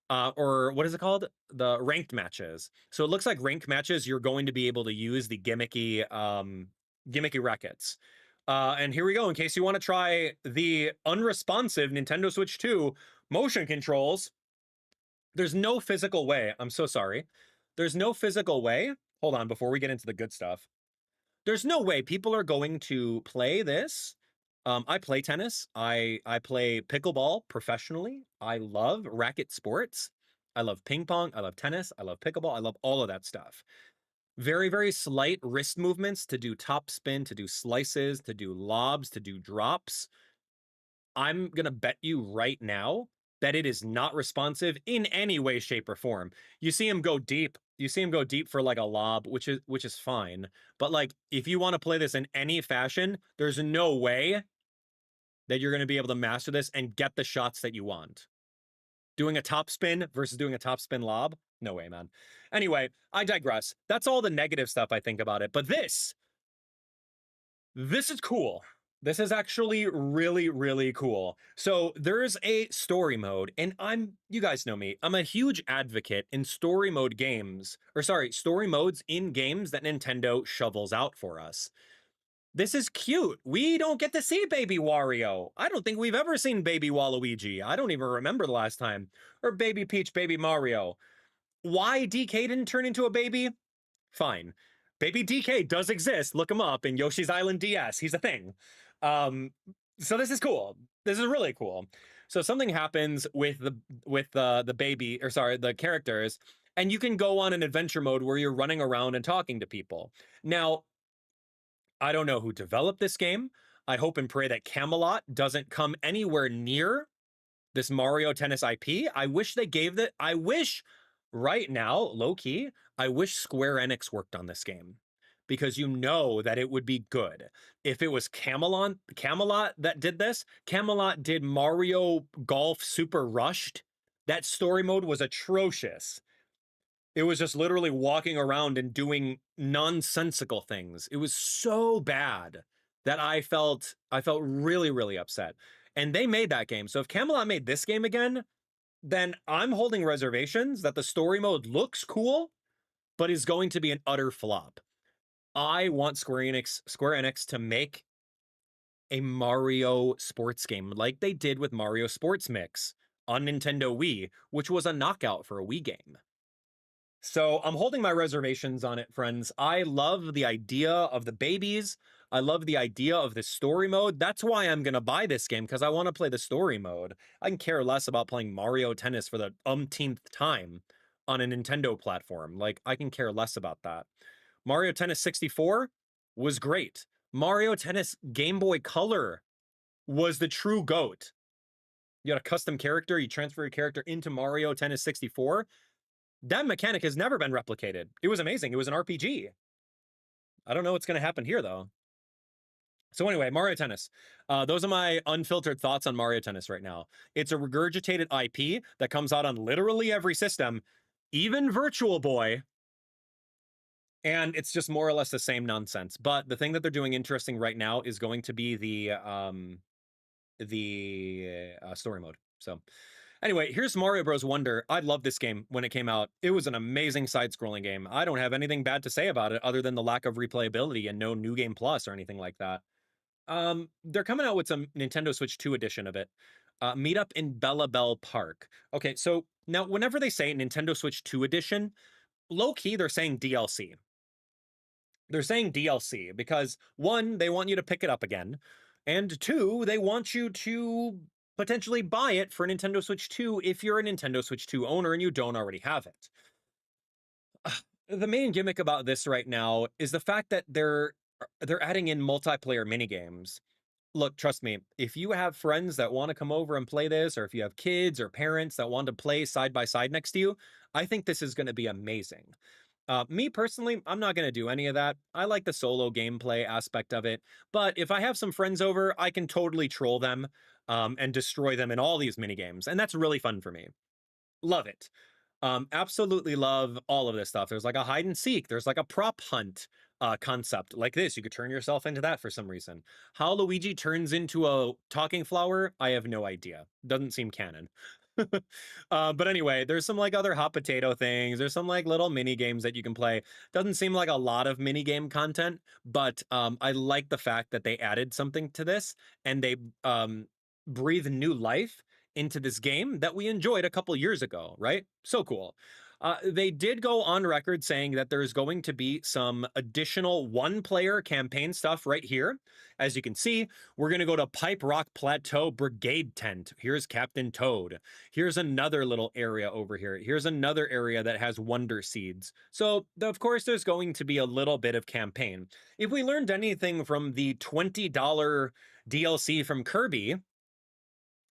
or what is it called? The ranked matches. So it looks like ranked matches, you're going to be able to use the gimmicky rackets. And here we go. In case you want to try the unresponsive Nintendo Switch 2 motion controls, there's no physical way. I'm so sorry. There's no physical way. Hold on, before we get into the good stuff. There's no way people are going to play this. I play tennis. I play pickleball professionally. I love racket sports. I love ping pong. I love tennis. I love pickleball. I love all of that stuff. Very, very slight wrist movements to do top spin, to do slices, to do lobs, to do drops. I'm going to bet you right now that it is not responsive in any way, shape, or form. You see him go deep. You see him go deep for like a lob, which is fine. But like, if you want to play this in any fashion, there's no way that you're going to be able to master this and get the shots that you want. Doing a top spin versus doing a top spin lob? No way, man. Anyway, I digress. That's all the negative stuff I think about it. But this is cool. This is actually really, really cool. So there's a story mode, and you guys know me, I'm a huge advocate in story mode games, or sorry, story modes in games that Nintendo shovels out for us. This is cute. We don't get to see Baby Wario. I don't think we've ever seen Baby Waluigi. I don't even remember the last time. Or Baby Peach, Baby Mario. Why DK didn't turn into a baby? Fine. Baby DK does exist. Look him up in Yoshi's Island DS. He's a thing. So this is cool. This is really cool. So something happens with the baby, or sorry, the characters, and you can go on an adventure mode where you're running around and talking to people. Now, I don't know who developed this game. I hope and pray that Camelot doesn't come anywhere near this Mario Tennis IP. I wish they gave that. I wish right now, low key, I wish Square Enix worked on this game, because you know that it would be good. If it was Camelot that did this, Camelot did Mario Golf Super Rushed. That story mode was atrocious. It was just literally walking around and doing nonsensical things. It was so bad that I felt really, really upset. And they made that game. So if Camelot made this game again, then I'm holding reservations that the story mode looks cool, but is going to be an utter flop. I want Square Enix to make a Mario sports game like they did with Mario Sports Mix on Nintendo Wii, which was a knockout for a Wii game. So I'm holding my reservations on it, friends. I love the idea of the babies. I love the idea of this story mode. That's why I'm going to buy this game, because I want to play the story mode. I can care less about playing Mario Tennis for the umpteenth time on a Nintendo platform. Like, I can care less about that. Mario Tennis 64 was great. Mario Tennis Game Boy Color was the true GOAT. You got a custom character, you transfer your character into Mario Tennis 64. That mechanic has never been replicated. It was amazing. It was an RPG. I don't know what's going to happen here, though. So anyway, Mario Tennis. Those are my unfiltered thoughts on Mario Tennis right now. It's a regurgitated IP that comes out on literally every system, even Virtual Boy. And it's just more or less the same nonsense. But the thing that they're doing interesting right now is going to be the story mode. So anyway, here's Mario Bros. Wonder. I loved this game when it came out. It was an amazing side-scrolling game. I don't have anything bad to say about it other than the lack of replayability and no New Game Plus or anything like that. They're coming out with some Nintendo Switch 2 edition of it. Meet up in Bella Bell Park. Okay, so now whenever they say Nintendo Switch 2 edition, low-key, they're saying DLC. They're saying DLC because, one, they want you to pick it up again, and two, they want you to potentially buy it for Nintendo Switch 2 if you're a Nintendo Switch 2 owner and you don't already have it. The main gimmick about this right now is the fact that they're adding in multiplayer minigames. Look, trust me, if you have friends that want to come over and play this, or if you have kids or parents that want to play side by side next to you, I think this is going to be amazing. Me personally, I'm not going to do any of that. I like the solo gameplay aspect of it, but if I have some friends over, I can totally troll them and destroy them in all these mini games, and that's really fun for me. Love it. Absolutely love all of this stuff. There's like a hide and seek. There's like a prop hunt concept like this. You could turn yourself into that for some reason. How Luigi turns into a talking flower, I have no idea. Doesn't seem canon. But anyway, there's some like other hot potato things. There's some like little mini games that you can play. Doesn't seem like a lot of mini game content, but I like the fact that they added something to this and they breathe new life into this game that we enjoyed a couple years ago, right? So cool. They did go on record saying that there's going to be some additional one-player campaign stuff right here. As you can see, we're going to go to Pipe Rock Plateau Brigade Tent. Here's Captain Toad. Here's another little area over here. Here's another area that has Wonder Seeds. So, of course, there's going to be a little bit of campaign. If we learned anything from the $20 DLC from Kirby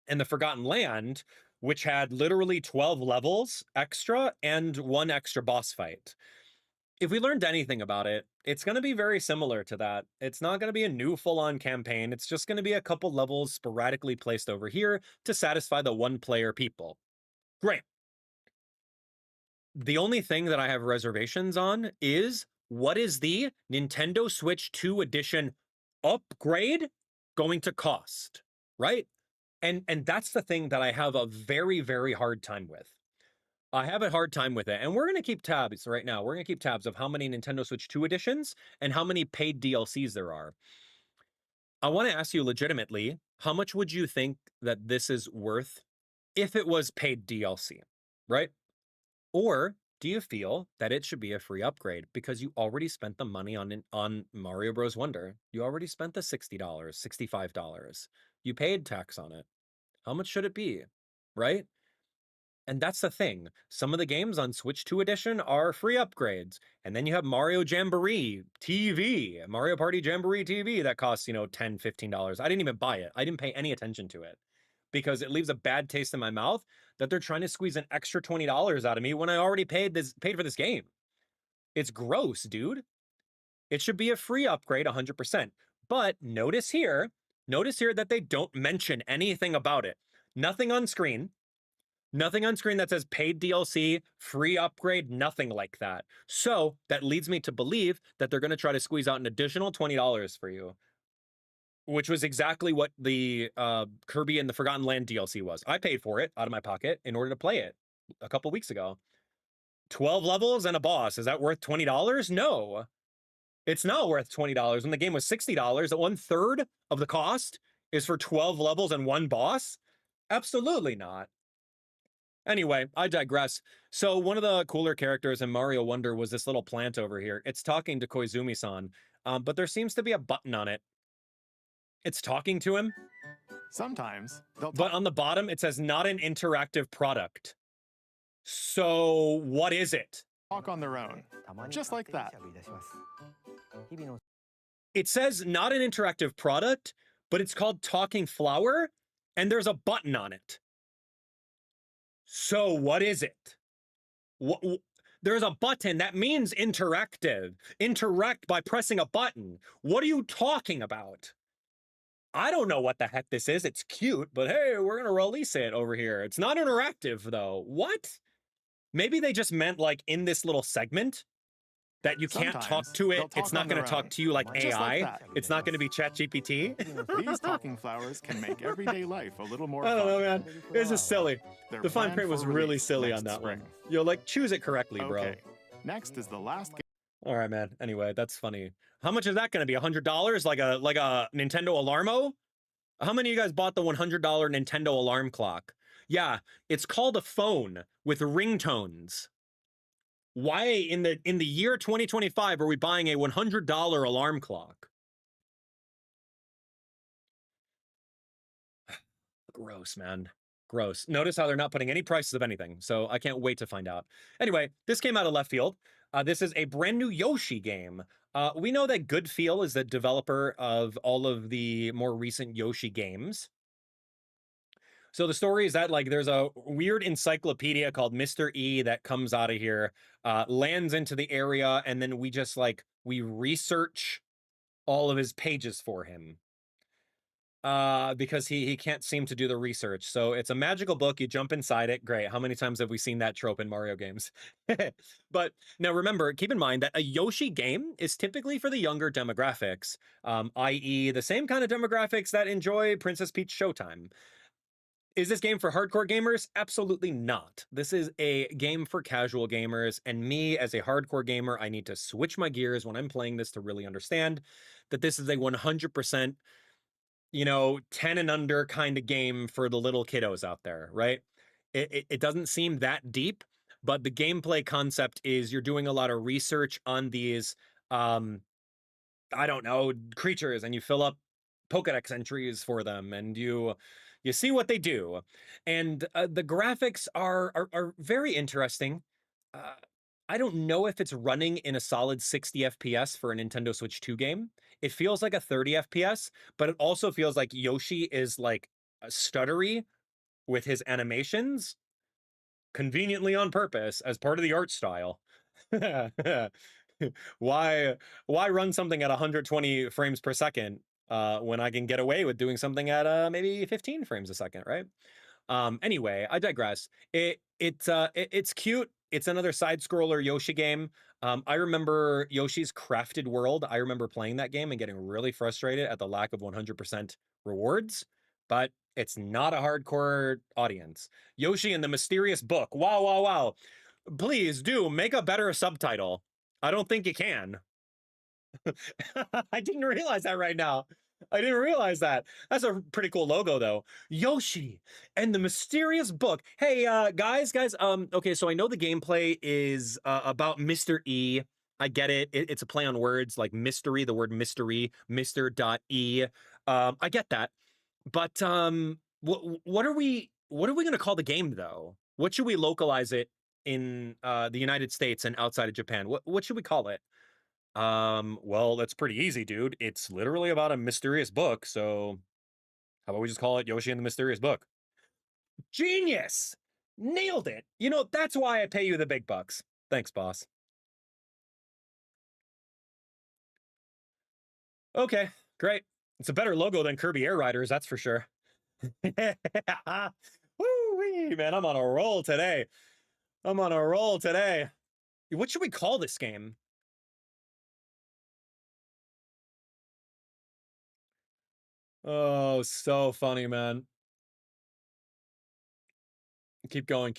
and the Forgotten Land, which had literally 12 levels extra and one extra boss fight. If we learned anything about it, it's going to be very similar to that. It's not going to be a new full-on campaign. It's just going to be a couple levels sporadically placed over here to satisfy the one-player people. Great. The only thing that I have reservations on is, what is the Nintendo Switch 2 Edition upgrade going to cost, right? And that's the thing that I have a very, very hard time with. I have a hard time with it. And we're going to keep tabs right now. We're going to keep tabs of how many Nintendo Switch 2 editions and how many paid DLCs there are. I want to ask you legitimately, how much would you think that this is worth if it was paid DLC, right? Or do you feel that it should be a free upgrade because you already spent the money on Mario Bros. Wonder? You already spent the $60, $65. You paid tax on it. How much should it be, right? And that's the thing. Some of the games on Switch 2 Edition are free upgrades. And then you have Mario Jamboree TV, Mario Party Jamboree TV that costs, $10, $15. I didn't even buy it. I didn't pay any attention to it because it leaves a bad taste in my mouth that they're trying to squeeze an extra $20 out of me when I already paid for this game. It's gross, dude. It should be a free upgrade 100%. But notice here that they don't mention anything about it. Nothing on screen. Nothing on screen that says paid DLC, free upgrade, nothing like that. So that leads me to believe that they're going to try to squeeze out an additional $20 for you, which was exactly what the Kirby and the Forgotten Land DLC was. I paid for it out of my pocket in order to play it a couple weeks ago. 12 levels and a boss. Is that worth $20? No. It's not worth $20 when the game was $60. At 1/3 of the cost is for 12 levels and one boss? Absolutely not. Anyway, I digress. So one of the cooler characters in Mario Wonder was this little plant over here. It's talking to Koizumi-san, but there seems to be a button on it. It's talking to him. Sometimes but on the bottom, it says not an interactive product. So what is it? Talk on their own, just like that. It says not an interactive product, but it's called Talking Flower, and there's a button on it. So what is it? There's a button. That means interactive. Interact by pressing a button. What are you talking about? I don't know what the heck this is. It's cute, but hey, we're going to release it over here. It's not interactive, though. What? Maybe they just meant like in this little segment that you can't talk to it. It's not going to talk to you like AI. It's not going to be ChatGPT. These talking flowers can make everyday life a little more fun. I don't know, man. This is silly. The fine print was really silly on that one. Choose it correctly, bro. Okay. Next is the last game. All right, man. Anyway, that's funny. How much is that going to be? $100? Like a Nintendo Alarmo? How many of you guys bought the $100 Nintendo alarm clock? Yeah, it's called a phone with ringtones. Why in the year 2025 are we buying a $100 alarm clock? Gross, man. Gross. Notice how they're not putting any prices of anything, so I can't wait to find out. Anyway, this came out of left field. This is a brand new Yoshi game. We know that Good Feel is the developer of all of the more recent Yoshi games. So the story is that like there's a weird encyclopedia called Mr. E that comes out of here, lands into the area, and then we just like we research all of his pages for him. Because he can't seem to do the research. So it's a magical book. You jump inside it. Great. How many times have we seen that trope in Mario games? But now remember, keep in mind that a Yoshi game is typically for the younger demographics, i.e. the same kind of demographics that enjoy Princess Peach Showtime. Is this game for hardcore gamers? Absolutely not. This is a game for casual gamers, and me as a hardcore gamer, I need to switch my gears when I'm playing this to really understand that this is a 100%, you know, 10 and under kind of game for the little kiddos out there, right? It doesn't seem that deep, but the gameplay concept is you're doing a lot of research on these, I don't know, creatures, and you fill up Pokedex entries for them, and you see what they do. And the graphics are very interesting. I don't know if it's running in a solid 60 FPS for a Nintendo Switch 2 game. It feels like a 30 FPS, but it also feels like Yoshi is like stuttery with his animations, conveniently on purpose as part of the art style. Why run something at 120 frames per second when I can get away with doing something at maybe 15 frames a second, right? Anyway, I digress. It's cute. It's another side-scroller Yoshi game. I remember Yoshi's Crafted World. I remember playing that game and getting really frustrated at the lack of 100% rewards, but it's not a hardcore audience. Yoshi and the Mysterious Book. Wow, wow, wow. Please do make a better subtitle. I don't think you can. I didn't realize that right now. I didn't realize that. That's a pretty cool logo, though. Yoshi and the Mysterious Book. Hey, guys. Okay, so I know the gameplay is about Mr. E. I get it. It's a play on words like mystery, the word mystery, Mr.E. I get that. But what are we going to call the game, though? What should we localize it in the United States and outside of Japan? What should we call it? Well, that's pretty easy, dude. It's literally about a mysterious book, so how about we just call it Yoshi and the Mysterious Book? Genius! Nailed it! You know, that's why I pay you the big bucks. Thanks, boss. Okay, great. It's a better logo than Kirby Air Riders, that's for sure. Woo-wee, man, I'm on a roll today. What should we call this game? Oh, so funny, man. Keep going.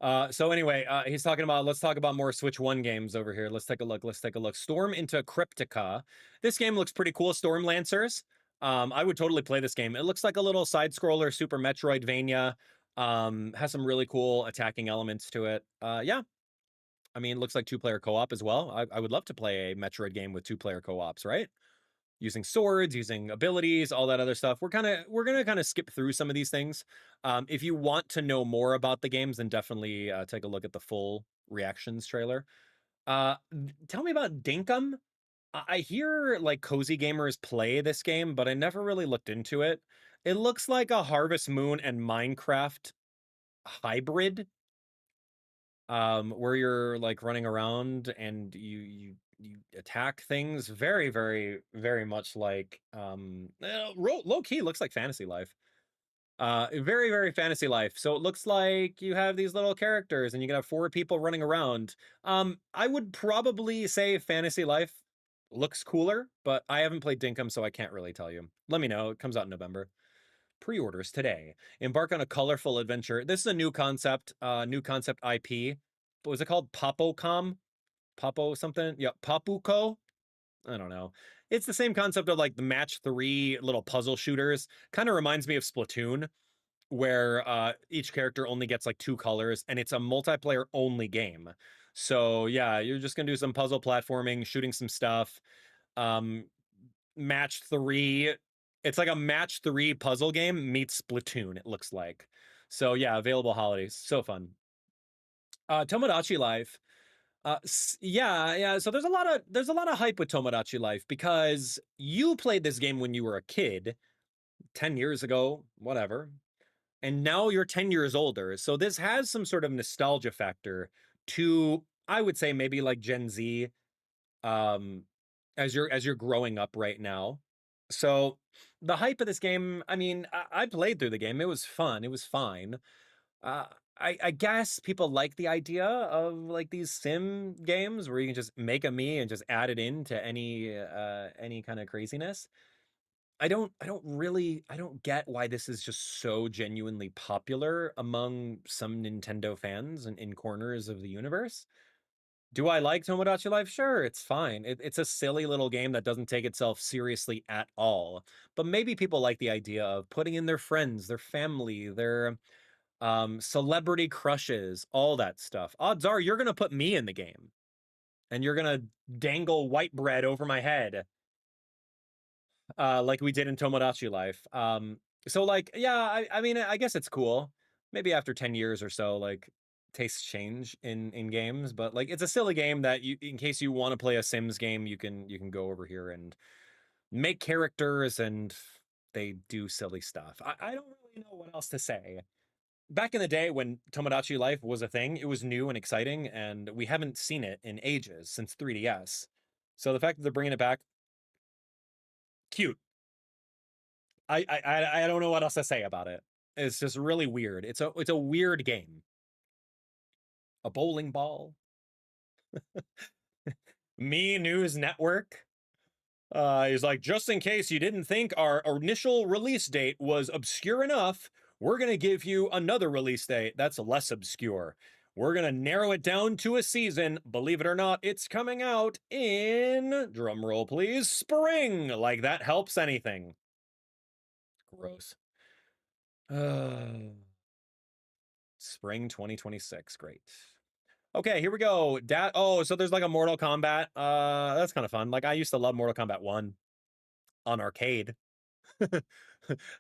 So anyway, he's talking about, let's talk about more Switch 1 games over here. Let's take a look. Storm into Cryptica. This game looks pretty cool. Storm Lancers. I would totally play this game. It looks like a little side-scroller Super Metroidvania. Has some really cool attacking elements to it. Yeah. I mean, it looks like two-player co-op as well. I would love to play a Metroid game with two-player co-ops, right? Using swords, using abilities, all that other stuff. We're gonna kind of skip through some of these things. If you want to know more about the games, then definitely take a look at the full reactions trailer. Tell me about Dinkum. I hear like cozy gamers play this game, but I never really looked into it. It looks like a Harvest Moon and Minecraft hybrid, where you're like running around and you attack things. Very, very, very much like low key looks like Fantasy Life. Very, very Fantasy Life. So it looks like you have these little characters and you can have 4 people running around. I would probably say Fantasy Life looks cooler, but I haven't played Dinkum, so I can't really tell you. Let me know. It comes out in November. Pre-orders today. Embark on a colorful adventure. This is a new concept IP. What was it called? POPUCOM? Popo something? Yeah, POPUCO? I don't know. It's the same concept of like the match 3 little puzzle shooters. Kind of reminds me of Splatoon, where each character only gets like 2 colors, and it's a multiplayer only game. So yeah, you're just gonna do some puzzle platforming, shooting some stuff. Match 3. It's like a match 3 puzzle game meets Splatoon, it looks like. So yeah, available holidays. So fun. Tomodachi Life. Yeah. So there's a lot of hype with Tomodachi Life because you played this game when you were a kid, 10 years ago, whatever. and now you're 10 years older. So this has some sort of nostalgia factor to, I would say, maybe like Gen Z, as you're growing up right now. So the hype of this game, I mean, I played through the game. It was fun. It was fine. Uh, I guess people like the idea of like these sim games where you can just make a me and just add it into any kind of craziness. I don't get why this is just so genuinely popular among some Nintendo fans and in corners of the universe. Do I like Tomodachi Life? Sure, it's fine. It's a silly little game that doesn't take itself seriously at all. But maybe people like the idea of putting in their friends, their family, their celebrity crushes, all that stuff. Odds are you're gonna put me in the game, and you're gonna dangle white bread over my head, like we did in Tomodachi Life. So like, yeah, I mean, I guess it's cool. Maybe after 10 years or so, like tastes change in games, but like it's a silly game that you, in case you want to play a Sims game, you can go over here and make characters and they do silly stuff. I don't really know what else to say. Back in the day when Tomodachi Life was a thing, it was new and exciting, and we haven't seen it in ages since 3DS. So the fact that they're bringing it back, cute. I don't know what else to say about it. It's just really weird. It's a weird game. A bowling ball. Me News Network. He's like, just in case you didn't think our initial release date was obscure enough, we're going to give you another release date that's less obscure. We're going to narrow it down to a season. Believe it or not, it's coming out in, drumroll please, spring. Like that helps anything. Gross. Spring 2026. Great. Okay, here we go. Oh, so there's like a Mortal Kombat. That's kind of fun. Like I used to love Mortal Kombat 1 on arcade.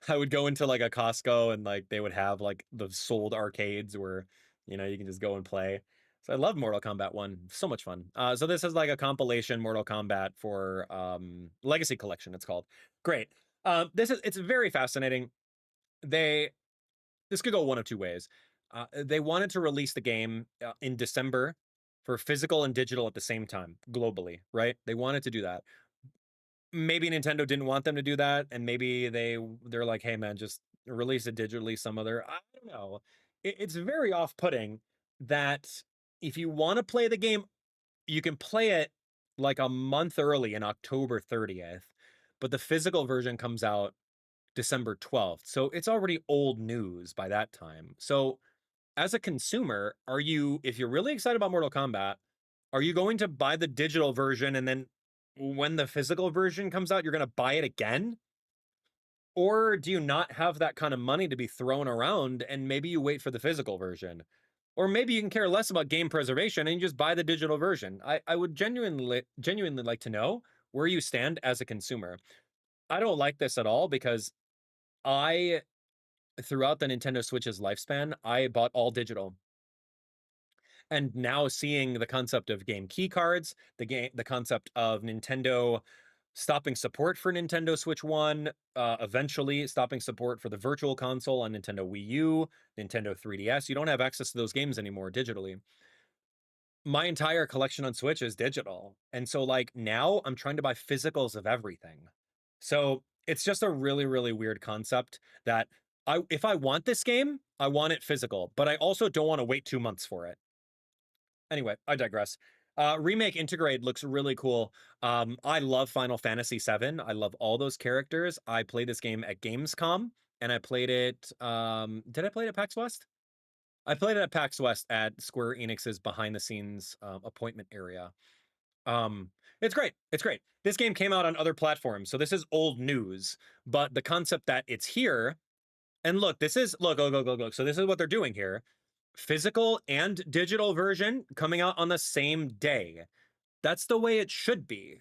I would go into like a Costco and like they would have like the sold arcades where, you know, you can just go and play. So I love Mortal Kombat 1. So much fun. So this is like a compilation Mortal Kombat for Legacy Collection, it's called. Great. It's very fascinating. This could go one of two ways. They wanted to release the game in December for physical and digital at the same time globally, right? They wanted to do that. Maybe Nintendo didn't want them to do that, and maybe they're like, hey man, just release it digitally some other. I don't know. It's very off-putting that if you want to play the game, you can play it like a month early in October 30th, but the physical version comes out December 12th. So it's already old news by that time. So as a consumer, if you're really excited about Mortal Kombat, are you going to buy the digital version and then when the physical version comes out, you're going to buy it again? Or do you not have that kind of money to be thrown around and maybe you wait for the physical version? Or maybe you can care less about game preservation and you just buy the digital version. I would genuinely like to know where you stand as a consumer. I don't like this at all because throughout the Nintendo Switch's lifespan, I bought all digital. And now seeing the concept of game key cards, the concept of Nintendo stopping support for Nintendo Switch 1, eventually stopping support for the Virtual Console on Nintendo Wii U, Nintendo 3DS. You don't have access to those games anymore digitally. My entire collection on Switch is digital. And so like now I'm trying to buy physicals of everything. So it's just a really, really weird concept that if I want this game, I want it physical, but I also don't want to wait 2 months for it. Anyway, I digress. Remake Integrate looks really cool. I love Final Fantasy VII. I love all those characters. I played this game at Gamescom, and I played it... did I play it at PAX West? I played it at PAX West at Square Enix's behind-the-scenes appointment area. It's great. It's great. This game came out on other platforms, so this is old news. But the concept that it's here... And look, look. So this is what they're doing here. Physical and digital version coming out on the same day. That's the way it should be.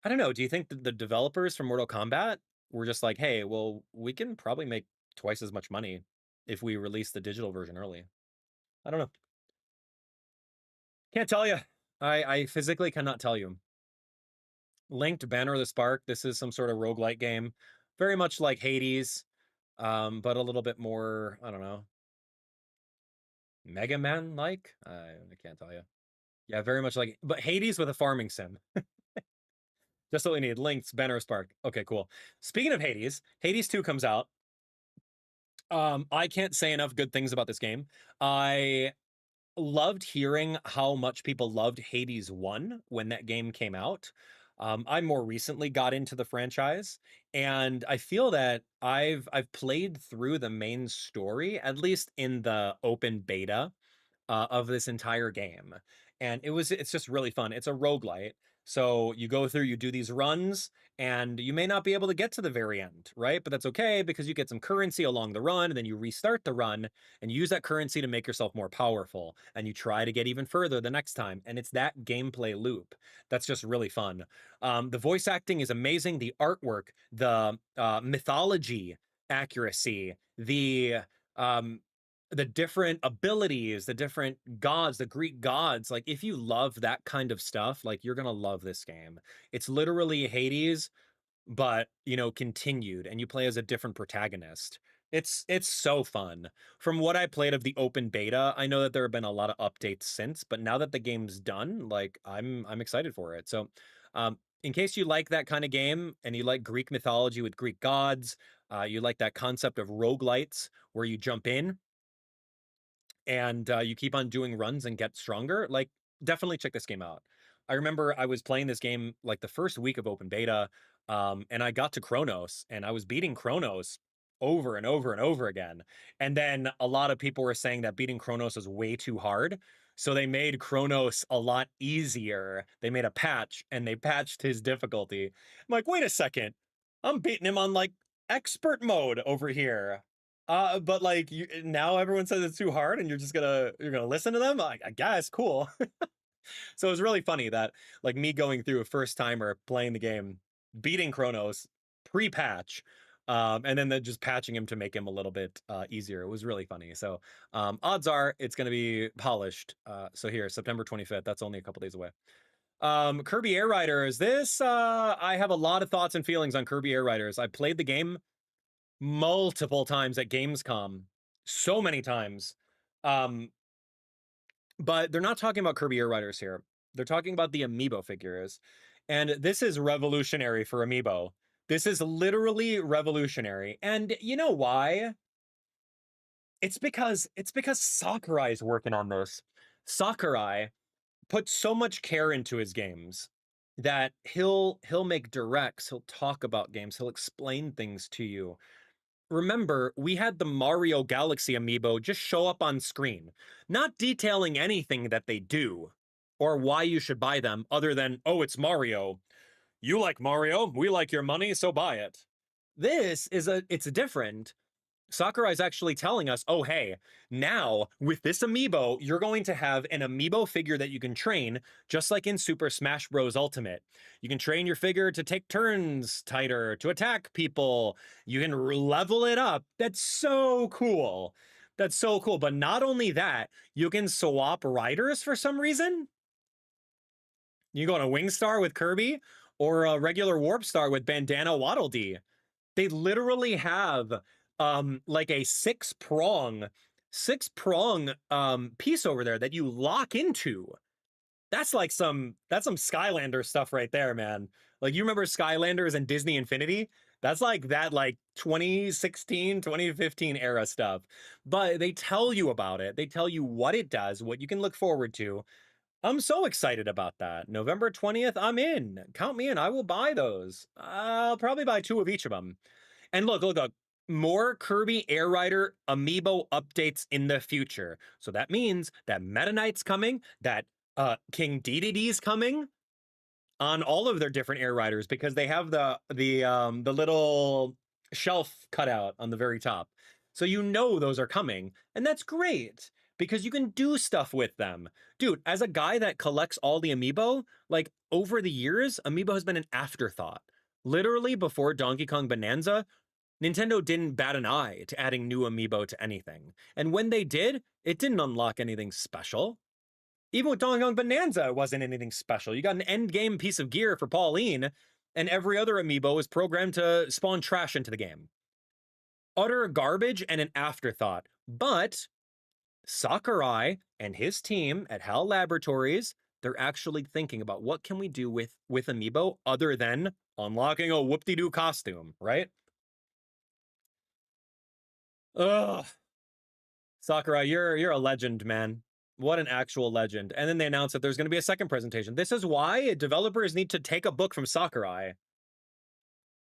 I don't know. Do you think the developers from Mortal Kombat were just like, hey, well, we can probably make twice as much money if we release the digital version early? I don't know. Can't tell you. I physically cannot tell you. Linked Banner of the Spark. This is some sort of roguelike game. Very much like Hades. but a little bit more, I don't know, Mega Man-like? I can't tell you. Yeah, very much like, but Hades with a farming sim. Just what we need. Linked, Banner Spark. Okay, cool. Speaking of Hades, Hades 2 comes out. I can't say enough good things about this game. I loved hearing how much people loved Hades 1 when that game came out. I more recently got into the franchise, and I feel that I've played through the main story, at least in the open beta of this entire game. And it's just really fun. It's a roguelite. So you go through, you do these runs, and you may not be able to get to the very end, right? But that's okay because you get some currency along the run, and then you restart the run and use that currency to make yourself more powerful. And you try to get even further the next time. And it's that gameplay loop that's just really fun. The voice acting is amazing. The artwork, the mythology accuracy, the different abilities, the different gods, the Greek gods. Like, if you love that kind of stuff, like, you're gonna love this game. It's literally Hades, but, you know, continued, and you play as a different protagonist. It's so fun. From what I played of the open beta, I know that there have been a lot of updates since, but now that the game's done, like, I'm excited for it. So, in case you like that kind of game and you like Greek mythology with Greek gods, you like that concept of roguelites where you jump in and you keep on doing runs and get stronger, like, definitely check this game out. I remember I was playing this game like the first week of open beta, and I got to Kronos, and I was beating Kronos over and over and over again. And then a lot of people were saying that beating Kronos was way too hard. So they made Kronos a lot easier. They made a patch, and they patched his difficulty. I'm like, wait a second. I'm beating him on like expert mode over here. But like now everyone says it's too hard and you're gonna listen to them. I guess cool. So it was really funny that like me going through a first timer playing the game, beating Kronos pre-patch, and then just patching him to make him a little bit easier. It was really funny. So odds are it's gonna be polished. So here, September 25th. That's only a couple days away. Kirby Air Riders. This I have a lot of thoughts and feelings on Kirby Air Riders. I played the game multiple times at Gamescom, so many times. But they're not talking about Kirby Air Riders here. They're talking about the Amiibo figures. And this is revolutionary for Amiibo. This is literally revolutionary. And you know why? It's because Sakurai is working on this. Sakurai put so much care into his games that he'll make directs, he'll talk about games, he'll explain things to you. Remember, we had the Mario Galaxy Amiibo just show up on screen, not detailing anything that they do or why you should buy them other than, oh, it's Mario. You like Mario, we like your money, so buy it. This is it's different. Sakurai's actually telling us, oh, hey, now with this Amiibo, you're going to have an Amiibo figure that you can train, just like in Super Smash Bros. Ultimate. You can train your figure to take turns tighter, to attack people. You can level it up. That's so cool. That's so cool. But not only that, you can swap riders for some reason. You go on a Wing Star with Kirby or a regular Warp Star with Bandana Waddle Dee. They literally have like a six prong piece over there that you lock into. That's some Skylander stuff right there, man. Like, you remember Skylanders and Disney Infinity? That's like that, like 2016, 2015 era stuff. But they tell you about it. They tell you what it does, what you can look forward to. I'm so excited about that. November 20th, I'm in. Count me in. I will buy those. I'll probably buy 2 of each of them. And look. More Kirby Air Rider Amiibo updates in the future. So that means that Meta Knight's coming, that King Dedede's coming on all of their different Air Riders because they have the little shelf cutout on the very top. So you know those are coming, and that's great because you can do stuff with them. Dude, as a guy that collects all the Amiibo, like over the years, Amiibo has been an afterthought. Literally before Donkey Kong Bonanza, Nintendo didn't bat an eye to adding new Amiibo to anything. And when they did, it didn't unlock anything special. Even with Donkey Kong Bonanza, it wasn't anything special. You got an endgame piece of gear for Pauline, and every other Amiibo is programmed to spawn trash into the game. utter garbage and an afterthought. But Sakurai and his team at HAL Laboratories, they're actually thinking about what can we do with Amiibo other than unlocking a whoop-de-doo costume, right? Ugh. Sakurai, you're a legend, man. What an actual legend. And then they announced that there's going to be a second presentation. This is why developers need to take a book from Sakurai.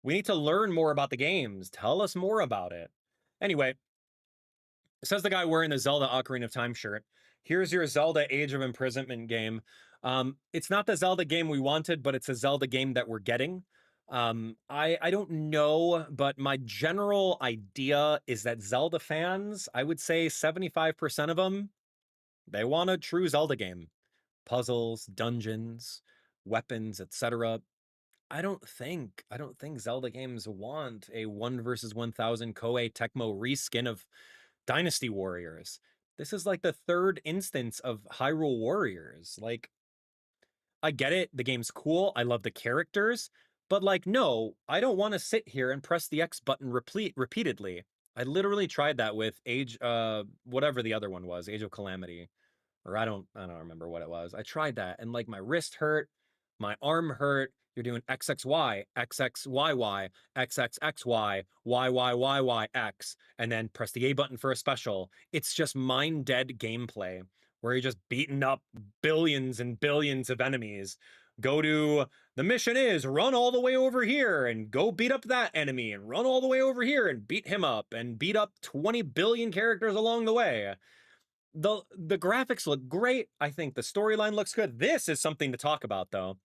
We need to learn more about the games. Tell us more about it. Anyway, says the guy wearing the Zelda Ocarina of Time shirt. Here's your Zelda Age of Imprisonment game. It's not the Zelda game we wanted, but it's a Zelda game that we're getting. I don't know, but my general idea is that Zelda fans, I would say 75% of them, they want a true Zelda game. Puzzles, dungeons, weapons, etc. I don't think Zelda games want a 1 versus 1000 Koei Tecmo reskin of Dynasty Warriors. This is like the third instance of Hyrule Warriors. Like, I get it, the game's cool, I love the characters, but like, no, I don't want to sit here and press the X button repeatedly. I literally tried that with whatever the other one was, Age of Calamity. Or I don't remember what it was. I tried that and like my wrist hurt, my arm hurt. You're doing XXY, XXYY, XXXY, YYYYX, and then press the A button for a special. It's just mind dead gameplay where you're just beating up billions and billions of enemies. Go to, the mission is run all the way over here and go beat up that enemy and run all the way over here and beat him up and beat up 20 billion characters along the way. The graphics look great. I think the storyline looks good. This is something to talk about, though.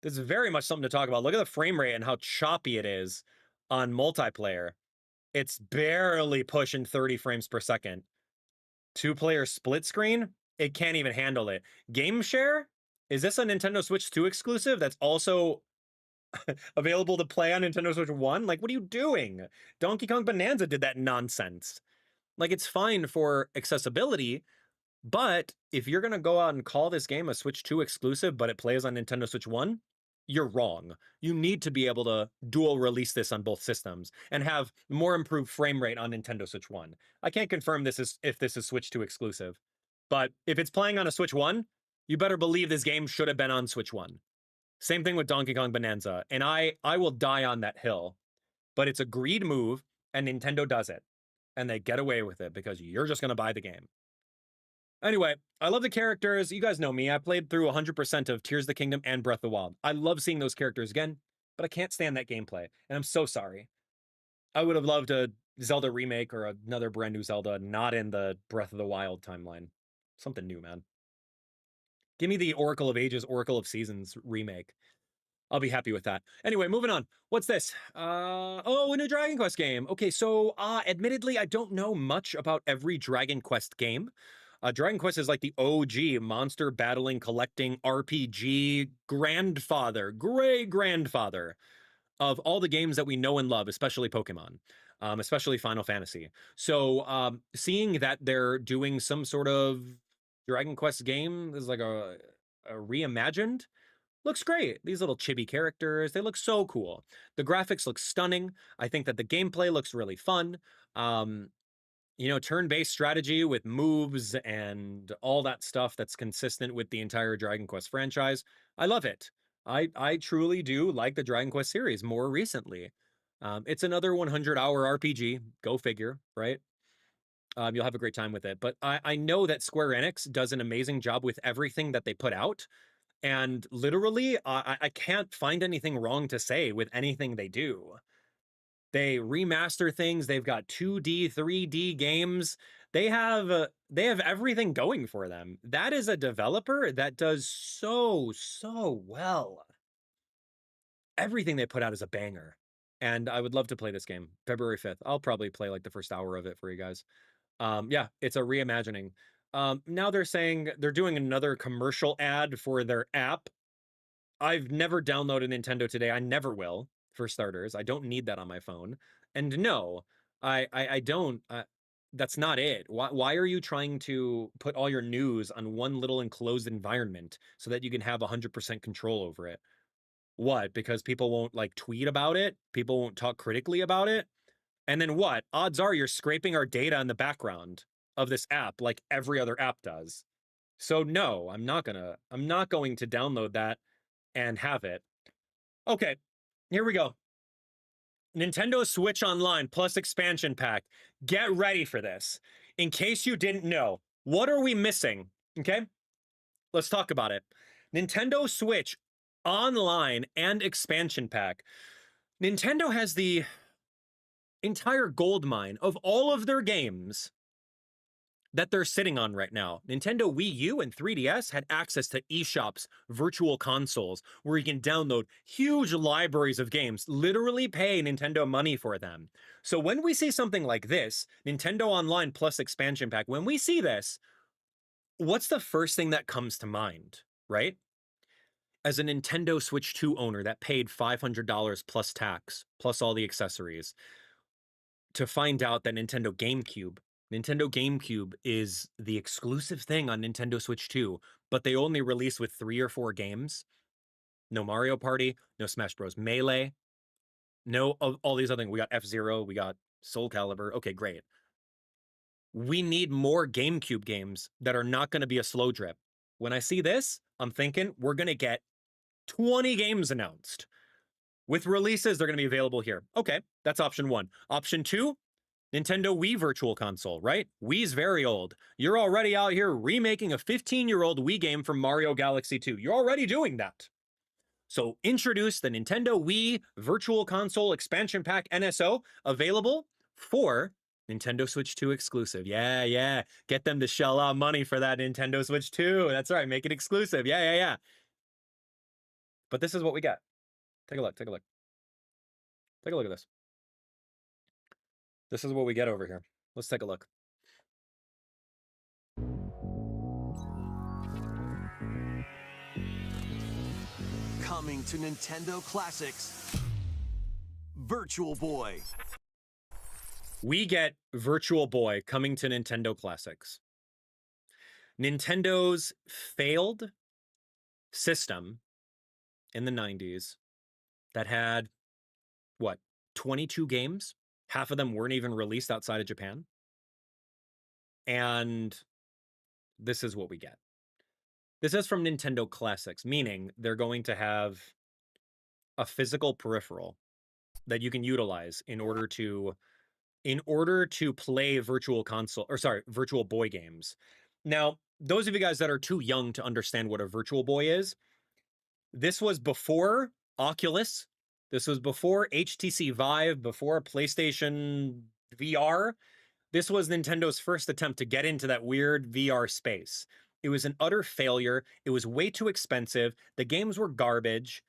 This is very much something to talk about. Look at the frame rate and how choppy it is on multiplayer. It's barely pushing 30 frames per second. 2-player split screen, it can't even handle it. Game share? Is this a Nintendo Switch 2 exclusive that's also available to play on Nintendo Switch 1? Like, what are you doing? Donkey Kong Bonanza did that nonsense. Like, it's fine for accessibility, but if you're going to go out and call this game a Switch 2 exclusive, but it plays on Nintendo Switch 1, you're wrong. You need to be able to dual release this on both systems and have more improved frame rate on Nintendo Switch 1. I can't confirm if this is Switch 2 exclusive, but if it's playing on a Switch 1, you better believe this game should have been on Switch 1. Same thing with Donkey Kong Bonanza, and I will die on that hill, but it's a greed move, and Nintendo does it. And they get away with it because you're just going to buy the game. Anyway, I love the characters. You guys know me. I played through 100% of Tears of the Kingdom and Breath of the Wild. I love seeing those characters again, but I can't stand that gameplay. And I'm so sorry. I would have loved a Zelda remake or another brand new Zelda, not in the Breath of the Wild timeline. Something new, man. Give me the Oracle of Ages, Oracle of Seasons remake. I'll be happy with that. Anyway, moving on. What's this? Oh, a new Dragon Quest game. Okay, so admittedly, I don't know much about every Dragon Quest game. Dragon Quest is like the OG monster battling, collecting RPG grandfather, great-grandfather of all the games that we know and love, especially Pokemon, especially Final Fantasy. So seeing that they're doing some sort of Dragon Quest game is like a reimagined. Looks great. These little chibi characters, they look so cool. The graphics look stunning. I think that the gameplay looks really fun. You know, turn-based strategy with moves and all that stuff that's consistent with the entire Dragon Quest franchise. I love it. I truly do like the Dragon Quest series more recently. It's another 100-hour RPG. Go figure, right? You'll have a great time with it. But I know that Square Enix does an amazing job with everything that they put out. And literally, I can't find anything wrong to say with anything they do. They remaster things. They've got 2D, 3D games. They have everything going for them. That is a developer that does so well. Everything they put out is a banger. And I would love to play this game. February 5th. I'll probably play like the first hour of it for you guys. Yeah, it's a reimagining. Now they're saying they're doing another commercial ad for their app. I've never downloaded Nintendo Today. I never will, for starters. I don't need that on my phone. And no, I don't. That's not it. Why are you trying to put all your news on one little enclosed environment so that you can have 100% control over it? What? Because people won't like tweet about it? People won't talk critically about it? And then what? Odds are you're scraping our data in the background of this app like every other app does. So no, I'm not going to download that and have it. Okay, here we go. Nintendo Switch Online plus expansion pack. Get ready for this. In case you didn't know, what are we missing? Okay, let's talk about it. Nintendo Switch Online and expansion pack. Nintendo has the entire gold mine of all of their games that they're sitting on right now. Nintendo Wii U and 3DS had access to eShops, virtual consoles, where you can download huge libraries of games, literally pay Nintendo money for them. So when we see something like this, Nintendo Online plus expansion pack, when we see this, what's the first thing that comes to mind, right? As a Nintendo Switch 2 owner that paid $500 plus tax, plus all the accessories, to find out that Nintendo GameCube is the exclusive thing on Nintendo Switch 2, but they only release with 3 or 4 games. No Mario Party, no Smash Bros. Melee, no all these other things. We got F-Zero, we got Soul Calibur. Okay, great. We need more GameCube games that are not going to be a slow drip. When I see this, I'm thinking we're going to get 20 games announced. With releases, they're going to be available here. Okay, that's option 1. Option 2, Nintendo Wii Virtual Console, right? Wii's very old. You're already out here remaking a 15-year-old Wii game from Mario Galaxy 2. You're already doing that. So introduce the Nintendo Wii Virtual Console Expansion Pack NSO, available for Nintendo Switch 2 exclusive. Yeah. Get them to shell out money for that Nintendo Switch 2. That's right, make it exclusive. Yeah. But this is what we got. Take a look. Take a look at this. This is what we get over here. Let's take a look. Coming to Nintendo Classics, Virtual Boy. We get Virtual Boy coming to Nintendo Classics. Nintendo's failed system in the 90s that had, 22 games? Half of them weren't even released outside of Japan. And this is what we get. This is from Nintendo Classics, meaning they're going to have a physical peripheral that you can utilize in order to play Virtual Boy games. Now, those of you guys that are too young to understand what a Virtual Boy is, this was before Oculus. This was before HTC Vive, before PlayStation VR. This was Nintendo's first attempt to get into that weird VR space. It was an utter failure. It was way too expensive. The games were garbage.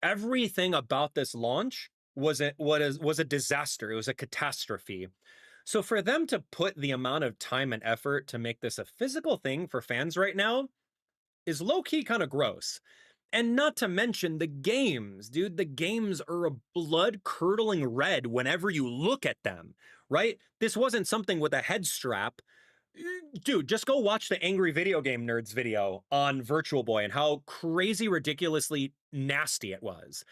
Everything about this launch was a disaster. It was a catastrophe. So for them to put the amount of time and effort to make this a physical thing for fans right now is low-key kind of gross. And not to mention the games, dude. The games are a blood-curdling red whenever you look at them, right? This wasn't something with a head strap. Dude, just go watch the Angry Video Game Nerds video on Virtual Boy and how crazy, ridiculously nasty it was.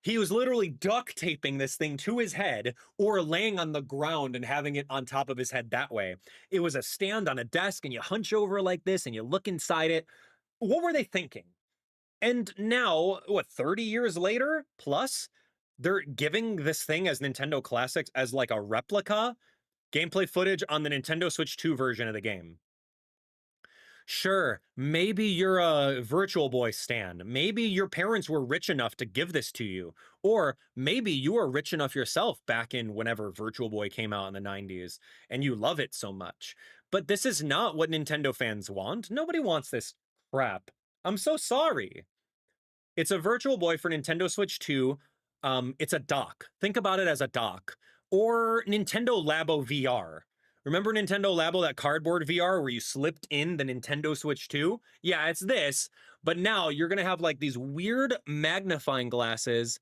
He was literally duct taping this thing to his head or laying on the ground and having it on top of his head that way. It was a stand on a desk and you hunch over like this and you look inside it. What were they thinking? And now, 30 years later, plus, they're giving this thing as Nintendo Classics as like a replica gameplay footage on the Nintendo Switch 2 version of the game. Sure, maybe you're a Virtual Boy stan. Maybe your parents were rich enough to give this to you. Or maybe you were rich enough yourself back in whenever Virtual Boy came out in the 90s, and you love it so much. But this is not what Nintendo fans want. Nobody wants this crap. I'm so sorry. It's a Virtual Boy for Nintendo Switch 2. It's a dock. Think about it as a dock. Or Nintendo Labo VR. Remember Nintendo Labo, that cardboard VR where you slipped in the Nintendo Switch 2? Yeah, it's this. But now you're going to have like these weird magnifying glasses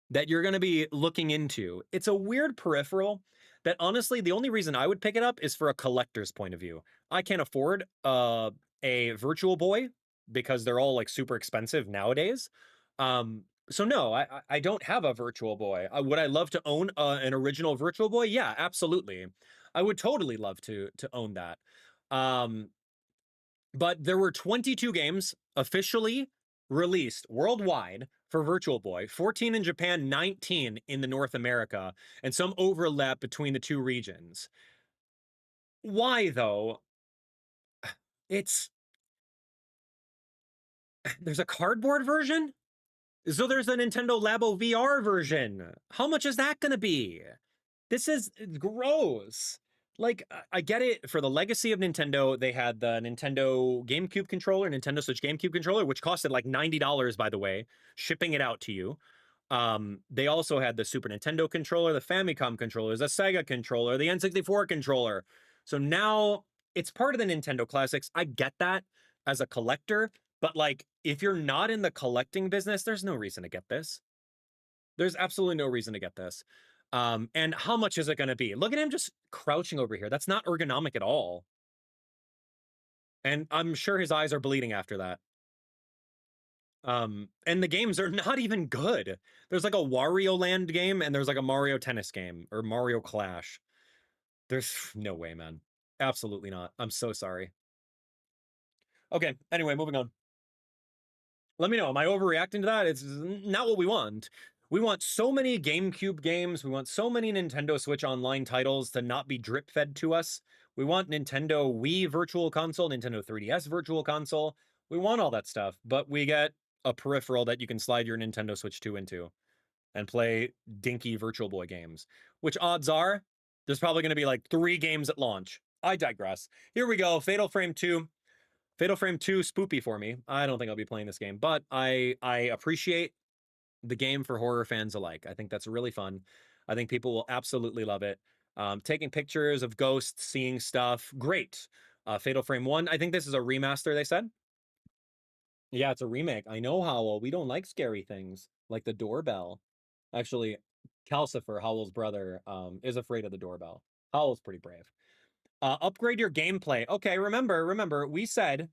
that you're going to be looking into. It's a weird peripheral that honestly, the only reason I would pick it up is for a collector's point of view. I can't afford a Virtual Boy because they're all like super expensive nowadays. So no, I don't have a Virtual Boy. Would I love to own an original Virtual Boy? Yeah, absolutely. I would totally love to own that. But there were 22 games officially released worldwide for Virtual Boy, 14 in Japan, 19 in the North America, and some overlap between the two regions. Why though? It's there's a cardboard version? So there's a Nintendo Labo VR version. How much is that going to be? This is gross. Like, I get it. For the legacy of Nintendo, they had the Nintendo GameCube controller, Nintendo Switch GameCube controller, which costed like $90, by the way, shipping it out to you. They also had the Super Nintendo controller, the Famicom controllers, the Sega controller, the N64 controller. So now it's part of the Nintendo classics. I get that as a collector, but like, if you're not in the collecting business, there's no reason to get this. There's absolutely no reason to get this. And how much is it going to be? Look at him just crouching over here. That's not ergonomic at all. And I'm sure his eyes are bleeding after that. And the games are not even good. There's like a Wario Land game and there's like a Mario Tennis game or Mario Clash. There's no way, man. Absolutely not. I'm so sorry. Okay, anyway, moving on. Let me know, am I overreacting to that? It's not what we want. We want so many GameCube games. We want so many Nintendo Switch Online titles to not be drip-fed to us. We want Nintendo Wii Virtual Console, Nintendo 3DS Virtual Console. We want all that stuff, but we get a peripheral that you can slide your Nintendo Switch 2 into and play dinky Virtual Boy games, which odds are there's probably going to be like 3 games at launch. I digress. Here we go, Fatal Frame 2. Fatal Frame 2 spoopy for me. I don't think I'll be playing this game, but I appreciate the game for horror fans alike. I think that's really fun. I think people will absolutely love it. Taking pictures of ghosts, seeing stuff, great. Fatal Frame 1, I think this is a remaster, they said. Yeah, it's a remake. I know, Howl. We don't like scary things, like the doorbell. Actually, Calcifer, Howl's brother, is afraid of the doorbell. Howl's pretty brave. Upgrade your gameplay. Okay, remember, we said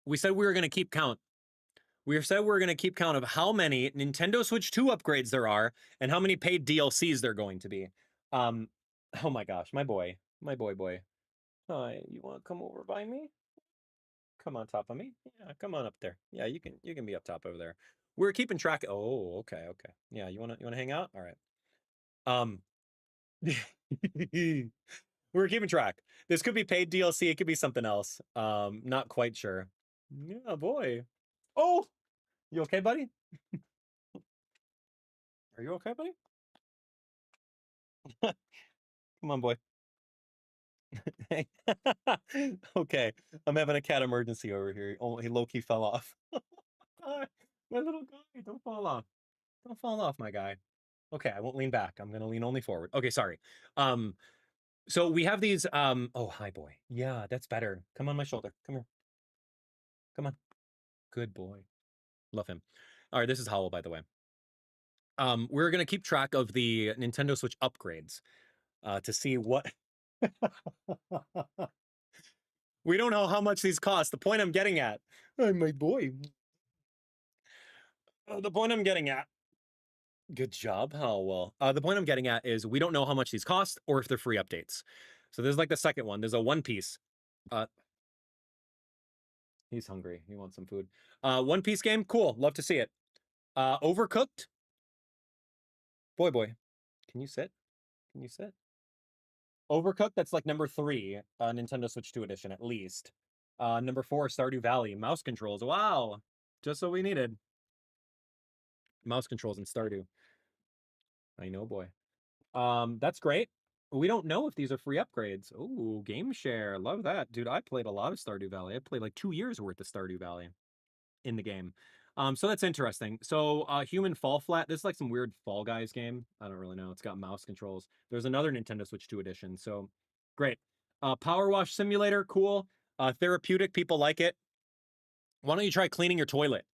we were going to keep count. We said we were going to keep count of how many Nintendo Switch 2 upgrades there are and how many paid DLCs there are going to be. Oh my gosh, my boy. Hi, you want to come over by me? Come on top of me. Yeah, come on up there. Yeah, you can be up top over there. We're keeping track. Oh, okay. Yeah, you want to hang out? All right. We're keeping track. This could be paid DLC. It could be something else. Not quite sure. Yeah, boy. Oh, you okay, buddy? Are you okay, buddy? Come on, boy. Okay, I'm having a cat emergency over here. Oh, he low-key fell off. My little guy, don't fall off. Don't fall off, my guy. Okay, I won't lean back. I'm gonna lean only forward. Okay, sorry. So we have these, oh, hi, boy. Yeah, that's better. Come on my shoulder. Come here. Come on. Good boy. Love him. All right, this is Howl, by the way. We're going to keep track of the Nintendo Switch upgrades to see what... We don't know how much these cost. The point I'm getting at... Oh, my boy. The point I'm getting at... Good job, Howell. The point I'm getting at is we don't know how much these cost or if they're free updates. So there's like the second one. There's a One Piece. He's hungry. He wants some food. One Piece game. Cool. Love to see it. Overcooked. Boy. Can you sit? Can you sit? Overcooked. That's like number 3. Nintendo Switch 2 edition, at least. Number 4, Stardew Valley. Mouse controls. Wow. Just what we needed. Mouse controls in Stardew. I know, boy. That's great. We don't know if these are free upgrades. Ooh, game share. Love that. Dude, I played a lot of Stardew Valley. I played like 2 years worth of Stardew Valley in the game. So that's interesting. So Human Fall Flat. This is like some weird Fall Guys game. I don't really know. It's got mouse controls. There's another Nintendo Switch 2 edition. So great. Powerwash Simulator. Cool. Therapeutic. People like it. Why don't you try cleaning your toilet?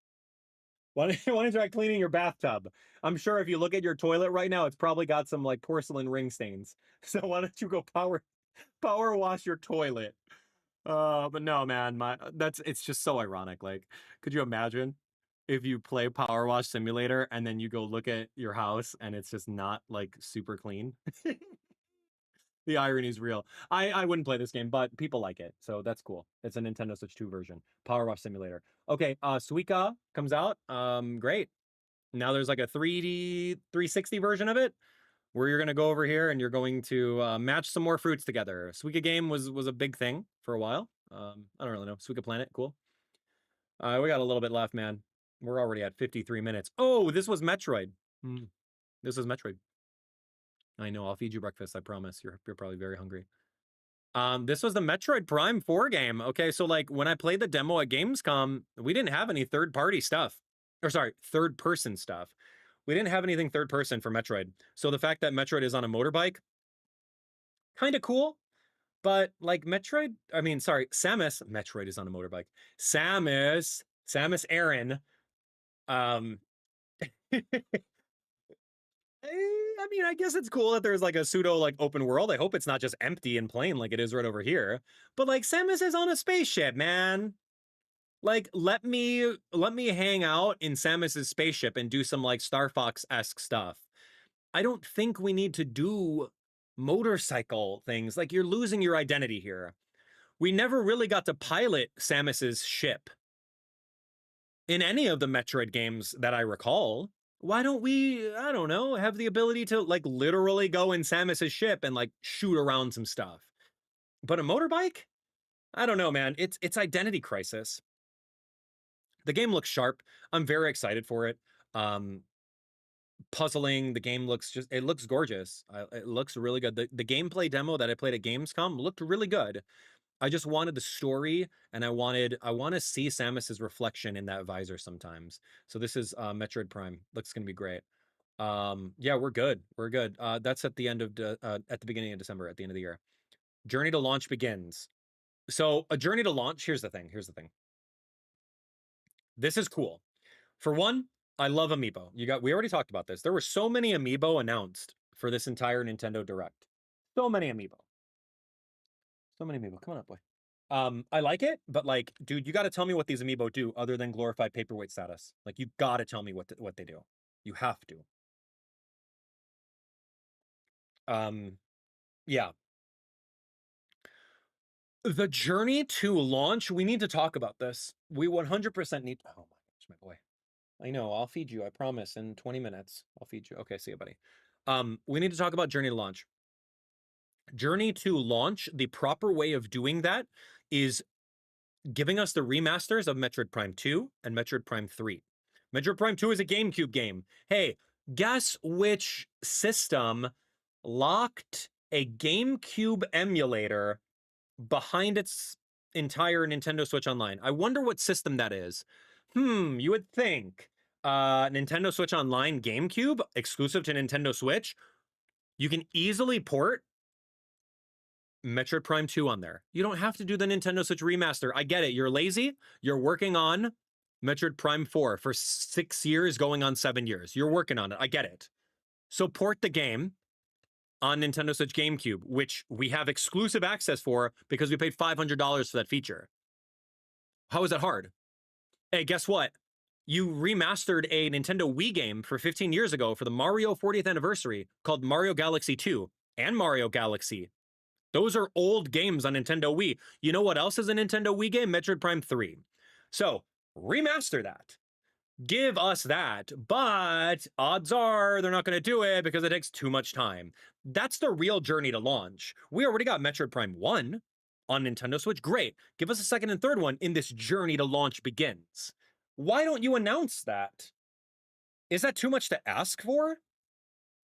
Why don't you try cleaning your bathtub? I'm sure if you look at your toilet right now, it's probably got some like porcelain ring stains. So why don't you go power wash your toilet? But no, man, it's just so ironic. Like, could you imagine? if you play Powerwash Simulator and then you go look at your house and it's just not like super clean. The irony is real. I wouldn't play this game, but people like it, so that's cool. It's a Nintendo Switch 2 version. Powerwash Simulator. Okay, Suika comes out. Great. Now there's like a 3D 360 version of it where you're going to go over here and you're going to match some more fruits together. Suika game was a big thing for a while. I don't really know. Suika Planet, cool. We got a little bit left, man. We're already at 53 minutes. Oh, this was Metroid. This is Metroid. I know, I'll feed you breakfast, I promise. You're probably very hungry. This was the Metroid Prime 4 game. Okay, so like when I played the demo at Gamescom, we didn't have any third-party stuff. Or sorry, third-person stuff. We didn't have anything third-person for Metroid. So the fact that Metroid is on a motorbike, kind of cool. But like Metroid, Samus, Metroid is on a motorbike. Samus Aran, I mean, I guess it's cool that there's like a pseudo like open world. I hope it's not just empty and plain like it is right over here. But like Samus is on a spaceship, man. Like let me hang out in Samus's spaceship and do some like Star Fox-esque stuff. I don't think we need to do motorcycle things. Like you're losing your identity here. We never really got to pilot Samus's ship in any of the Metroid games that I recall. Why don't we, I don't know, have the ability to like literally go in Samus's ship and like shoot around some stuff? But a motorbike? I don't know, man. It's identity crisis. The game looks sharp. I'm very excited for it. Puzzling, the game looks it looks gorgeous. It looks really good. The gameplay demo that I played at Gamescom looked really good. I just wanted the story, and I want to see Samus's reflection in that visor sometimes. So this is Metroid Prime. Looks gonna be great. Yeah, we're good. We're good. That's at the end of at the beginning of December, at the end of the year. Journey to launch begins. So a journey to launch. Here's the thing. This is cool. For one, I love Amiibo. We already talked about this. There were so many Amiibo announced for this entire Nintendo Direct. So many Amiibo. Come on up, boy. I like it, but like, dude, you got to tell me what these Amiibo do other than glorified paperweight status. Like, you got to tell me what they do. You have to. Yeah. The journey to launch, we need to talk about this. We 100% need... Oh my gosh, my boy. I know, I'll feed you, I promise, in 20 minutes. I'll feed you. Okay, see you, buddy. We need to talk about journey to launch. Journey to launch, the proper way of doing that is giving us the remasters of Metroid Prime 2 and Metroid Prime 3. Metroid Prime 2 is a GameCube game. Hey, guess which system locked a GameCube emulator behind its entire Nintendo Switch Online? I wonder what system that is. You would think Nintendo Switch Online GameCube, exclusive to Nintendo Switch. You can easily port Metroid Prime 2 on there. You don't have to do the Nintendo Switch remaster. I get it. You're lazy. You're working on Metroid Prime 4 for 6 years, going on 7 years. You're working on it. I get it. So port the game on Nintendo Switch GameCube, which we have exclusive access for because we paid $500 for that feature. How is that hard? Hey, guess what? You remastered a Nintendo Wii game for 15 years ago for the Mario 40th anniversary called Mario Galaxy 2 and Mario Galaxy. Those are old games on Nintendo Wii. You know what else is a Nintendo Wii game? Metroid Prime 3. So, remaster that. Give us that. But odds are they're not going to do it because it takes too much time. That's the real journey to launch. We already got Metroid Prime 1 on Nintendo Switch. Great. Give us a second and third one in this journey to launch begins. Why don't you announce that? Is that too much to ask for?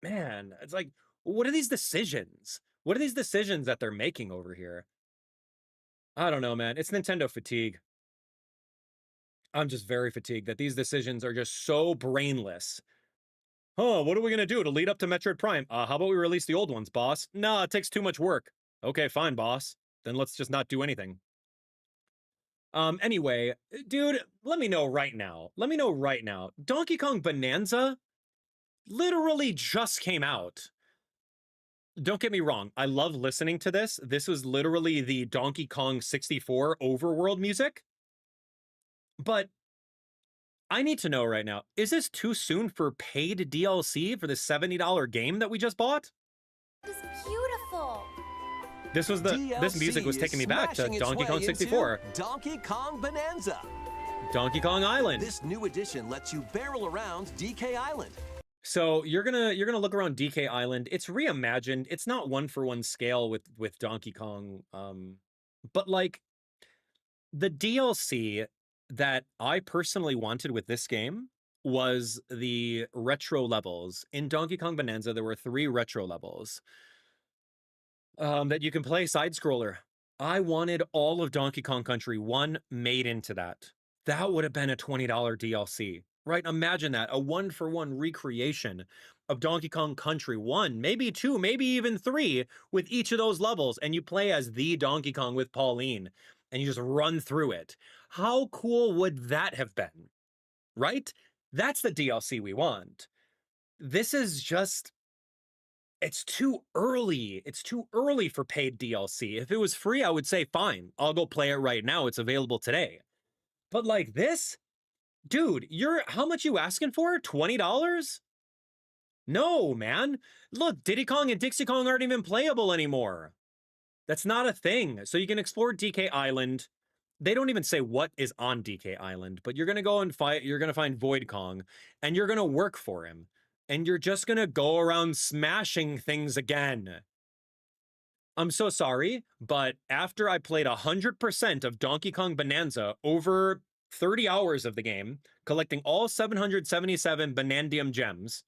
Man, it's like, what are these decisions? What are these decisions that they're making over here? I don't know, man. It's Nintendo fatigue. I'm just very fatigued that these decisions are just so brainless. Oh, what are we going to do to lead up to Metroid Prime? How about we release the old ones, boss? No, it takes too much work. Okay, fine, boss. Then let's just not do anything. Anyway, dude, let me know right now. Donkey Kong Bananza literally just came out. Don't get me wrong. I love listening to this. This was literally the Donkey Kong 64 overworld music. But I need to know right now, is this too soon for paid DLC for the $70 game that we just bought? It's beautiful. This was this music was taking me back to Donkey Kong 64. Donkey Kong Bonanza. Donkey Kong Island. This new edition lets you barrel around DK Island. So you're gonna look around DK Island. It's reimagined. It's not one for one scale with Donkey Kong. But like the DLC that I personally wanted with this game was the retro levels. In Donkey Kong Bonanza, there were 3 retro levels that you can play side scroller. I wanted all of Donkey Kong Country 1 made into that. That would have been a $20 DLC, right? Imagine that, a 1-for-1 recreation of Donkey Kong Country 1, maybe 2, maybe even 3 with each of those levels, and you play as the Donkey Kong with Pauline, and you just run through it. How cool would that have been, right? That's the DLC we want. This is just, it's too early. It's too early for paid DLC. If it was free, I would say, fine, I'll go play it right now. It's available today. But like this, dude, how much you asking for? $20? No, man. Look, Diddy Kong and Dixie Kong aren't even playable anymore. That's not a thing. So you can explore DK Island. They don't even say what is on DK Island, but you're going to go and fight. You're going to find Void Kong, and you're going to work for him. And you're just going to go around smashing things again. I'm so sorry, but after I played 100% of Donkey Kong Bonanza over 30 hours of the game, collecting all 777 Bonandium gems,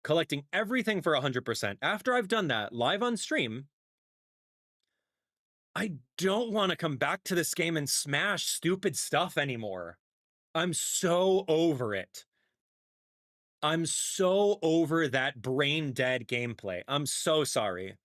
collecting everything for 100%, after I've done that live on stream, I don't want to come back to this game and smash stupid stuff anymore. I'm so over it. I'm so over that brain dead gameplay. I'm so sorry.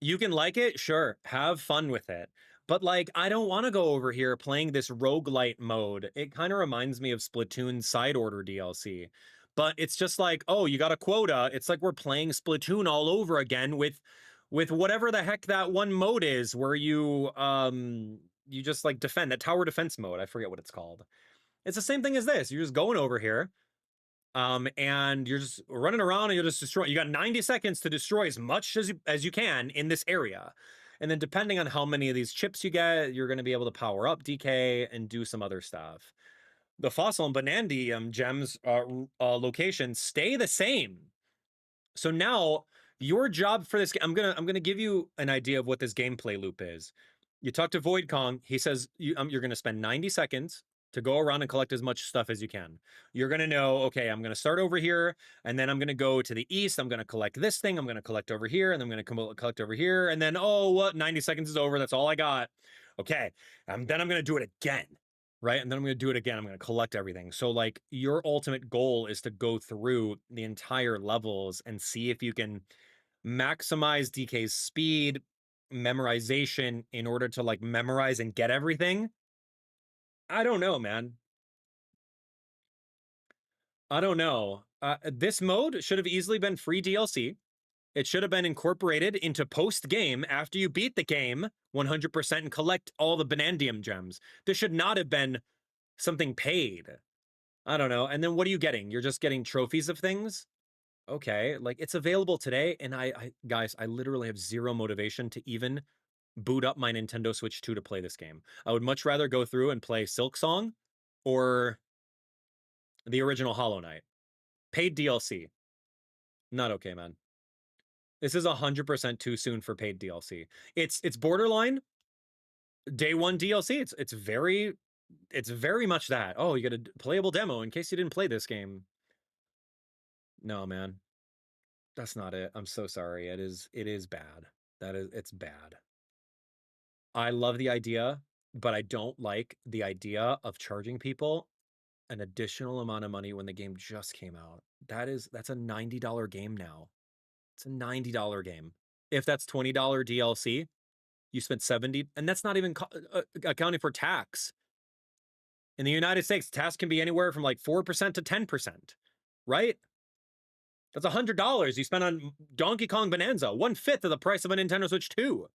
You can like it, sure, have fun with it. But like, I don't want to go over here playing this roguelite mode. It kind of reminds me of Splatoon's Side Order DLC. But it's just like, oh, you got a quota. It's like we're playing Splatoon all over again with whatever the heck that one mode is where you just like defend, that tower defense mode. I forget what it's called. It's the same thing as this. You're just going over here. And you're just running around and you'll just destroy. You got 90 seconds to destroy as much as you can in this area. And then depending on how many of these chips you get, you're going to be able to power up DK and do some other stuff. The Fossil and Bonandium gems locations stay the same. So now your job for this game, I'm gonna give you an idea of what this gameplay loop is. You talk to Void Kong. He says you're going to spend 90 seconds to go around and collect as much stuff as you can. You're going to know, okay, I'm going to start over here, and then I'm going to go to the east. I'm going to collect this thing. I'm going to collect over here, and I'm going to collect over here. And then, oh, what? 90 seconds is over. That's all I got. Okay. Then I'm going to do it again, right? And then I'm going to do it again. I'm going to collect everything. So, like, your ultimate goal is to go through the entire levels and see if you can maximize DK's speed, memorization in order to, like, memorize and get everything. I don't know, man. I don't know. This mode should have easily been free DLC. It should have been incorporated into post-game after you beat the game 100% and collect all the Bonandium gems. This should not have been something paid. I don't know. And then what are you getting? You're just getting trophies of things? Okay, like it's available today, and guys, I literally have zero motivation to even boot up my Nintendo Switch 2 to play this game. I would much rather go through and play Silk Song or the original Hollow Knight. Paid DLC. Not okay, man. This is 100% too soon for paid DLC. It's borderline day one DLC. It's very much that. Oh, you got a playable demo in case you didn't play this game. No, man. That's not it. I'm so sorry. It is bad. It's bad. I love the idea, but I don't like the idea of charging people an additional amount of money when the game just came out. That's a $90 game now. It's a $90 game. If that's $20 DLC, you spent $70, and that's not even accounting for tax. In the United States, tax can be anywhere from like 4% to 10%, right? That's $100 you spent on Donkey Kong Bonanza, 1/5 of the price of a Nintendo Switch 2.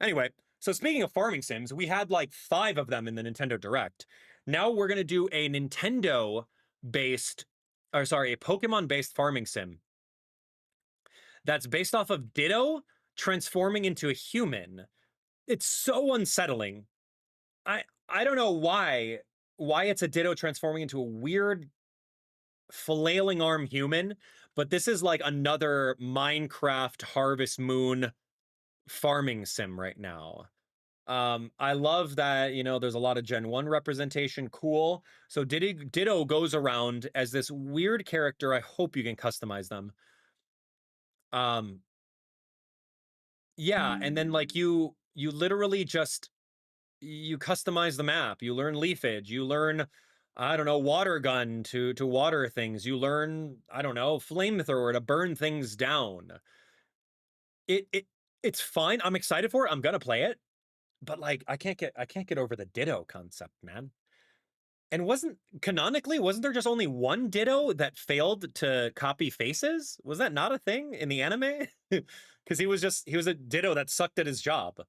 Anyway, so speaking of farming sims, we had like 5 of them in the Nintendo Direct. Now we're going to do a Nintendo-based, or sorry, a Pokemon-based farming sim that's based off of Ditto transforming into a human. It's so unsettling. I don't know why it's a Ditto transforming into a weird flailing arm human, but this is like another Minecraft Harvest Moon farming sim right now. I love that, you know, there's a lot of Gen 1 representation. Cool. So Ditto goes around as this weird character. I hope you can customize them. Yeah, and then like you literally just you customize the map. You learn leafage. You learn, I don't know, water gun to water things. You learn, I don't know, flamethrower to burn things down. It's fine. I'm excited for it. I'm gonna play it. But like I can't get over the Ditto concept, man. And canonically, wasn't there just only one Ditto that failed to copy faces? Was that not a thing in the anime? Because he was a Ditto that sucked at his job.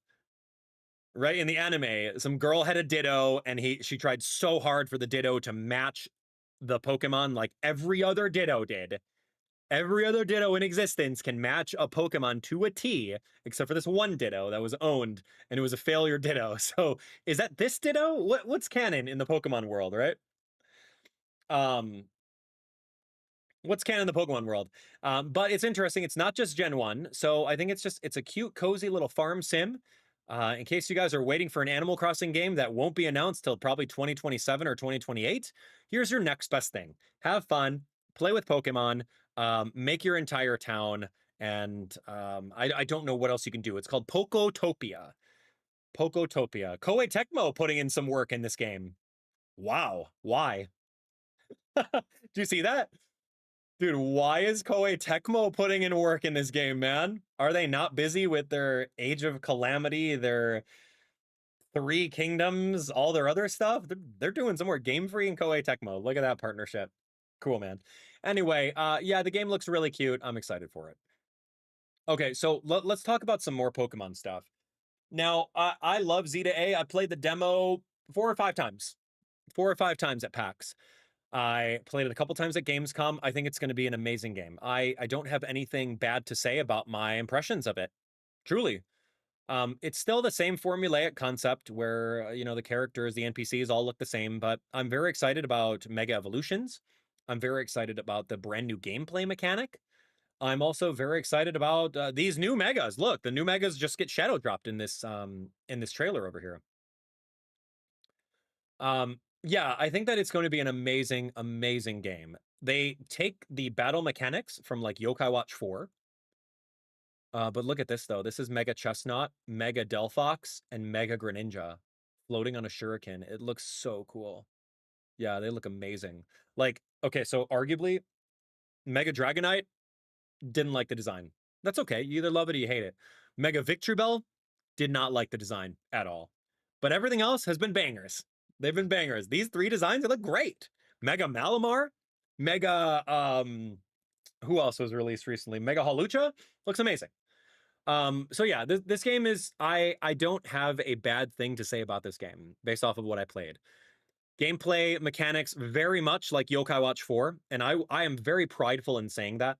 Right? In the anime, some girl had a Ditto and she tried so hard for the Ditto to match the Pokemon like every other Ditto did. Every other Ditto in existence can match a Pokemon to a T, except for this one Ditto that was owned, and it was a failure Ditto. So is that this Ditto? What's canon in the Pokemon world, right? What's canon in the Pokemon world? But it's interesting. It's not just Gen 1. So I think it's a cute, cozy little farm sim. In case you guys are waiting for an Animal Crossing game that won't be announced till probably 2027 or 2028, here's your next best thing. Have fun, play with Pokemon, make your entire town, and I don't know what else you can do. It's called Pokotopia. Pokotopia. Koei Tecmo putting in some work in this game. Wow. Why? Do you see that? Dude, why is Koei Tecmo putting in work in this game, man? Are they not busy with their Age of Calamity, their Three Kingdoms, all their other stuff? They're doing some more Game Freak and Koei Tecmo. Look at that partnership. Cool, man. Anyway, yeah, the game looks really cute. I'm excited for it. Okay, so let's talk about some more Pokemon stuff. Now, I love Zeta A. I played the demo 4 or 5 times. 4 or 5 times at PAX. I played it a couple times at Gamescom. I think it's going to be an amazing game. I don't have anything bad to say about my impressions of it. Truly. It's still the same formulaic concept where, you know, the characters, the NPCs all look the same, but I'm very excited about Mega Evolutions. I'm very excited about the brand new gameplay mechanic. I'm also very excited about these new Megas. Look, the new Megas just get shadow dropped in this trailer over here. Yeah, I think that it's going to be an amazing, amazing game. They take the battle mechanics from like Yokai Watch 4. But look at this though. This is Mega Chestnut, Mega Delphox, and Mega Greninja floating on a shuriken. It looks so cool. Yeah, they look amazing. Like, okay, so arguably, Mega Dragonite, didn't like the design. That's okay. You either love it or you hate it. Mega Victreebel, did not like the design at all. But everything else has been bangers. They've been bangers. These 3 designs, they look great. Mega Malamar, Mega, who else was released recently? Mega Hawlucha, looks amazing. So yeah, this game is, I don't have a bad thing to say about this game based off of what I played. Gameplay mechanics very much like Yokai Watch 4, and I am very prideful in saying that,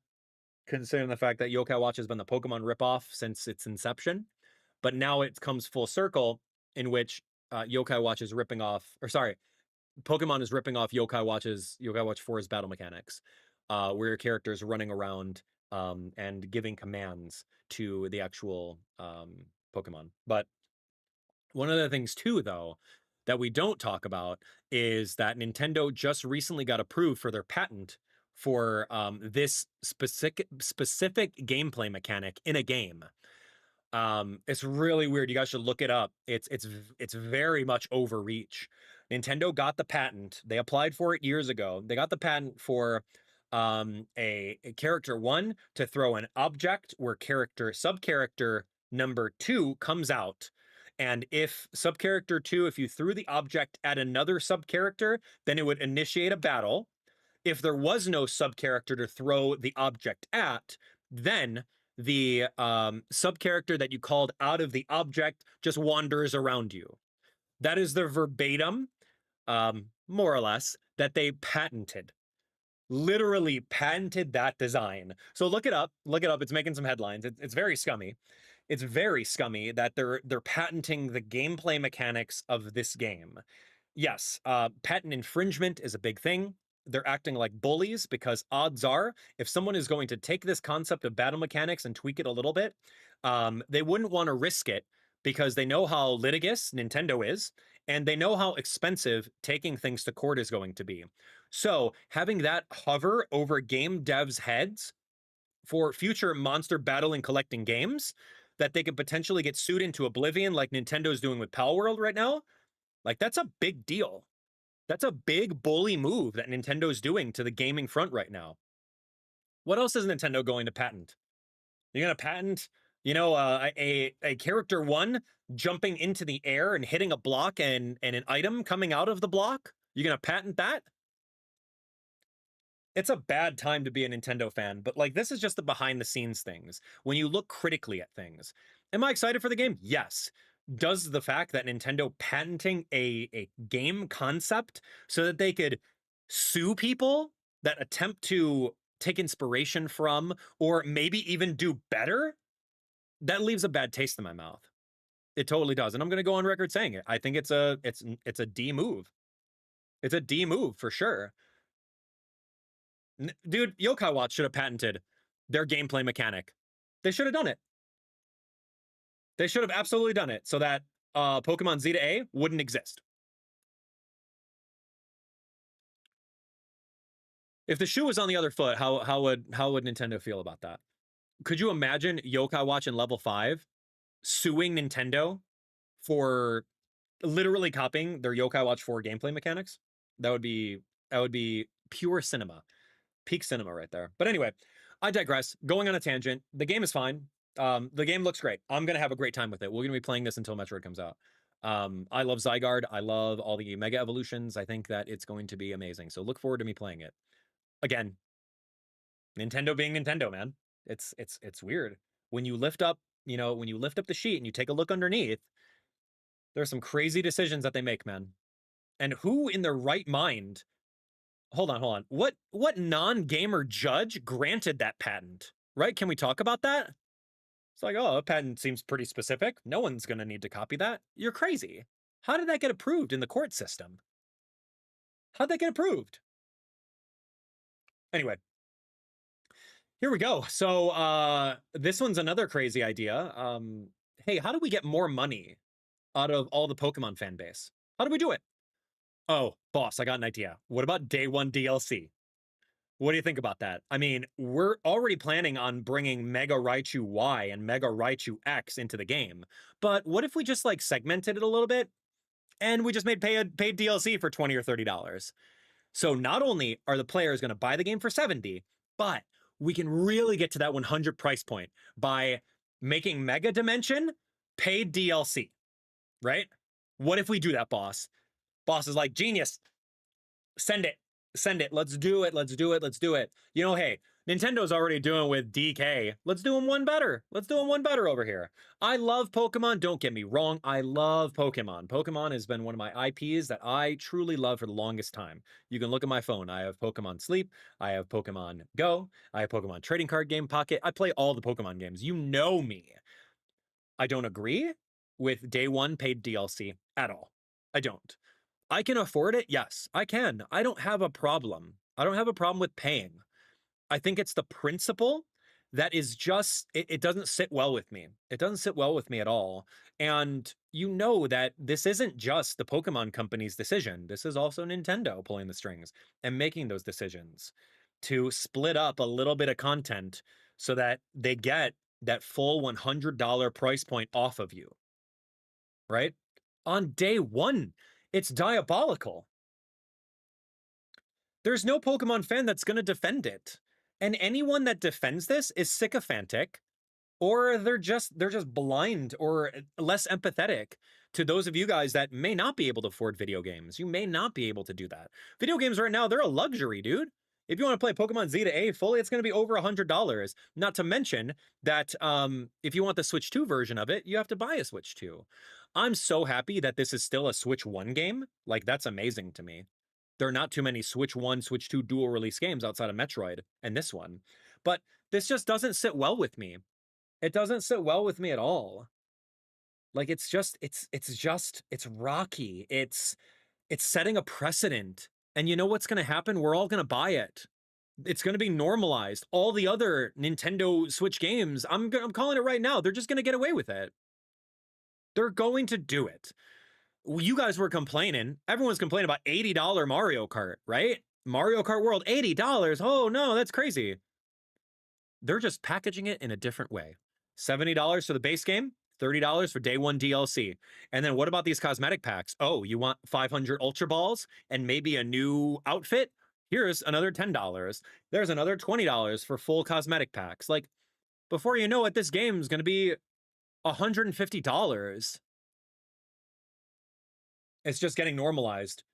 considering the fact that Yokai Watch has been the Pokemon ripoff since its inception, but now it comes full circle in which Yokai Watch is ripping off, or sorry, Pokemon is ripping off Yokai Watch 4's battle mechanics, where your character is running around and giving commands to the actual Pokemon. But one of the things too, though, that we don't talk about is that Nintendo just recently got approved for their patent for this specific gameplay mechanic in a game. It's really weird. You guys should look it up. It's very much overreach. Nintendo got the patent. They applied for it years ago. They got the patent for a character 1 to throw an object where subcharacter number 2 comes out. And if subcharacter 2, if you threw the object at another subcharacter, then it would initiate a battle. If there was no subcharacter to throw the object at, then the subcharacter that you called out of the object just wanders around you. That is the verbatim more or less, that they patented. Literally patented that design. So look it up. Look it up. It's making some headlines. It's very scummy. It's very scummy that they're patenting the gameplay mechanics of this game. Yes, patent infringement is a big thing. They're acting like bullies because odds are, if someone is going to take this concept of battle mechanics and tweak it a little bit, they wouldn't want to risk it because they know how litigious Nintendo is, and they know how expensive taking things to court is going to be. So having that hover over game devs' heads for future monster battling collecting games that they could potentially get sued into oblivion like Nintendo's doing with Palworld right now, like that's a big deal. That's a big bully move that Nintendo's doing to the gaming front right now. What else is Nintendo going to patent? You're going to patent, you know, a character one jumping into the air and hitting a block and an item coming out of the block? You're going to patent that? It's a bad time to be a Nintendo fan, but like this is just the behind the scenes things. When you look critically at things. Am I excited for the game? Yes. Does the fact that Nintendo patenting a game concept so that they could sue people that attempt to take inspiration from or maybe even do better, that leaves a bad taste in my mouth. It totally does. And I'm going to go on record saying it. I think it's a D move. It's a D move for sure. Dude, Yokai Watch should have patented their gameplay mechanic. They should have done it. They should have absolutely done it so that Pokemon Z to A wouldn't exist. If the shoe was on the other foot, how would Nintendo feel about that? Could you imagine Yokai Watch in level 5 suing Nintendo for literally copying their Yokai Watch 4 gameplay mechanics? That would be pure cinema. Peak cinema right there. But anyway, I digress. Going on a tangent. The game is fine. The game looks great. I'm going to have a great time with it. We're going to be playing this until Metroid comes out. I love Zygarde. I love all the Mega Evolutions. I think that it's going to be amazing. So look forward to me playing it. Again, Nintendo being Nintendo, man. It's weird. When you lift up, you know, when you lift up the sheet and you take a look underneath, there's some crazy decisions that they make, man. And who in their right mind... Hold on. What non-gamer judge granted that patent? Right? Can we talk about that? It's like, oh, a patent seems pretty specific. No one's going to need to copy that. You're crazy. How did that get approved in the court system? How'd that get approved? Anyway, here we go. So this one's another crazy idea. Hey, how do we get more money out of all the Pokemon fan base? How do we do it? Oh, boss, I got an idea. What about day one DLC? What do you think about that? I mean, we're already planning on bringing Mega Raichu Y and Mega Raichu X into the game. But what if we just like segmented it a little bit and we just made paid DLC for $20 or $30? So not only are the players going to buy the game for $70, but we can really get to that 100 price point by making Mega Dimension paid DLC, right? What if we do that, boss? Boss is like, genius. Send it. Let's do it. You know, hey, Nintendo's already doing with DK. Let's do them one better. Over here. I love Pokemon. Don't get me wrong. I love Pokemon. Pokemon has been one of my IPs that I truly love for the longest time. You can look at my phone. I have Pokemon Sleep. I have Pokemon Go. I have Pokemon Trading Card Game Pocket. I play all the Pokemon games. You know me. I don't agree with day one paid DLC at all. I don't. I can afford it. Yes, I can. I don't have a problem. I don't have a problem with paying. I think it's the principle that is just, it doesn't sit well with me. It doesn't sit well with me at all. And you know that this isn't just the Pokemon company's decision. This is also Nintendo pulling the strings and making those decisions to split up a little bit of content so that they get that full $100 price point off of you, right? On day one, it's diabolical. There's no Pokemon fan that's going to defend it. And anyone that defends this is sycophantic, or they're just blind or less empathetic to those of you guys that may not be able to afford video games. You may not be able to do that. Video games right now, they're a luxury, dude. If you want to play Pokemon Z to A fully, it's going to be over $100. Not to mention that if you want the Switch 2 version of it, you have to buy a Switch 2. I'm so happy that this is still a Switch 1 game. Like, that's amazing to me. There are not too many Switch 1, Switch 2 dual release games outside of Metroid and this one. But this just doesn't sit well with me. It doesn't sit well with me at all. Like, it's rocky. It's setting a precedent. And you know what's going to happen? We're all going to buy it. It's going to be normalized. All the other Nintendo Switch games, I'm calling it right now, they're just going to get away with it. They're going to do it. You guys were complaining. Everyone's complaining about $80 Mario Kart, right? Mario Kart World, $80. Oh no, that's crazy. They're just packaging it in a different way. $70 for the base game, $30 for day one DLC. And then what about these cosmetic packs? Oh, you want 500 Ultra Balls and maybe a new outfit? Here's another $10. There's another $20 for full cosmetic packs. Like, before you know it, this game's going to be $150. It's just getting normalized,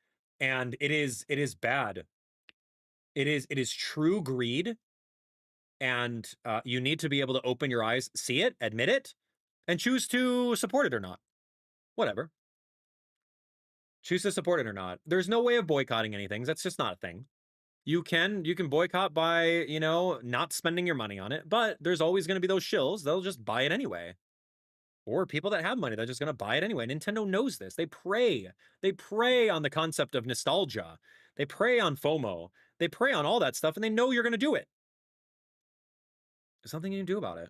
and it is bad. It is true greed, and you need to be able to open your eyes, see it, admit it, and choose to support it or not. Whatever. Choose to support it or not. There's no way of boycotting anything. That's just not a thing. You can boycott by, you know, not spending your money on it, but there's always going to be those shills. They'll just buy it anyway. Or people that have money, they're just going to buy it anyway. Nintendo knows this. They prey on the concept of nostalgia. They prey on FOMO. They prey on all that stuff, and they know you're going to do it. There's nothing you can do about it.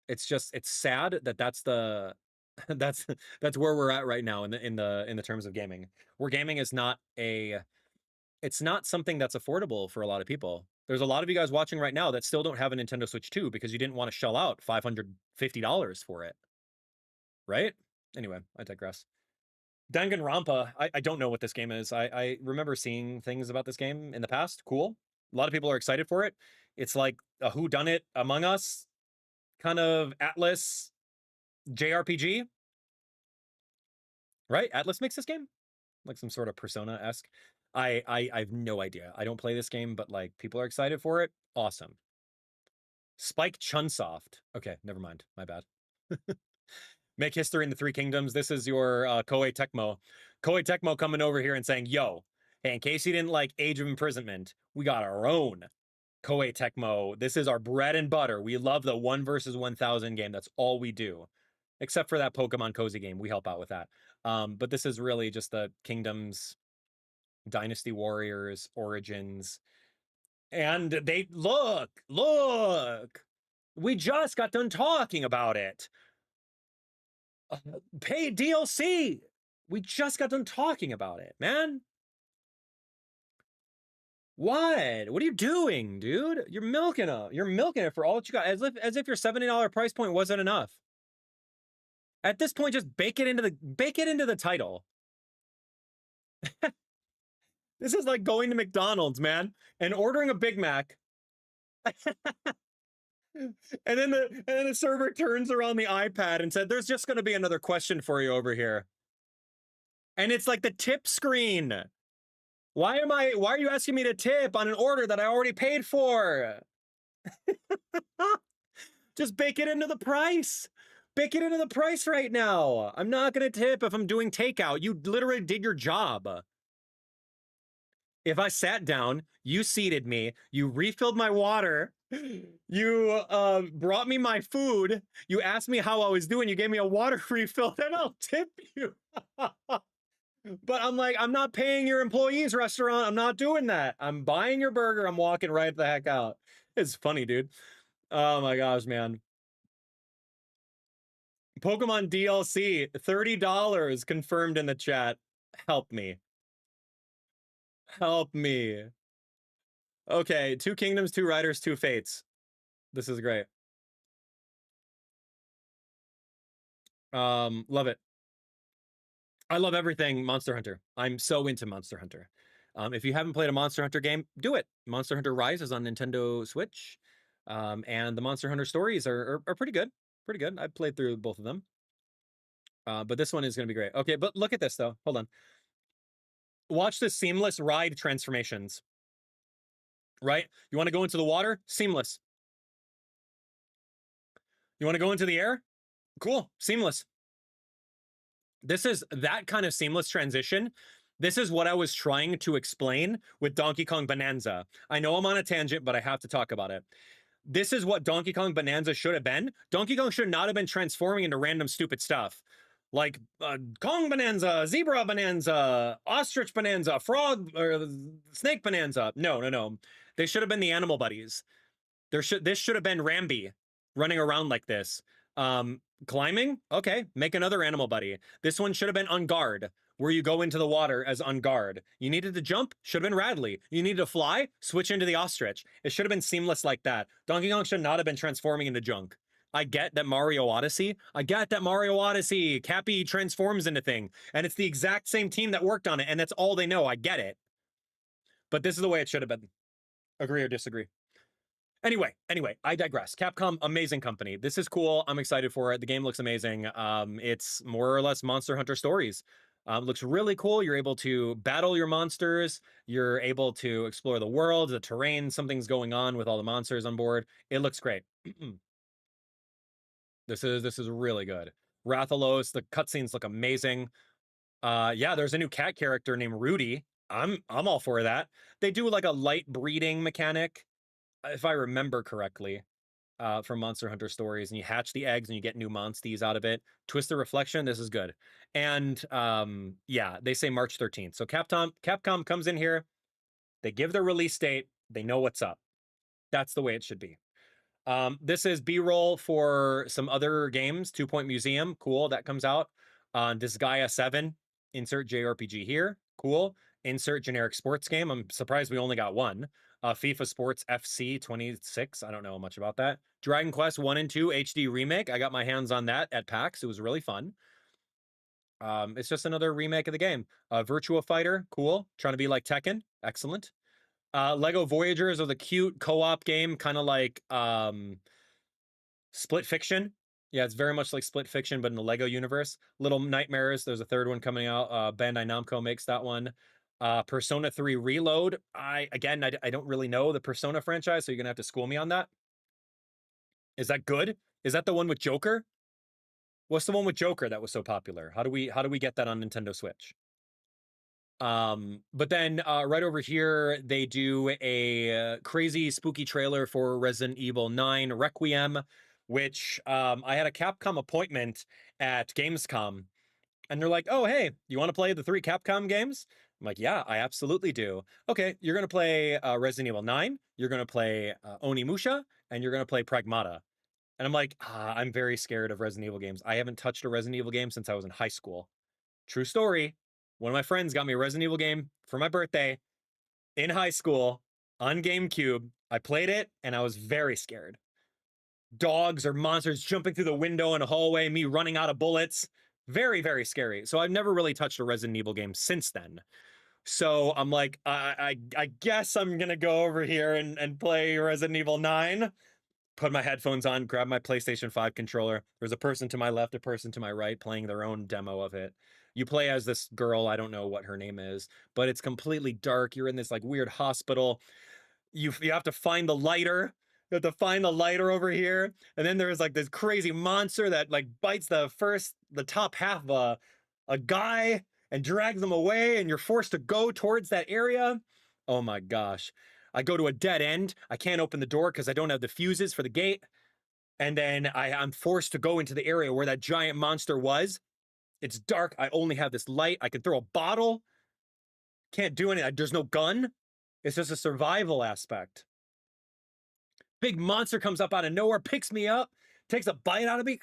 It's sad that that's where we're at right now in the terms of gaming. Where gaming is not it's not something that's affordable for a lot of people. There's a lot of you guys watching right now that still don't have a Nintendo Switch 2 because you didn't want to shell out $550 for it. Right? Anyway, I digress. Danganronpa, I don't know what this game is. I remember seeing things about this game in the past. Cool. A lot of people are excited for it. It's like a whodunit Among Us kind of Atlas JRPG. Right? Atlas makes this game? Like some sort of Persona-esque. I have no idea. I don't play this game, but like people are excited for it. Awesome. Spike Chunsoft. Okay, never mind. My bad. Make history in the Three Kingdoms. This is your Koei Tecmo. Koei Tecmo coming over here and saying, yo, hey, in case you didn't like Age of Imprisonment, we got our own Koei Tecmo. This is our bread and butter. We love the 1 versus 1,000 game. That's all we do. Except for that Pokemon Cozy game. We help out with that. But this is really just the Kingdoms, Dynasty Warriors, Origins. And they look, we just got done talking about it. Paid DLC. We just got done talking about it, man. What are you doing, dude? You're milking it for all that you got, as if your $70 price point wasn't enough. At this point, just bake it into the title. This is like going to McDonald's, man, and ordering a Big Mac. And then the server turns around the iPad and said, "There's just going to be another question for you over here." And it's like the tip screen. Why are you asking me to tip on an order that I already paid for? Just bake it into the price. Bake it into the price right now. I'm not going to tip if I'm doing takeout. You literally did your job. If I sat down, you seated me, you refilled my water, you brought me my food, you asked me how I was doing, you gave me a water refill, then I'll tip you. But I'm like, I'm not paying your employee's restaurant. I'm not doing that. I'm buying your burger. I'm walking right the heck out. It's funny, dude. Oh my gosh, man. Pokemon DLC, $30 confirmed in the chat. Help me. Help me. Okay, 2 Kingdoms, 2 Riders, 2 Fates. This is great. Love it. I love everything Monster Hunter. I'm so into Monster Hunter. If you haven't played a Monster Hunter game, do it. Monster Hunter Rise is on Nintendo Switch. And the Monster Hunter stories are pretty good. Pretty good. I've played through both of them. But this one is going to be great. Okay, but look at this, though. Hold on. Watch the seamless ride transformations. Right? You want to go into the water? Seamless. You want to go into the air? Cool. Seamless. This is that kind of seamless transition. This is what I was trying to explain with Donkey Kong Bonanza. I know I'm on a tangent, but I have to talk about it. This is what Donkey Kong Bonanza should have been. Donkey Kong should not have been transforming into random stupid stuff. Like Kong Bonanza, Zebra Bonanza, Ostrich Bonanza, Frog or Snake Bonanza. No. They should have been the animal buddies. This should have been Rambi running around like this. Climbing? Okay, make another animal buddy. This one should have been On Guard, where you go into the water as On Guard. You needed to jump? Should have been Radley. You needed to fly? Switch into the Ostrich. It should have been seamless like that. Donkey Kong should not have been transforming into junk. I get that Mario Odyssey. Cappy transforms into thing. And it's the exact same team that worked on it, and that's all they know. I get it. But this is the way it should have been. Agree or disagree? Anyway, I digress. Capcom, amazing company. This is cool. I'm excited for it. The game looks amazing. It's more or less Monster Hunter Stories. Looks really cool. You're able to battle your monsters. You're able to explore the world, the terrain. Something's going on with all the monsters on board. It looks great. This is really good. Rathalos, the cutscenes look amazing. Yeah, there's a new cat character named Rudy. I'm all for that. They do like a light breeding mechanic, if I remember correctly, from Monster Hunter Stories, and you hatch the eggs and you get new monsties out of it. Twist the Reflection, this is good. And yeah, they say March 13th. So Capcom comes in here, they give their release date, they know what's up. That's the way it should be. This is B-roll for some other games. 2 Point Museum, cool, that comes out. Disagaea 7, insert JRPG here, cool. Insert generic sports game. I'm surprised we only got one. FIFA Sports FC 26. I don't know much about that. Dragon Quest 1 and 2 HD remake. I got my hands on that at PAX. It was really fun. It's just another remake of the game. Virtua Fighter, cool. Trying to be like Tekken, excellent. Lego Voyagers is a cute co-op game, kind of like Split Fiction. Yeah, it's very much like Split Fiction, but in the Lego universe. Little Nightmares, there's a third one coming out. Bandai Namco makes that one. Persona 3 Reload. I don't really know the Persona franchise, so you're gonna have to school me on that. Is that good? Is that the one with Joker? What's the one with Joker that was so popular? How do we get that on Nintendo Switch? But then right over here, they do a crazy spooky trailer for Resident Evil 9 Requiem, which I had a Capcom appointment at Gamescom, and they're like, oh, hey, you want to play the 3 Capcom games? I'm like, yeah, I absolutely do. Okay, you're going to play Resident Evil 9, you're going to play Onimusha, and you're going to play Pragmata. And I'm like, I'm very scared of Resident Evil games. I haven't touched a Resident Evil game since I was in high school. True story. One of my friends got me a Resident Evil game for my birthday in high school on GameCube. I played it, and I was very scared. Dogs or monsters jumping through the window in a hallway, me running out of bullets. Very, very scary. So I've never really touched a Resident Evil game since then. So I'm like, I guess I'm going to go over here and play Resident Evil 9. Put my headphones on, grab my PlayStation 5 controller. There's a person to my left, a person to my right playing their own demo of it. You play as this girl, I don't know what her name is, but it's completely dark. You're in this like weird hospital. You have to find the lighter. You have to find the lighter over here. And then there's like this crazy monster that like bites the top half of a guy and drags them away, and you're forced to go towards that area. Oh my gosh. I go to a dead end. I can't open the door because I don't have the fuses for the gate. And then I'm forced to go into the area where that giant monster was. It's dark. I only have this light. I can throw a bottle. Can't do anything. There's no gun. It's just a survival aspect. Big monster comes up out of nowhere, picks me up, takes a bite out of me,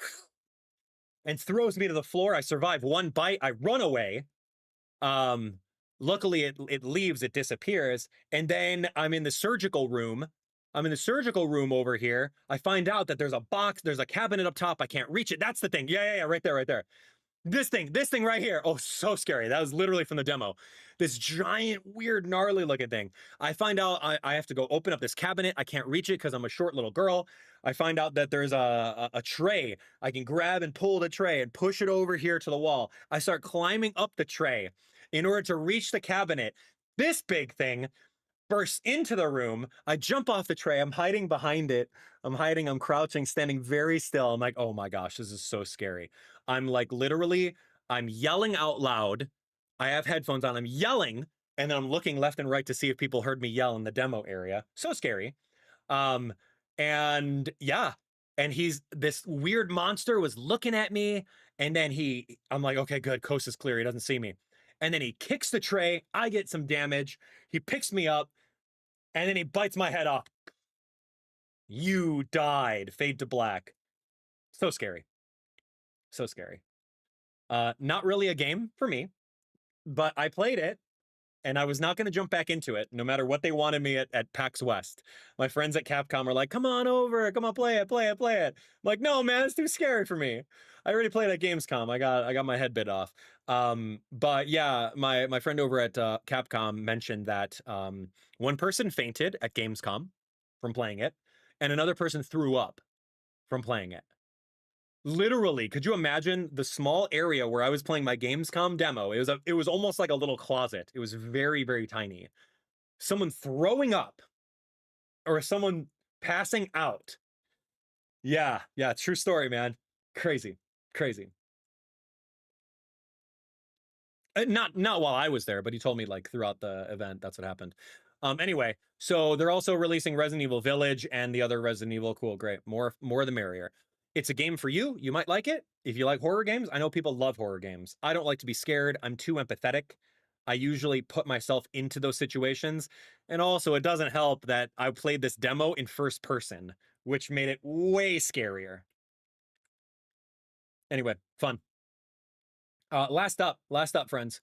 and throws me to the floor. I survive one bite. I run away. Luckily, it leaves, it disappears. And then I'm in the surgical room. I'm in the surgical room over here. I find out that there's a box, there's a cabinet up top. I can't reach it. That's the thing. Yeah, right there. This thing right here. Oh, so scary. That was literally from the demo. This giant, weird, gnarly looking thing. I find out I have to go open up this cabinet. I can't reach it because I'm a short little girl. I find out that there's a tray. I can grab and pull the tray and push it over here to the wall. I start climbing up the tray in order to reach the cabinet. This big thing bursts into the room. I jump off the tray. I'm hiding behind it. I'm crouching, standing very still. I'm like, oh my gosh, this is so scary. I'm like literally I'm yelling out loud. I have headphones on. I'm yelling, and then I'm looking left and right to see if people heard me yell in the demo area. So scary. And yeah, and this weird monster was looking at me, and then I'm like, okay, good, coast is clear, he doesn't see me. And then he kicks the tray, I get some damage, he picks me up, and then he bites my head off. You died. Fade to black. So scary. So scary. Not really a game for me, but I played it, and I was not going to jump back into it, no matter what they wanted me at PAX West. My friends at Capcom were like, come on over, come on, play it, play it, play it. I'm like, no, man, it's too scary for me. I already played at Gamescom. I got my head bit off. But yeah, my friend over at Capcom mentioned that one person fainted at Gamescom from playing it, and another person threw up from playing it. Literally, could you imagine the small area where I was playing my Gamescom demo? It was almost like a little closet. It was very, very tiny. Someone throwing up or someone passing out. Yeah, true story, man. Crazy. Not while I was there, but he told me like throughout the event that's what happened. Anyway, so they're also releasing Resident Evil Village and the other Resident Evil. Cool, great. More the merrier. It's a game for you. You might like it. If you like horror games, I know people love horror games. I don't like to be scared. I'm too empathetic. I usually put myself into those situations. And also, it doesn't help that I played this demo in first person, which made it way scarier. Anyway, fun. Last up, friends.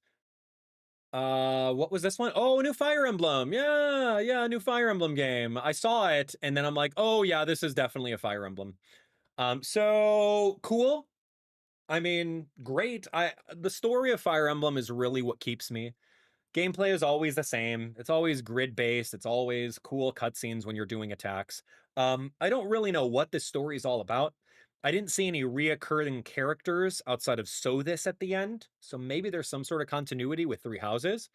What was this one? Oh, a new Fire Emblem. Yeah, a new Fire Emblem game. I saw it, and then I'm like, oh yeah, this is definitely a Fire Emblem. So cool. I mean, great. The story of Fire Emblem is really what keeps me. Gameplay is always the same. It's always grid-based. It's always cool cutscenes when you're doing attacks. I don't really know what this story is all about. I didn't see any reoccurring characters outside of This at the end, so maybe there's some sort of continuity with Three Houses.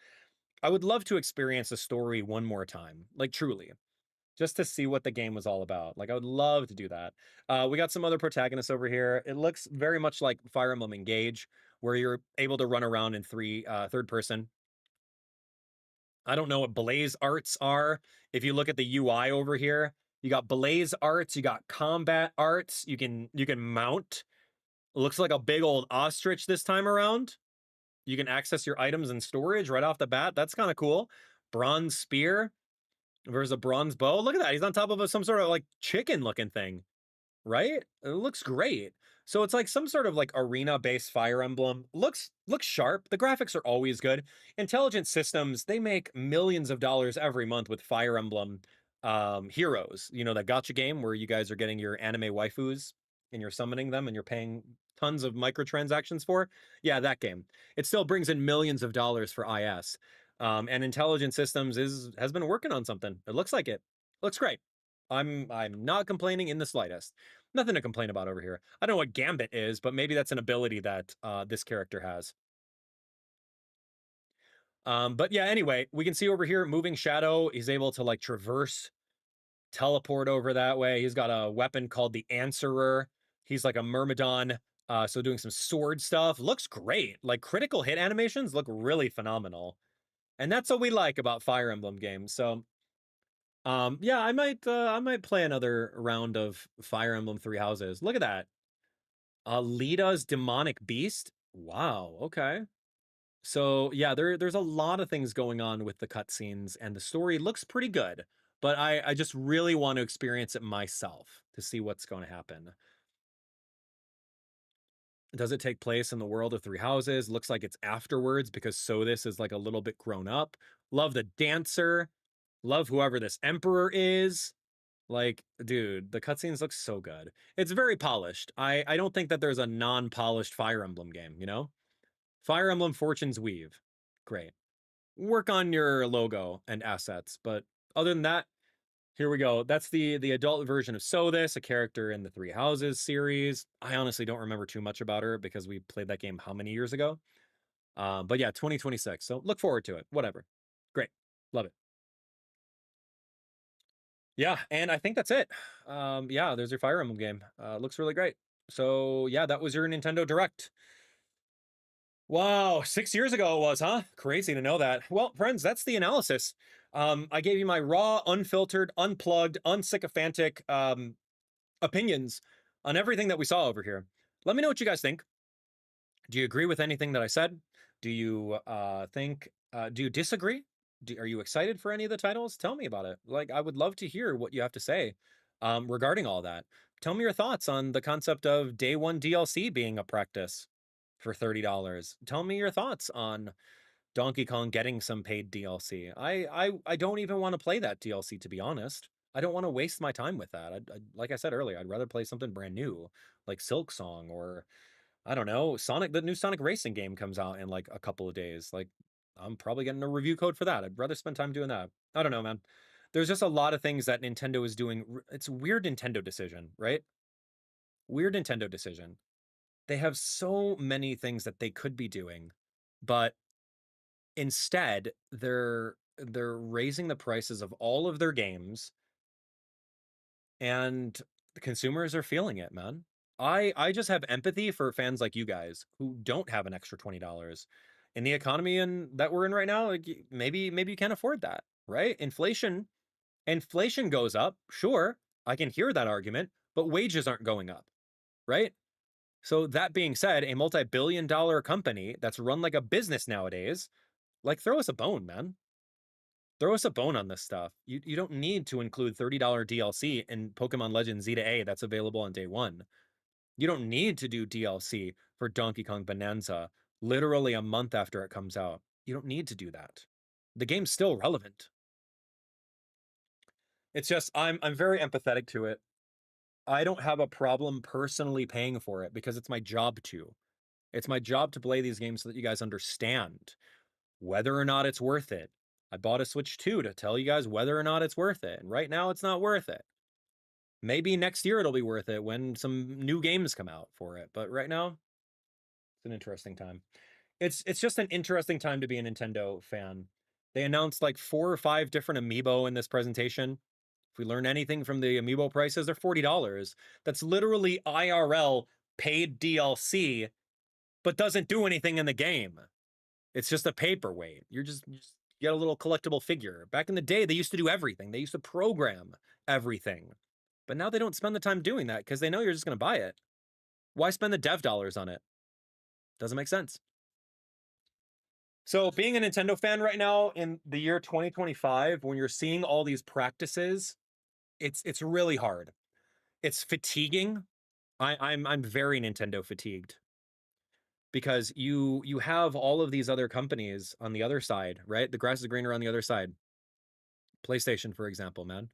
I would love to experience the story one more time, like truly, just to see what the game was all about. Like, I would love to do that. We got some other protagonists over here. It looks very much like Fire Emblem Engage, where you're able to run around in third person. I don't know what Blaze arts are. If you look at the UI over here, you got Blaze arts, you got combat arts, you can mount. It looks like a big old ostrich this time around. You can access your items and storage right off the bat. That's kind of cool. Bronze spear versus a bronze bow. Look at that. He's on top of some sort of like chicken looking thing, right? It looks great. So it's like some sort of like arena-based Fire Emblem. Looks sharp. The graphics are always good. Intelligent Systems, they make millions of dollars every month with Fire Emblem Heroes. You know, that gacha game where you guys are getting your anime waifus and you're summoning them and you're paying tons of microtransactions for. Yeah, that game. It still brings in millions of dollars for IS. And Intelligent Systems has been working on something. It looks like it. Looks great. I'm not complaining in the slightest. Nothing to complain about over here. I don't know what Gambit is, but maybe that's an ability that this character has. But yeah, anyway, we can see over here, Moving Shadow. He's able to like traverse, teleport over that way. He's got a weapon called the Answerer. He's like a Myrmidon, so doing some sword stuff. Looks great. Like critical hit animations look really phenomenal. And that's what we like about Fire Emblem games. So yeah, I might play another round of Fire Emblem Three Houses. Look at that. Alita's Demonic Beast. Wow, okay. So yeah, there's a lot of things going on with the cutscenes, and the story looks pretty good. But I just really want to experience it myself to see what's going to happen. Does it take place in the world of Three Houses? Looks like it's afterwards because this is like a little bit grown up. Love the dancer. Love whoever this emperor is. Like, dude, the cutscenes look so good. It's very polished. I don't think that there's a non-polished Fire Emblem game, you know? Fire Emblem Fortune's Weave. Great. Work on your logo and assets. But other than that, here we go. That's the adult version of a character in the Three Houses series. I honestly don't remember too much about her because we played that game how many years ago? But yeah, 2026. So look forward to it. Whatever. Great. Love it. Yeah, and I think that's it. Yeah, there's your Fire Emblem game. Looks really great. So yeah, that was your Nintendo Direct. Wow, 6 years ago it was, huh? Crazy to know that. Well, friends, that's the analysis. I gave you my raw, unfiltered, unplugged, unsycophantic opinions on everything that we saw over here. Let me know what you guys think. Do you agree with anything that I said? Do you do you disagree? Are you excited for any of the titles? Tell me about it. Like, I would love to hear what you have to say regarding all that. Tell me your thoughts on the concept of day one DLC being a practice for $30. Tell me your thoughts on Donkey Kong getting some paid DLC. I don't even want to play that DLC, to be honest. I don't want to waste my time with that. Like I said earlier, I'd rather play something brand new, like Silk Song, or I don't know, Sonic. The new Sonic Racing game comes out in like a couple of days. Like, I'm probably getting a review code for that. I'd rather spend time doing that. I don't know, man. There's just a lot of things that Nintendo is doing. It's a weird Nintendo decision, right? Weird Nintendo decision. They have so many things that they could be doing, but instead they're raising the prices of all of their games, and the consumers are feeling it, man. I just have empathy for fans like you guys who don't have an extra $20 in the economy and that we're in right now. Like, maybe you can't afford that, right? Inflation goes up. Sure, I can hear that argument, but wages aren't going up, right? So that being said, a multi-billion-dollar company that's run like a business nowadays, like, throw us a bone, man. Throw us a bone on this stuff. You don't need to include $30 DLC in Pokemon Legends Z-A that's available on day one. You don't need to do DLC for Donkey Kong Bonanza literally a month after it comes out. You don't need to do that. The game's still relevant. It's just, I'm very empathetic to it. I don't have a problem personally paying for it because it's my job to. It's my job to play these games so that you guys understand whether or not it's worth it. I bought a Switch 2 to tell you guys whether or not it's worth it. And right now it's not worth it. Maybe next year it'll be worth it when some new games come out for it. But right now, it's an interesting time. It's just an interesting time to be a Nintendo fan. They announced like 4 or 5 different Amiibo in this presentation. If we learn anything from the Amiibo prices, they're $40. That's literally IRL paid DLC, but doesn't do anything in the game. It's just a paperweight. You get a little collectible figure. Back in the day, they used to do everything. They used to program everything. But now they don't spend the time doing that because they know you're just going to buy it. Why spend the dev dollars on it? Doesn't make sense. So being a Nintendo fan right now in the year 2025, when you're seeing all these practices, it's really hard. It's fatiguing. I'm very Nintendo fatigued. Because you have all of these other companies on the other side, right? The grass is greener on the other side. PlayStation, for example, man.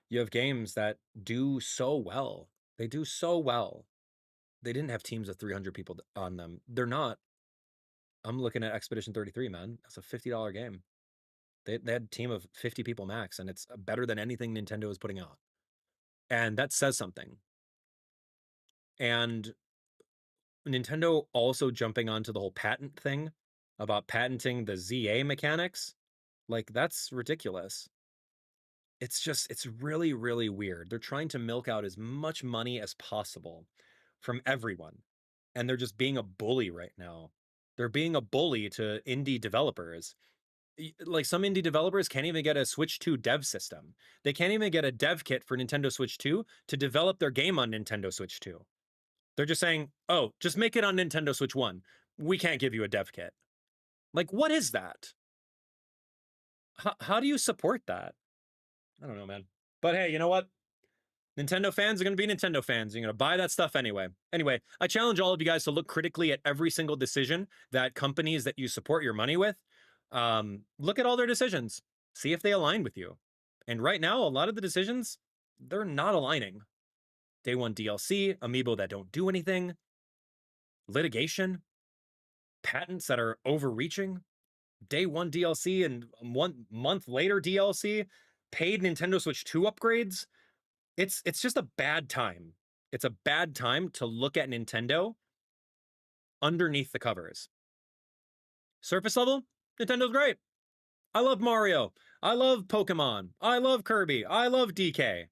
You have games that do so well. They do so well. They didn't have teams of 300 people on them. They're not. I'm looking at Expedition 33, man. That's a $50 game. They had a team of 50 people max, and it's better than anything Nintendo is putting out. And that says something. And Nintendo also jumping onto the whole patent thing about patenting the ZA mechanics, like, that's ridiculous. It's really, really weird. They're trying to milk out as much money as possible from everyone, and they're just being a bully right now. They're being a bully to indie developers. Like, some indie developers can't even get a Switch 2 dev system. They can't even get a dev kit for Nintendo Switch 2 to develop their game on Nintendo Switch 2. They're just saying, oh, just make it on Nintendo Switch 1. We can't give you a dev kit. Like, what is that? How do you support that? I don't know, man. But hey, you know what? Nintendo fans are going to be Nintendo fans. You're going to buy that stuff anyway. Anyway, I challenge all of you guys to look critically at every single decision that companies that you support your money with. Look at all their decisions. See if they align with you. And right now, a lot of the decisions, they're not aligning. Day one DLC, Amiibo that don't do anything, litigation, patents that are overreaching, day one DLC and 1 month later DLC, paid Nintendo Switch 2 upgrades. It's just a bad time. It's a bad time to look at Nintendo underneath the covers. Surface level, Nintendo's great. I love Mario. I love Pokemon. I love Kirby. I love DK.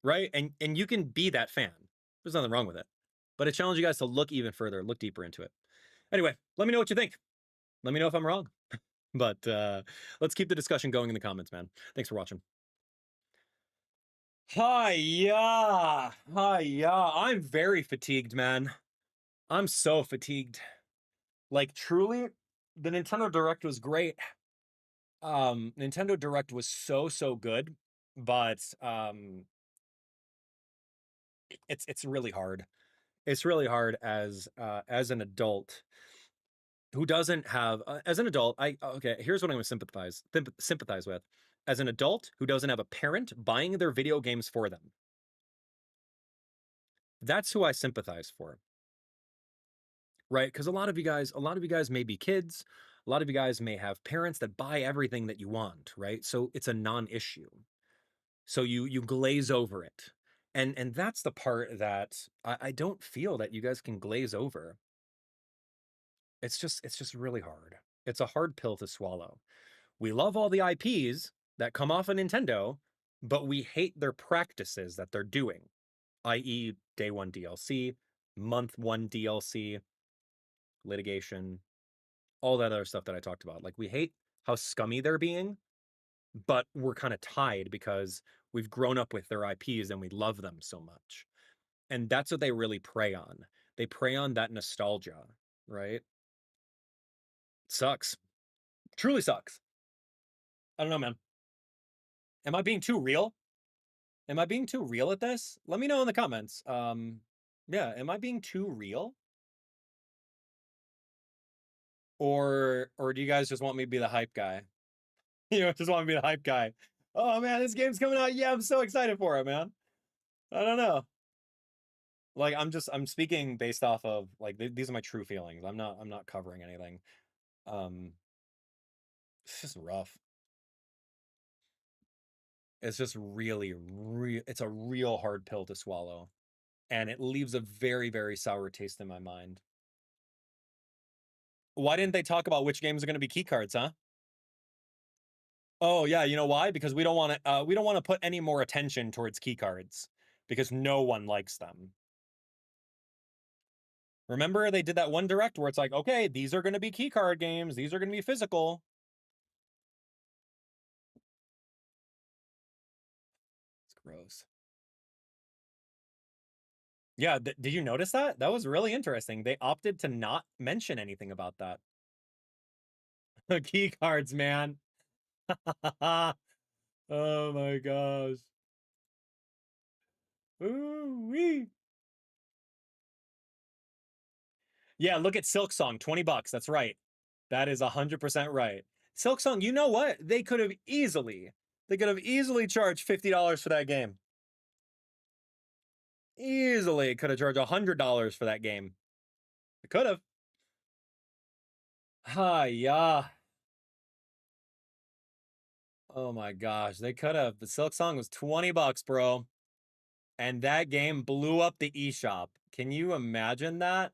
Right? And you can be that fan. There's nothing wrong with it. But I challenge you guys to look even further, look deeper into it. Anyway, let me know what you think. Let me know if I'm wrong. But let's keep the discussion going in the comments, man. Thanks for watching. Hi-ya! Hi-ya! I'm very fatigued, man. I'm so fatigued. Like, truly, the Nintendo Direct was great. Nintendo Direct was so good, but it's really hard. It's really hard as an adult who doesn't have as an adult. Okay, here's what I'm going to sympathize with. As an adult who doesn't have a parent buying their video games for them. That's who I sympathize for. Right? Because a lot of you guys may be kids. A lot of you guys may have parents that buy everything that you want, right? So it's a non-issue. So you glaze over it. And that's the part that I don't feel that you guys can glaze over. It's just really hard. It's a hard pill to swallow. We love all the IPs that come off of Nintendo, but we hate their practices that they're doing, i.e. day one DLC, month one DLC, litigation, all that other stuff that I talked about. Like, we hate how scummy they're being, but we're kind of tied because we've grown up with their IPs and we love them so much. And that's what they really prey on. They prey on that nostalgia, right? Sucks. Truly sucks. I don't know, man. Am I being too real? Am I being too real at this? Let me know in the comments. Yeah, am I being too real? Or do you guys just want me to be the hype guy? You just want me to be the hype guy. Oh man, this game's coming out. Yeah, I'm so excited for it, man. I don't know. Like, I'm speaking based off of, like, these are my true feelings. I'm not covering anything. It's just rough. It's just really, it's a real hard pill to swallow. And it leaves a very, very sour taste in my mind. Why didn't they talk about which games are going to be keycards, huh? Oh yeah, you know why? Because we don't want to put any more attention towards keycards because no one likes them. Remember, they did that one direct where it's like, okay, these are going to be keycard games. These are going to be physical. It's gross. Yeah, did you notice that? That was really interesting. They opted to not mention anything about that. Keycards, man. Oh my gosh. Ooh-wee. Yeah, look at Silk Song, 20 bucks. That's right. That is 100% right. Silk Song, you know what? They could have easily charged $50 for that game. Easily could have charged $100 for that game. It could have. Yeah. Oh my gosh, they could have. The Silk Song was 20 bucks, bro. And that game blew up the eShop. Can you imagine that?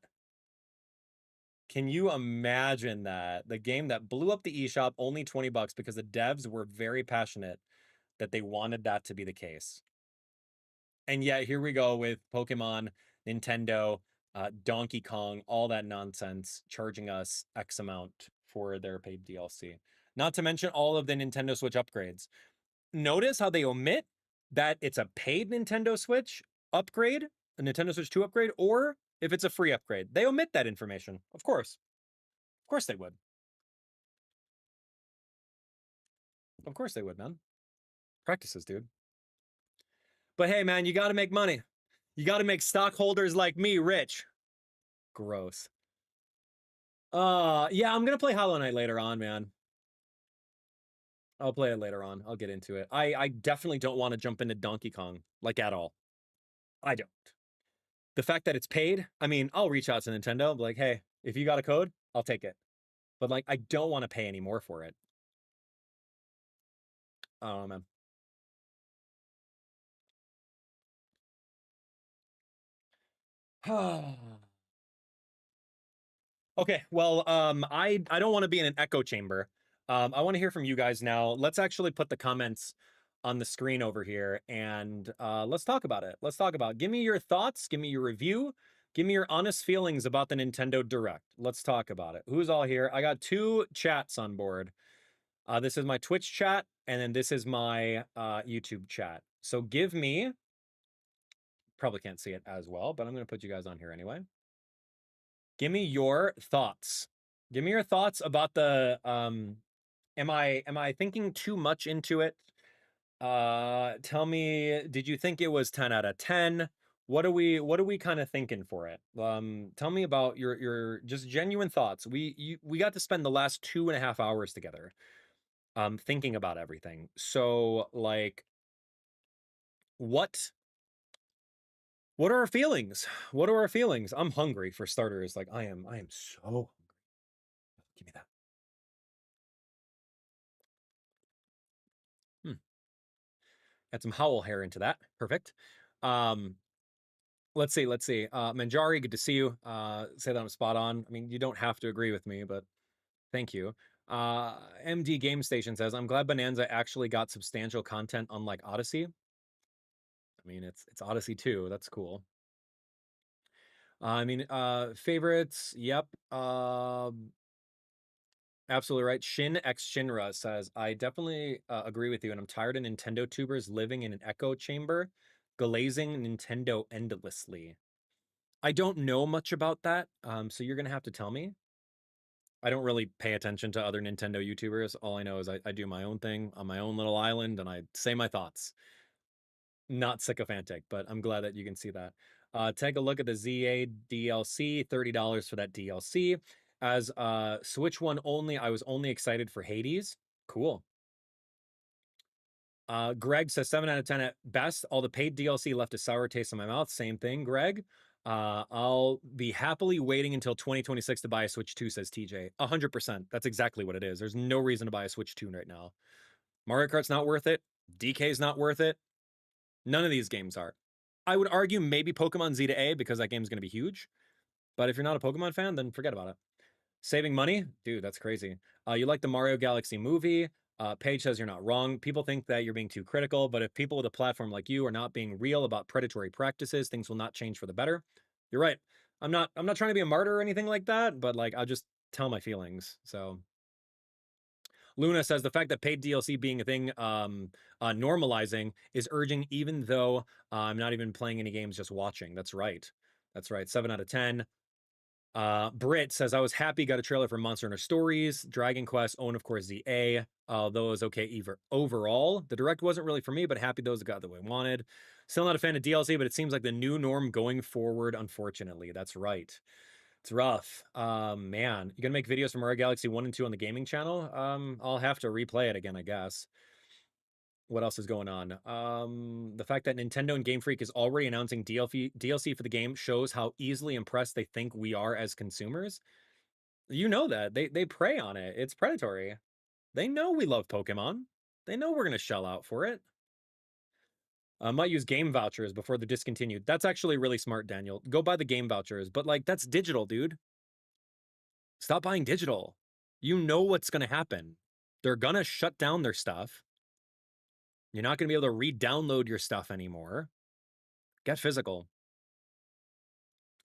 Can you imagine that? The game that blew up the eShop, only 20 bucks because the devs were very passionate that they wanted that to be the case. And yet here we go with Pokemon, Nintendo, Donkey Kong, all that nonsense, charging us X amount for their paid DLC. Not to mention all of the Nintendo Switch upgrades. Notice how they omit that it's a paid Nintendo Switch upgrade, a Nintendo Switch 2 upgrade, or if it's a free upgrade. They omit that information, of course. Of course they would. Of course they would, man. Practices, dude. But hey, man, you got to make money. You got to make stockholders like me rich. Gross. Yeah, I'm going to play Hollow Knight later on, man. I'll play it later on. I'll get into it. I definitely don't want to jump into Donkey Kong, like, at all. I don't. The fact that it's paid, I mean, I'll reach out to Nintendo, like, hey, if you got a code, I'll take it. But, like, I don't want to pay any more for it. Oh, man. Okay, well, I don't want to be in an echo chamber. I want to hear from you guys now. Let's actually put the comments on the screen over here, and let's talk about it. Let's talk about it. Give me your thoughts. Give me your review. Give me your honest feelings about the Nintendo Direct. Let's talk about it. Who's all here? I got 2 chats on board. This is my Twitch chat, and then this is my YouTube chat. So give me, probably can't see it as well, but I'm going to put you guys on here anyway. Give me your thoughts. Give me your thoughts about the, am I thinking too much into it? Tell me, did you think it was 10 out of 10? What are we kind of thinking for it? Tell me about your just genuine thoughts. We got to spend the last 2.5 hours together, thinking about everything. So like, what are our feelings? What are our feelings? I'm hungry for starters. Like I am so hungry. Give me that. Add some howl hair into that. Perfect. Let's see. Manjari, good to see you. Say that I'm spot on. I mean, you don't have to agree with me, but thank you. MD Game Station says, I'm glad Bananza actually got substantial content unlike Odyssey. I mean, it's Odyssey 2. That's cool. I mean, favorites. Yep. Absolutely right. Shin X Shinra says, I definitely agree with you, and I'm tired of Nintendo tubers living in an echo chamber, glazing Nintendo endlessly. I don't know much about that, so you're going to have to tell me. I don't really pay attention to other Nintendo YouTubers. All I know is I do my own thing on my own little island, and I say my thoughts. Not sycophantic, but I'm glad that you can see that. Take a look at the ZA DLC, $30 for that DLC. As Switch One only, I was only excited for Hades. Cool. Greg says 7 out of 10 at best. All the paid DLC left a sour taste in my mouth. Same thing, Greg. I'll be happily waiting until 2026 to buy a Switch 2, says TJ. 100%. That's exactly what it is. There's no reason to buy a Switch 2 right now. Mario Kart's not worth it. DK's not worth it. None of these games are. I would argue maybe Pokemon Z to A because that game's going to be huge. But if you're not a Pokemon fan, then forget about it. Saving money? Dude, that's crazy. You like the Mario Galaxy movie? Paige says you're not wrong. People think that you're being too critical, but if people with a platform like you are not being real about predatory practices, things will not change for the better. You're right. I'm not trying to be a martyr or anything like that, but like I'll just tell my feelings. So Luna says the fact that paid DLC being a thing normalizing is urging, even though I'm not even playing any games, just watching. That's right. 7 out of 10. Britt says, I was happy, got a trailer for Monster Hunter Stories, Dragon Quest, and of course ZA, although it was okay overall. The Direct wasn't really for me, but happy those got the way I wanted. Still not a fan of DLC, but it seems like the new norm going forward, unfortunately. That's right. It's rough. Man, you gonna make videos for Mario Galaxy 1 and 2 on the gaming channel? I'll have to replay it again, I guess. What else is going on? The fact that Nintendo and Game Freak is already announcing DLC for the game shows how easily impressed they think we are as consumers. You know that. They prey on it. It's predatory. They know we love Pokemon. They know we're going to shell out for it. Might use game vouchers before they're discontinued. That's actually really smart, Daniel. Go buy the game vouchers. But, like, that's digital, dude. Stop buying digital. You know what's going to happen. They're going to shut down their stuff. You're not going to be able to re-download your stuff anymore. Get physical.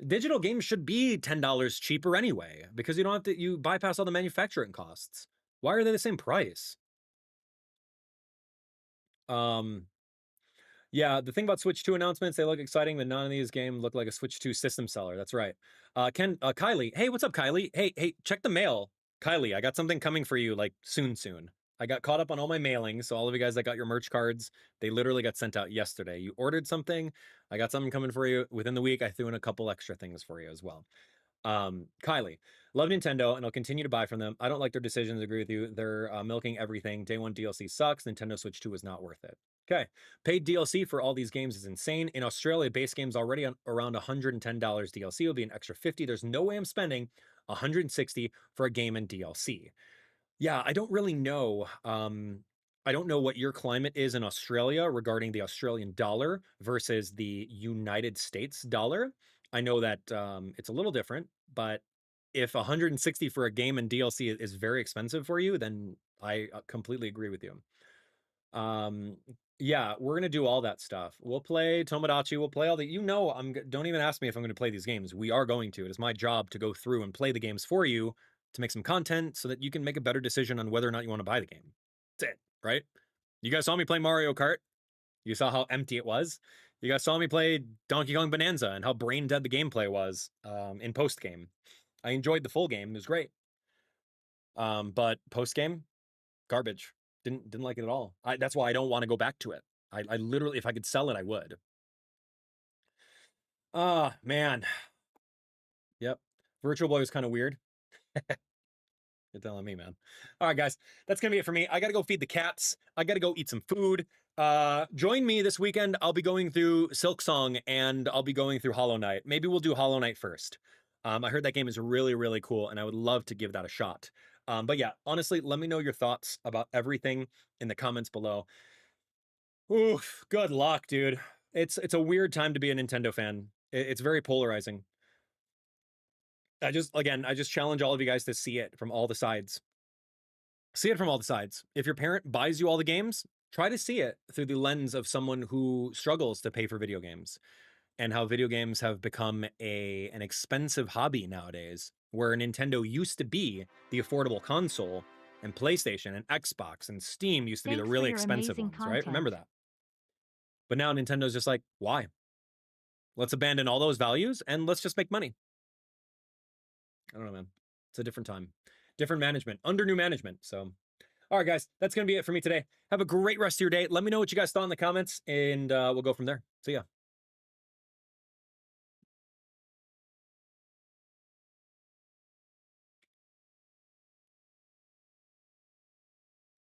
Digital games should be $10 cheaper anyway, because you don't have to, you bypass all the manufacturing costs. Why are they the same price? Yeah, the thing about Switch 2 announcements, they look exciting, but none of these games look like a Switch 2 system seller. That's right. Kylie. Hey, what's up, Kylie? Hey, check the mail. Kylie, I got something coming for you, like, soon. I got caught up on all my mailings, so all of you guys that got your merch cards, they literally got sent out yesterday. You ordered something, I got something coming for you. Within the week, I threw in a couple extra things for you as well. Kylie, love Nintendo, and I'll continue to buy from them. I don't like their decisions, agree with you. They're milking everything. Day 1 DLC sucks. Nintendo Switch 2 is not worth it. Okay, paid DLC for all these games is insane. In Australia, base games already on around $110. DLC will be an extra $50. There's no way I'm spending $160 for a game and DLC. Yeah, I don't really know. I don't know what your climate is in Australia regarding the Australian dollar versus the United States dollar. I know that it's a little different, but if 160 for a game and DLC is very expensive for you, then I completely agree with you. Yeah, we're gonna do all that stuff. We'll play Tomodachi. We'll play all the. Don't even ask me if I'm going to play these games. We are going to. It is my job to go through and play the games for you to make some content so that you can make a better decision on whether or not you want to buy the game. That's it, right? You guys saw me play Mario Kart. You saw how empty it was. You guys saw me play Donkey Kong Bonanza and how brain dead the gameplay was in post game. I enjoyed the full game. It was great. But post game, garbage. Didn't like it at all. That's why I don't want to go back to it. I literally, if I could sell it, I would. Ah, man. Yep. Virtual Boy was kind of weird. You're telling me, man. All right, guys. That's going to be it for me. I got to go feed the cats. I got to go eat some food. Join me this weekend. I'll be going through Silksong and I'll be going through Hollow Knight. Maybe we'll do Hollow Knight first. I heard that game is really, really cool and I would love to give that a shot. But yeah, honestly, let me know your thoughts about everything in the comments below. Oof, good luck, dude. It's a weird time to be a Nintendo fan. It's very polarizing. I just challenge all of you guys to see it from all the sides. See it from all the sides. If your parent buys you all the games, try to see it through the lens of someone who struggles to pay for video games and how video games have become an expensive hobby nowadays, where Nintendo used to be the affordable console and PlayStation and Xbox and Steam used to be the really expensive ones, right? Remember that. But now Nintendo's just like, why? Let's abandon all those values and let's just make money. I don't know, man. It's a different time. Different management. Under new management. So, all right, guys. That's going to be it for me today. Have a great rest of your day. Let me know what you guys thought in the comments, and we'll go from there. See ya.